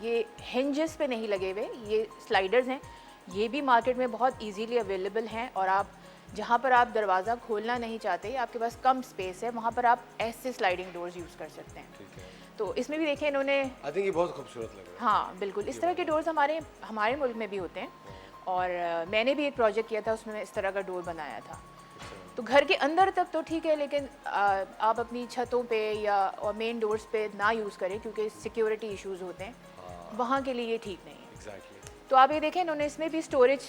ये हिंजेस पे नहीं लगे हुए, ये स्लाइडर्स हैं। ये भी मार्केट में बहुत इजीली अवेलेबल हैं और आप जहाँ पर आप दरवाज़ा खोलना नहीं चाहते, आपके पास कम स्पेस है, वहाँ पर आप ऐसे स्लाइडिंग डोर्स यूज़ कर सकते हैं। ठीक है, तो इसमें भी देखें इन्होंने, आई थिंक ये बहुत खूबसूरत लग रहा है। हाँ बिल्कुल, इस तरह के डोर्स हमारे मुल्क में भी होते हैं और मैंने भी एक प्रोजेक्ट किया था, उसमें इस तरह का डोर बनाया था। तो घर के अंदर तक तो ठीक है, लेकिन आप अपनी छतों पे या और मेन डोर्स पे ना यूज़ करें क्योंकि सिक्योरिटी इश्यूज होते हैं, वहाँ के लिए ये ठीक नहीं है। एग्जैक्टली। तो आप ये देखें इन्होंने इसमें भी स्टोरेज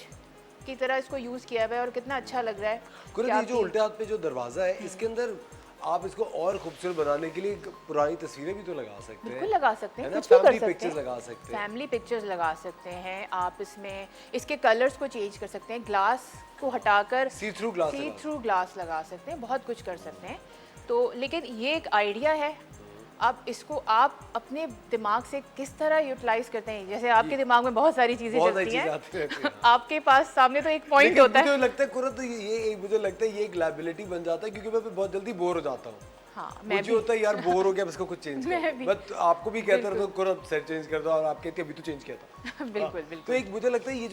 की तरह इसको यूज़ किया हुआ है और कितना अच्छा लग रहा है। कुरत, कि ये जो आपकी- उल्टे हाथ पे जो दरवाजा है, इसके अंदर आप इसको और खूबसूरत बनाने के लिए पुरानी तस्वीरें भी तो लगा सकते हैं। बिल्कुल लगा सकते हैं, है ना? कुछ भी कर फैमिली सकते पिक्चर्स हैं, लगा सकते हैं। फैमिली पिक्चर्स लगा सकते हैं आप, इसमें इसके कलर्स को चेंज कर सकते हैं, ग्लास को हटाकर सी थ्रू ग्लास सी लगा थ्रू ग्लास लगा सकते हैं, बहुत कुछ कर सकते हैं। तो लेकिन ये एक आइडिया है, अब इसको आप अपने दिमाग से किस तरह यूटिलाइज करते हैं। जैसे आपके दिमाग में बहुत सारी चीज़ें बहुत सारी चलती चीजें हैं, आती रहती हैं। आपके पास सामने तो एक पॉइंट लेकिन होता है। मुझे लगता है कुरत, तो ये मुझे लगता है ये एक लायबिलिटी बन जाता है, क्योंकि मैं बहुत जल्दी बोर हो जाता हूँ। हाँ मैं मुझे भी होता है यार बोर हो गया, अब इसको कुछ चेंज मैं कर भी। बट आपको भी कहता रहता हूँ कुरत सेट चेंज कर दो, और आप कहते अभी तो चेंज किया था। बिल्कुल तो बिल्कुल। एक मुझे लगता है ये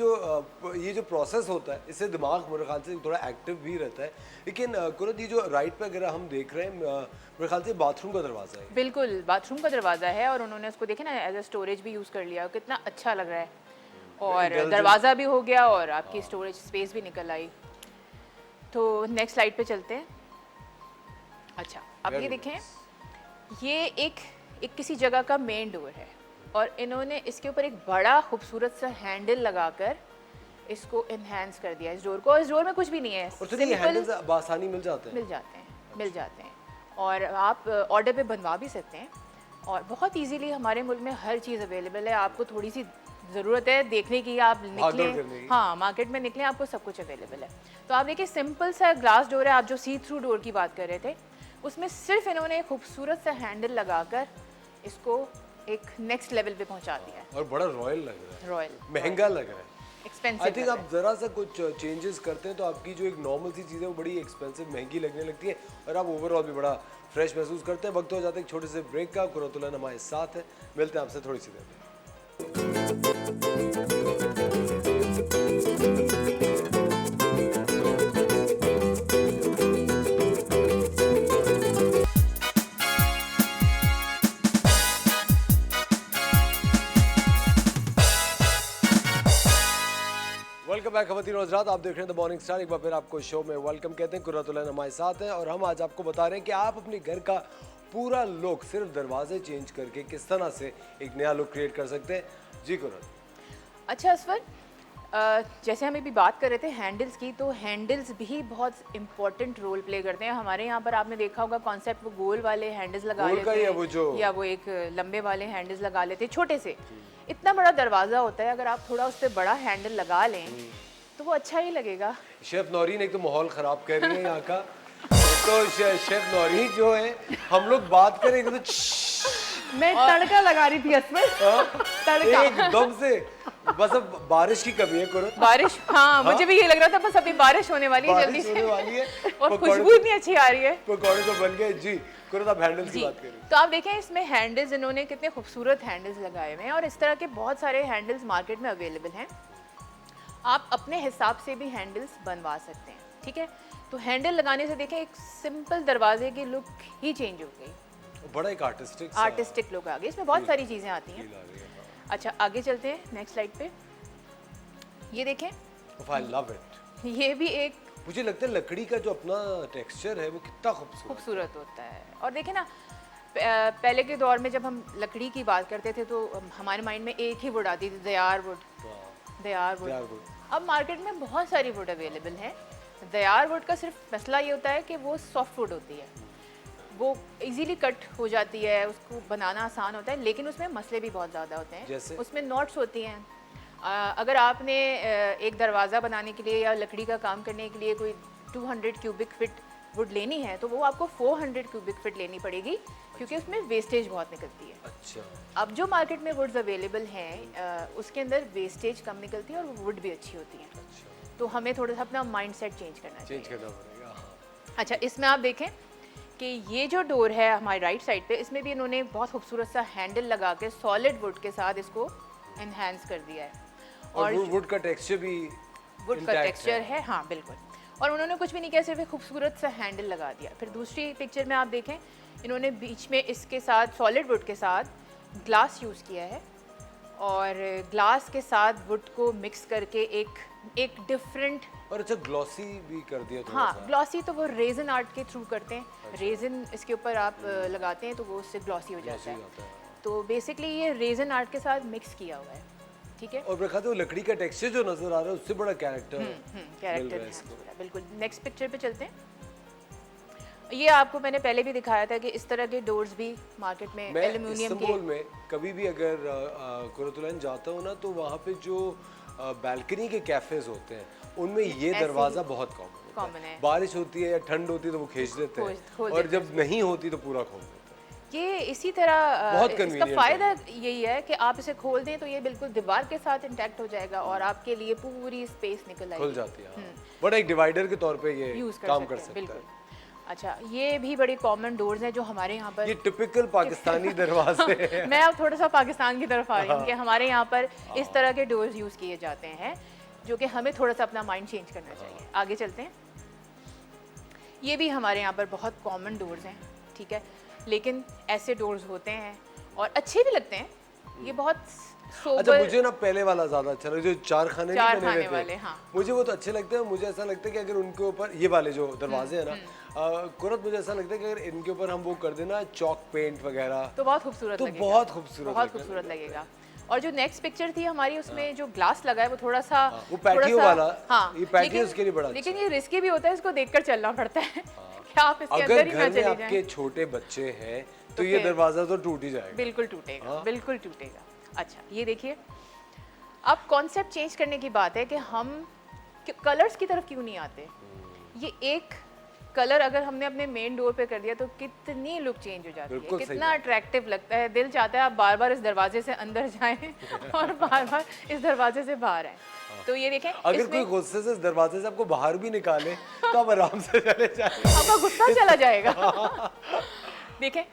जो प्रोसेस होता है, इससे दिमाग मेरे ख्याल से थोड़ा एक्टिव भी रहता है। लेकिन कुरत, ये जो राइट पे अगर हम देख रहे हैं, मेरे ख्याल से बाथरूम का दरवाजा है। बिल्कुल बाथरूम का दरवाज़ा है और उन्होंने उसको देखे ना एज अ स्टोरेज भी यूज़ कर लिया, कितना अच्छा लग रहा है। और Intelligent। दरवाज़ा भी हो गया और आपकी स्टोरेज स्पेस भी निकल आई। तो नेक्स्ट स्लाइड पे चलते हैं। अच्छा अब ये Very देखें, ये एक किसी जगह का मेन डोर है और इन्होंने इसके ऊपर एक बड़ा खूबसूरत सा हैंडल लगाकर इसको इन्हेंस कर दिया इस डोर को। और इस डोर में कुछ भी नहीं है, और तो ये सिंपल हैंडल्स आसानी मिल जाते हैं। मिल जाते हैं और आप ऑर्डर पे बनवा भी सकते हैं। और बहुत इजीली हमारे मुल्क में हर चीज़ अवेलेबल है। आपको थोड़ी सी ज़रूरत है देखने की, आप भागदौड़ करने निकलें, की। हाँ मार्केट में निकलें, आपको सब कुछ अवेलेबल है। तो आप देखिए सिंपल सा ग्लास डोर है, आप जो सी थ्रू डोर की बात कर रहे थे, उसमें सिर्फ इन्होंने एक खूबसूरत सा हैंडल लगाकर इसको एक नेक्स्ट लेवल पे पहुंचा दिया है। और बड़ा रॉयल लग रहा है, रॉयल महंगा लग रहा है। आई एक्सपेंसिव थिंक आप जरा सा कुछ चेंजेस करते हैं तो आपकी जो एक नॉर्मल सी चीज़ है वो बड़ी एक्सपेंसिव, महंगी लगने लगती है, और आप ओवरऑल भी बड़ा फ्रेश महसूस करते हैं। वक्त हो जाता है एक छोटे से ब्रेक का। कुरतुल्लाह हमारे साथ है, मिलते हैं आपसे थोड़ी सी देर में। वेलकम बैक खवातीन और हज़रात, आप देख रहे हैं द मॉर्निंग स्टार। एक बार फिर आपको शो में वेलकम कहते हैं। कुर्रतुल्लाह हमारे साथ है और हम आज आपको बता रहे हैं कि आप अपने घर का पूरा लुक सिर्फ दरवाजे चेंज करके किस तरह से एक नया लुक क्रिएट कर सकते हैं। जी कुर्रत। अच्छा असफर, जैसे हम अभी बात कर रहे थे हैंडल्स की, तो हैंडल्स भी बहुत इंपॉर्टेंट रोल प्ले करते हैं। हमारे यहाँ पर आपने देखा होगा कॉन्सेप्ट, वो गोल वाले हैंडल्स लगा गोल लेते का हैं या वो जो- या वो एक लंबे वाले हैंडल्स लगा लेते हैं, छोटे से। इतना बड़ा दरवाज़ा होता है, अगर आप थोड़ा उस पर बड़ा हैंडल लगा लें तो वो अच्छा ही लगेगा। शेफ नौरीन एक तो माहौल ख़राब कर रही है यहाँ का। तो शेफ नौरीन जो है, हम लोग बात करेंगे तो मैं तड़का लगा रही थी इसमें, तड़का। एकदम से बस अब बारिश की कमी है कुरत। बारिश, हाँ मुझे भी ये लग रहा था, बस अभी बारिश होने वाली है जल्दी बारिश होने वाली है। से और पकौड़े- खुशबू इतनी अच्छी आ रही है। पकौड़े तो बन गए जी। कुरत आप हैंडल्स की जी, बात करें। तो आप देखें इसमें हैंडल्स, इन्होंने कितने खूबसूरत हैंडल्स लगाए हुए हैं और इस तरह के बहुत सारे हैंडल्स मार्केट में अवेलेबल हैं। आप अपने हिसाब से भी हैंडल्स बनवा सकते हैं, ठीक है। तो हैंडल लगाने से देखें एक सिंपल दरवाजे की लुक ही चेंज हो गई, बड़ा एक आर्टिस्टिक आर्टिस्टिक लुक आ गई। इसमें बहुत सारी चीज़ें आती हैं। फील आ गई है। अच्छा आगे चलते हैं नेक्स्ट स्लाइड पे। ये देखें, आई लव इट। ये भी एक मुझे लगता है लकड़ी का जो अपना टेक्सचर है वो कितना खूबसूरत। खूबसूरत होता है। और देखें ना, पहले के दौर में जब हम लकड़ी की बात करते थे तो हमारे माइंड में एक ही वुड आती थी, Dayal would, Dayal Dayal would. Would. अब मार्केट में बहुत सारी वुड अवेलेबल है। दयार वुड का सिर्फ मसला ये होता है कि वो सॉफ्ट वुड होती है, वो इजीली कट हो जाती है, उसको बनाना आसान होता है, लेकिन उसमें मसले भी बहुत ज़्यादा होते हैं। जैसे? उसमें नॉट्स होती हैं। अगर आपने एक दरवाज़ा बनाने के लिए या लकड़ी का काम करने के लिए कोई 200 क्यूबिक फिट वुड लेनी है तो वो आपको 400 क्यूबिक फिट लेनी पड़ेगी, क्योंकि उसमें वेस्टेज बहुत निकलती है। अच्छा। अब जो मार्केट में वुड्स अवेलेबल हैं उसके अंदर वेस्टेज कम निकलती है और वुड भी अच्छी होती है। तो हमें थोड़ा सा अपना माइंड सेट चेंज करना चाहिए। चेंज करना पड़ेगा। हाँ। अच्छा, इसमें आप देखें कि ये जो डोर है हमारी राइट साइड पे, इसमें भी इन्होंने बहुत खूबसूरत सा हैंडल लगा के सॉलिड वुड के साथ इसको एनहांस कर दिया है। और वुड का टेक्सचर भी वुड का intact टेक्सचर है, हाँ बिल्कुल। और उन्होंने कुछ भी नहीं किया, सिर्फ एक खूबसूरत सा हैंडल लगा दिया। फिर दूसरी पिक्चर में आप देखें, इन्होंने बीच में इसके साथ सॉलिड वुड के साथ ग्लास यूज़ किया है और ग्लास के साथ वुड को मिक्स करके एक डिफरेंट, और अच्छा ग्लॉसी भी कर दिया थोड़ा हाँ सा। ग्लॉसी तो वो रेजन आर्ट के थ्रू करते हैं। रेजन इसके ऊपर आप लगाते हैं तो वो उससे ग्लॉसी हो जाता Glossy है। हो जाता है। तो बेसिकली ये रेजन आर्ट के साथ मिक्स किया हुआ है, ठीक है। और मैं कहता हूँ लकड़ी का टेक्सचर जो नजर आ रहा है उससे बड़ा कैरेक्टर कैरेक्टर बिल्कुल। नेक्स्ट पिक्चर पे चलते हैं। ये आपको मैंने पहले भी दिखाया था कि इस तरह के डोर्स भी मार्केट में मैं एल्युमिनियम के, इस्तांबुल में कभी भी अगर कुरतुलैन जाता हूँ ना, तो वहाँ पे जो बैल्कनी के कैफेज होते हैं उनमें ये दरवाज़ा बहुत कॉमन है। बारिश होती है या ठंड होती है तो वो खींच देते हैं, और जब नहीं होती तो पूरा खोल देते हैं। ये इसी तरह बहुत इसका convenient फ़ायदा यही है कि आप इसे खोल दें तो ये बिल्कुल दीवार के साथ इंटैक्ट हो जाएगा और आपके लिए पूरी स्पेस निकल आएगी, खुल जाती है। बट एक डिवाइडर के तौर पे ये यूज़ काम कर हैं, सकता बिल्कुल। है। अच्छा, ये भी बड़े कॉमन डोर्स हैं जो हमारे यहाँ पर, ये टिपिकल पाकिस्तानी दरवाजे हैं। मैं अब थोड़ा सा पाकिस्तान की तरफ आ रही हूँ कि हमारे यहाँ पर इस तरह के डोर्स यूज़ किए जाते हैं, जो कि हमें थोड़ा सा अपना माइंड चेंज करना चाहिए। आगे चलते हैं। ये भी हमारे यहाँ पर बहुत कॉमन डोर्स हैं, ठीक है, लेकिन ऐसे डोर्स होते हैं और अच्छे भी लगते हैं। ये बहुत अच्छा, सोबर, मुझे ना पहले वाला ज्यादा अच्छा लगा, जो चार खाने नहीं बने हुए थे। वाले, हाँ। मुझे वो तो अच्छे लगते हैं। मुझे ऐसा लगता है कि अगर उनके ऊपर ये वाले जो दरवाजे हैं ना, कुरत, मुझे ऐसा लगता है कि अगर इनके ऊपर हम वो कर देना चौक पेंट वगैरह, तो बहुत खूबसूरत तो लगेगा, बहुत खूबसूरत बहुत खूबसूरत लगेगा। और जो नेक्स्ट पिक्चर थी हमारी, उसमें जो ग्लास लगा है वो थोड़ा सा, वो पैटियो वाला, हाँ, ये पैटियो उसके लिए बड़ा लेकिन ये रिस्की भी होता है, इसको देखकर चलना पड़ता है कि आप इसके अगर अंदर ही ना घर में चले आपके जाएं। छोटे बच्चे हैं तो तो ये फिर- दरवाजा तो टूट ही जाएगा। बिल्कुल टूटेगा, बिल्कुल टूटेगा। अच्छा, ये देखिए, अब कॉन्सेप्ट चेंज करने की बात है कि हम कलर्स की तरफ क्यों नहीं आते। ये एक कलर अगर हमने अपने मेन डोर पे कर दिया तो कितनी लुक चेंज हो जाती है, बिल्कुल सही कितना अट्रैक्टिव लगता है। दिल चाहता है आप बार बार इस दरवाजे से अंदर जाएं और बार बार इस दरवाजे से बाहर आएं। तो ये देखें, अगर कोई गुस्से से इस दरवाजे से आपको बाहर भी निकाले तो आप आराम से चले जाएं। आपका गुस्सा चला जाएगा। देखें,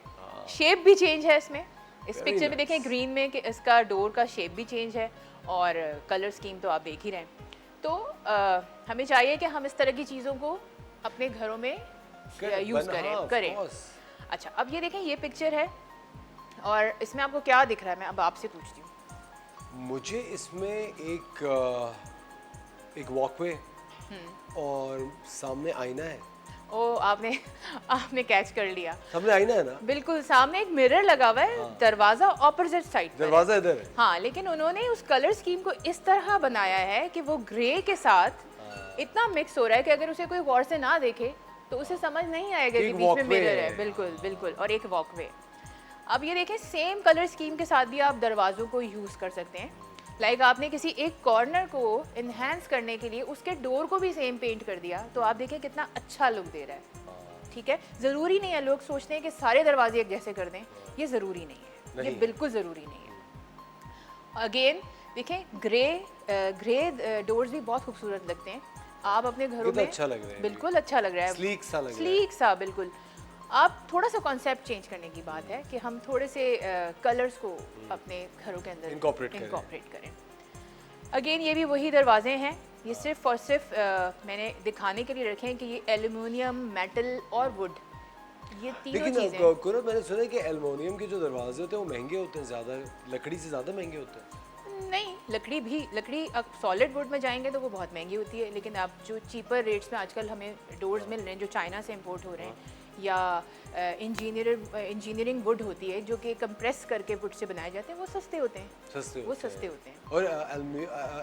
शेप भी चेंज है इसमें। इस पिक्चर में देखें ग्रीन में कि इसका डोर का शेप भी चेंज है और कलर स्कीम तो आप देख ही रहे हैं। तो हमें चाहिए कि हम इस तरह की चीज़ों को अपने घरों में यूज़ करें। अच्छा, अब ये देखें, ये पिक्चर है और इसमें आपको क्या दिख रहा है, मैं अब आपसे पूछती हूँ। मुझे इसमें एक वॉकवे और सामने आईना है। ओ, आपने कैच कर लिया। सामने आईना है ना? बिल्कुल, सामने एक मिरर लगा हुआ है। दरवाजा ऑपोजिट साइड पर है। दरवाजा इधर है। हाँ, लेकिन उन्होंने उस कलर स्कीम को इस तरह बनाया है कि वो ग्रे के साथ इतना मिक्स हो रहा है कि अगर उसे कोई गौर से ना देखे तो उसे समझ नहीं आएगा कि एक बीच में walkway मिरर है। है। बिल्कुल बिल्कुल, और एक वॉकवे। अब ये देखें, सेम कलर स्कीम के साथ भी आप दरवाज़ों को यूज़ कर सकते हैं। लाइक आपने किसी एक कॉर्नर को इन्हेंस करने के लिए उसके डोर को भी सेम पेंट कर दिया, तो आप देखें कितना अच्छा लुक दे रहा है। ठीक है, ज़रूरी नहीं है, लोग सोचते हैं कि सारे दरवाजे एक जैसे कर दें, ये ज़रूरी नहीं है, ये बिल्कुल ज़रूरी नहीं है। अगेन देखें, ग्रे डोर्स भी बहुत खूबसूरत लगते हैं। आप अपने घरों में अच्छा लग रहा है, बिल्कुल अच्छा लग रहा है, स्लीक सा लग रहा है। स्लीक सा, बिल्कुल। आप थोड़ा सा कॉन्सेप्ट चेंज करने की बात है कि हम थोड़े से कलर्स को अपने घरों के अंदर इनकॉर्पोरेट करें। अगेन ये भी वही दरवाजे हैं, ये सिर्फ और सिर्फ मैंने दिखाने के लिए रखे हैं कि ये एल्युमिनियम, मेटल और वुड, ये तीनों लेकिन चीज़ें। कुरत, मैंने सुना है कि एल्युमिनियम के जो दरवाजे होते हैं वो महंगे होते हैं, ज़्यादा लकड़ी से ज़्यादा महंगे होते हैं। नहीं, लकड़ी अब सॉलिड वुड में जाएंगे तो वो बहुत महंगी होती है, लेकिन आप जो चीपर रेट्स में आजकल हमें डोर्स मिल रहे हैं जो चाइना से इंपोर्ट हो रहे हैं, या इंजीनियरिंग वुड होती है जो कि कंप्रेस करके वुड से बनाए जाते हैं, वो सस्ते होते हैं। सस्ते होते हैं। और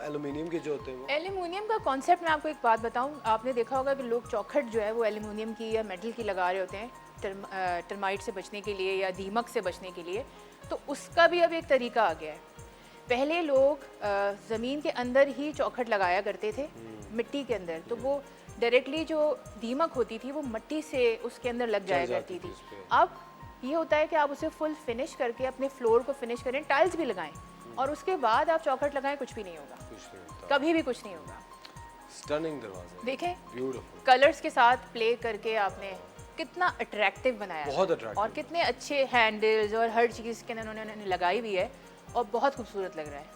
एल्युमिनियम के जो होते हैं वो, एल्युमिनियम का कॉन्सेप्ट मैं आपको एक बात बताऊं, आपने देखा होगा कि लोग चौखट जो है वो एल्युमिनियम की या मेटल की लगा रहे होते हैं टर्माइट से बचने के लिए या दीमक से बचने के लिए। तो उसका भी अब एक तरीका आ गया है। पहले लोग ज़मीन के अंदर ही चौखट लगाया करते थे, मिट्टी के अंदर, तो वो डायरेक्टली जो दीमक होती थी वो मिट्टी से उसके अंदर लग जाया करती थी। अब ये होता है कि आप उसे फुल फिनिश करके अपने फ्लोर को फिनिश करें, टाइल्स भी लगाएं और उसके बाद आप चौखट लगाएं, कुछ भी नहीं होगा, कभी भी कुछ नहीं होगा। स्टनिंग दरवाजा, देखें ब्यूटीफुल, कलर्स के साथ प्ले करके आपने कितना अट्रैक्टिव बनाया है। बहुत attractive। और कितने अच्छे हैंडल्स और हर चीज़ के उन्होंने लगाई हुई है और बहुत खूबसूरत लग रहा है,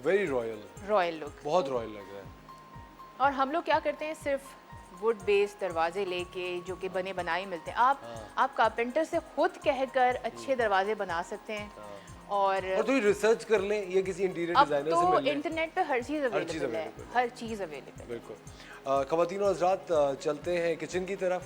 वेरी रॉयल, रॉयल लुक। बहुत रॉयल लग रहा है। और हम लोग क्या करते हैं, सिर्फ वुड बेस्ड दरवाजे लेके जो कि बने बनाए मिलते हैं, आप कारपेंटर से खुद कहकर अच्छे दरवाजे बना सकते हैं। और थोड़ी रिसर्च कर लें, ये किसी इंटीरियर अब डिजाइनर से तो मिल लें। इंटरनेट पे हर चीज़ चीज़ अवेलेबल है, available हर चीज़ अवेलेबल। बिल्कुल। ख़वातीन और हज़रात, चलते हैं किचन की तरफ।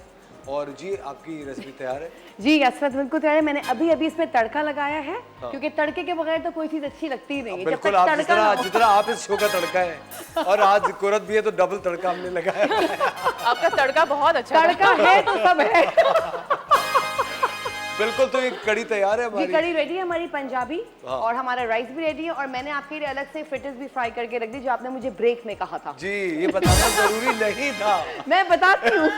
और जी, आपकी रेसिपी तैयार है? जी असरत बिल्कुल तैयार है। मैंने अभी अभी इसमें तड़का लगाया है, क्योंकि तड़के के बगैर तो कोई चीज अच्छी लगती ही नहीं है। जब बिल्कुल, तक आप तड़का ना हो। जिस तरह आप इस शो का तड़का है और आज कुरत भी है तो डबल तड़का हमने लगाया है। आपका तड़का बहुत अच्छा तड़का है तो सब है। बिल्कुल, तो ये कड़ी तैयार है जी हमारी। कड़ी रेडी है हमारी पंजाबी, हाँ। और हमारा राइस भी रेडी है। और मैंने आपके लिए अलग से फ्रिटर्स भी फ्राई करके रख दी, जो आपने मुझे ब्रेक में कहा था। जी, ये बताना जरूरी नहीं था, मैं बताती हूँ।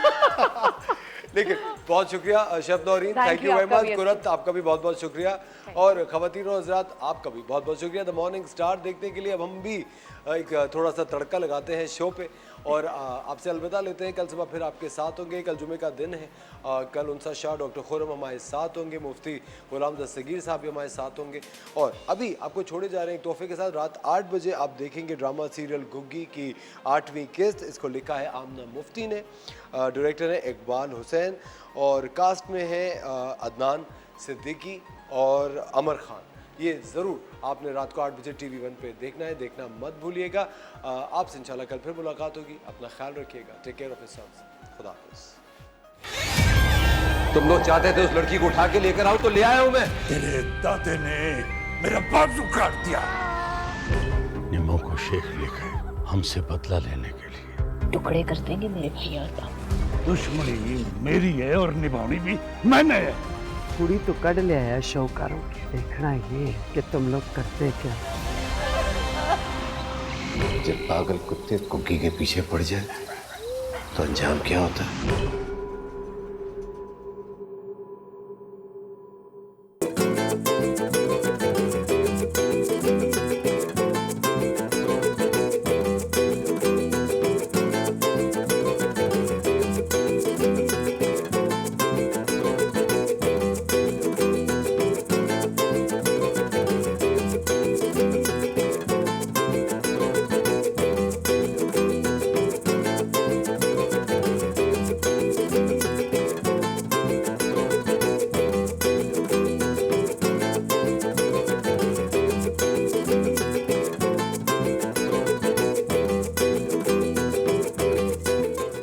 लेकिन बहुत शुक्रिया chef Naureen, Thank thank you you, very आपका मच। भी कुरत, आपका भी बहुत बहुत शुक्रिया। और ख़वातीन और हज़रात, आपका भी बहुत बहुत शुक्रिया द मॉर्निंग स्टार देखने के लिए। अब हम भी एक थोड़ा सा तड़का लगाते हैं शो पे और आपसे अलविदा लेते हैं। कल सुबह फिर आपके साथ होंगे, कल जुमे का दिन है। कल उनसा शाह डॉक्टर खुरम हमारे साथ होंगे, मुफ्ती गुलाम दस्तगीर साहब भी हमारे साथ होंगे। और अभी आपको छोड़े जा रहे हैं एक तोहफे के साथ। रात 8 बजे आप देखेंगे ड्रामा सीरियल गुग्गी की 8वीं किस्त। इसको लिखा है आमना मुफ्ती ने, डायरेक्टर है इकबाल हुसैन, और कास्ट में है अदनान सिद्दीकी और अमर खान। ये ज़रूर आपने रात को 8 बजे TV1 पे देखना है, देखना मत भूलिएगा। आपसे इंशाल्लाह कल फिर मुलाकात होगी। अपना ख्याल रखिएगा। Take care of yourselves. खुदा हाफिज़। तुम लोग चाहते थे उस लड़की को उठा के लेकर आओ तो ले आया हूं मैं। तेरे दादे ने मेरा बाजू काट दिया। निमो को शेख ले गए हमसे बदला लेने के लिए। टुकड़े कर देंगे मेरे भैया का। दुश्मनी मेरी है और निभानी भी मैंने है। कुड़ी तो कड़ ले आया शौकारों, देखना ये कि तुम लोग करते क्या। जब पागल कुत्ते कुकी के पीछे पड़ जाए तो अंजाम क्या होता है?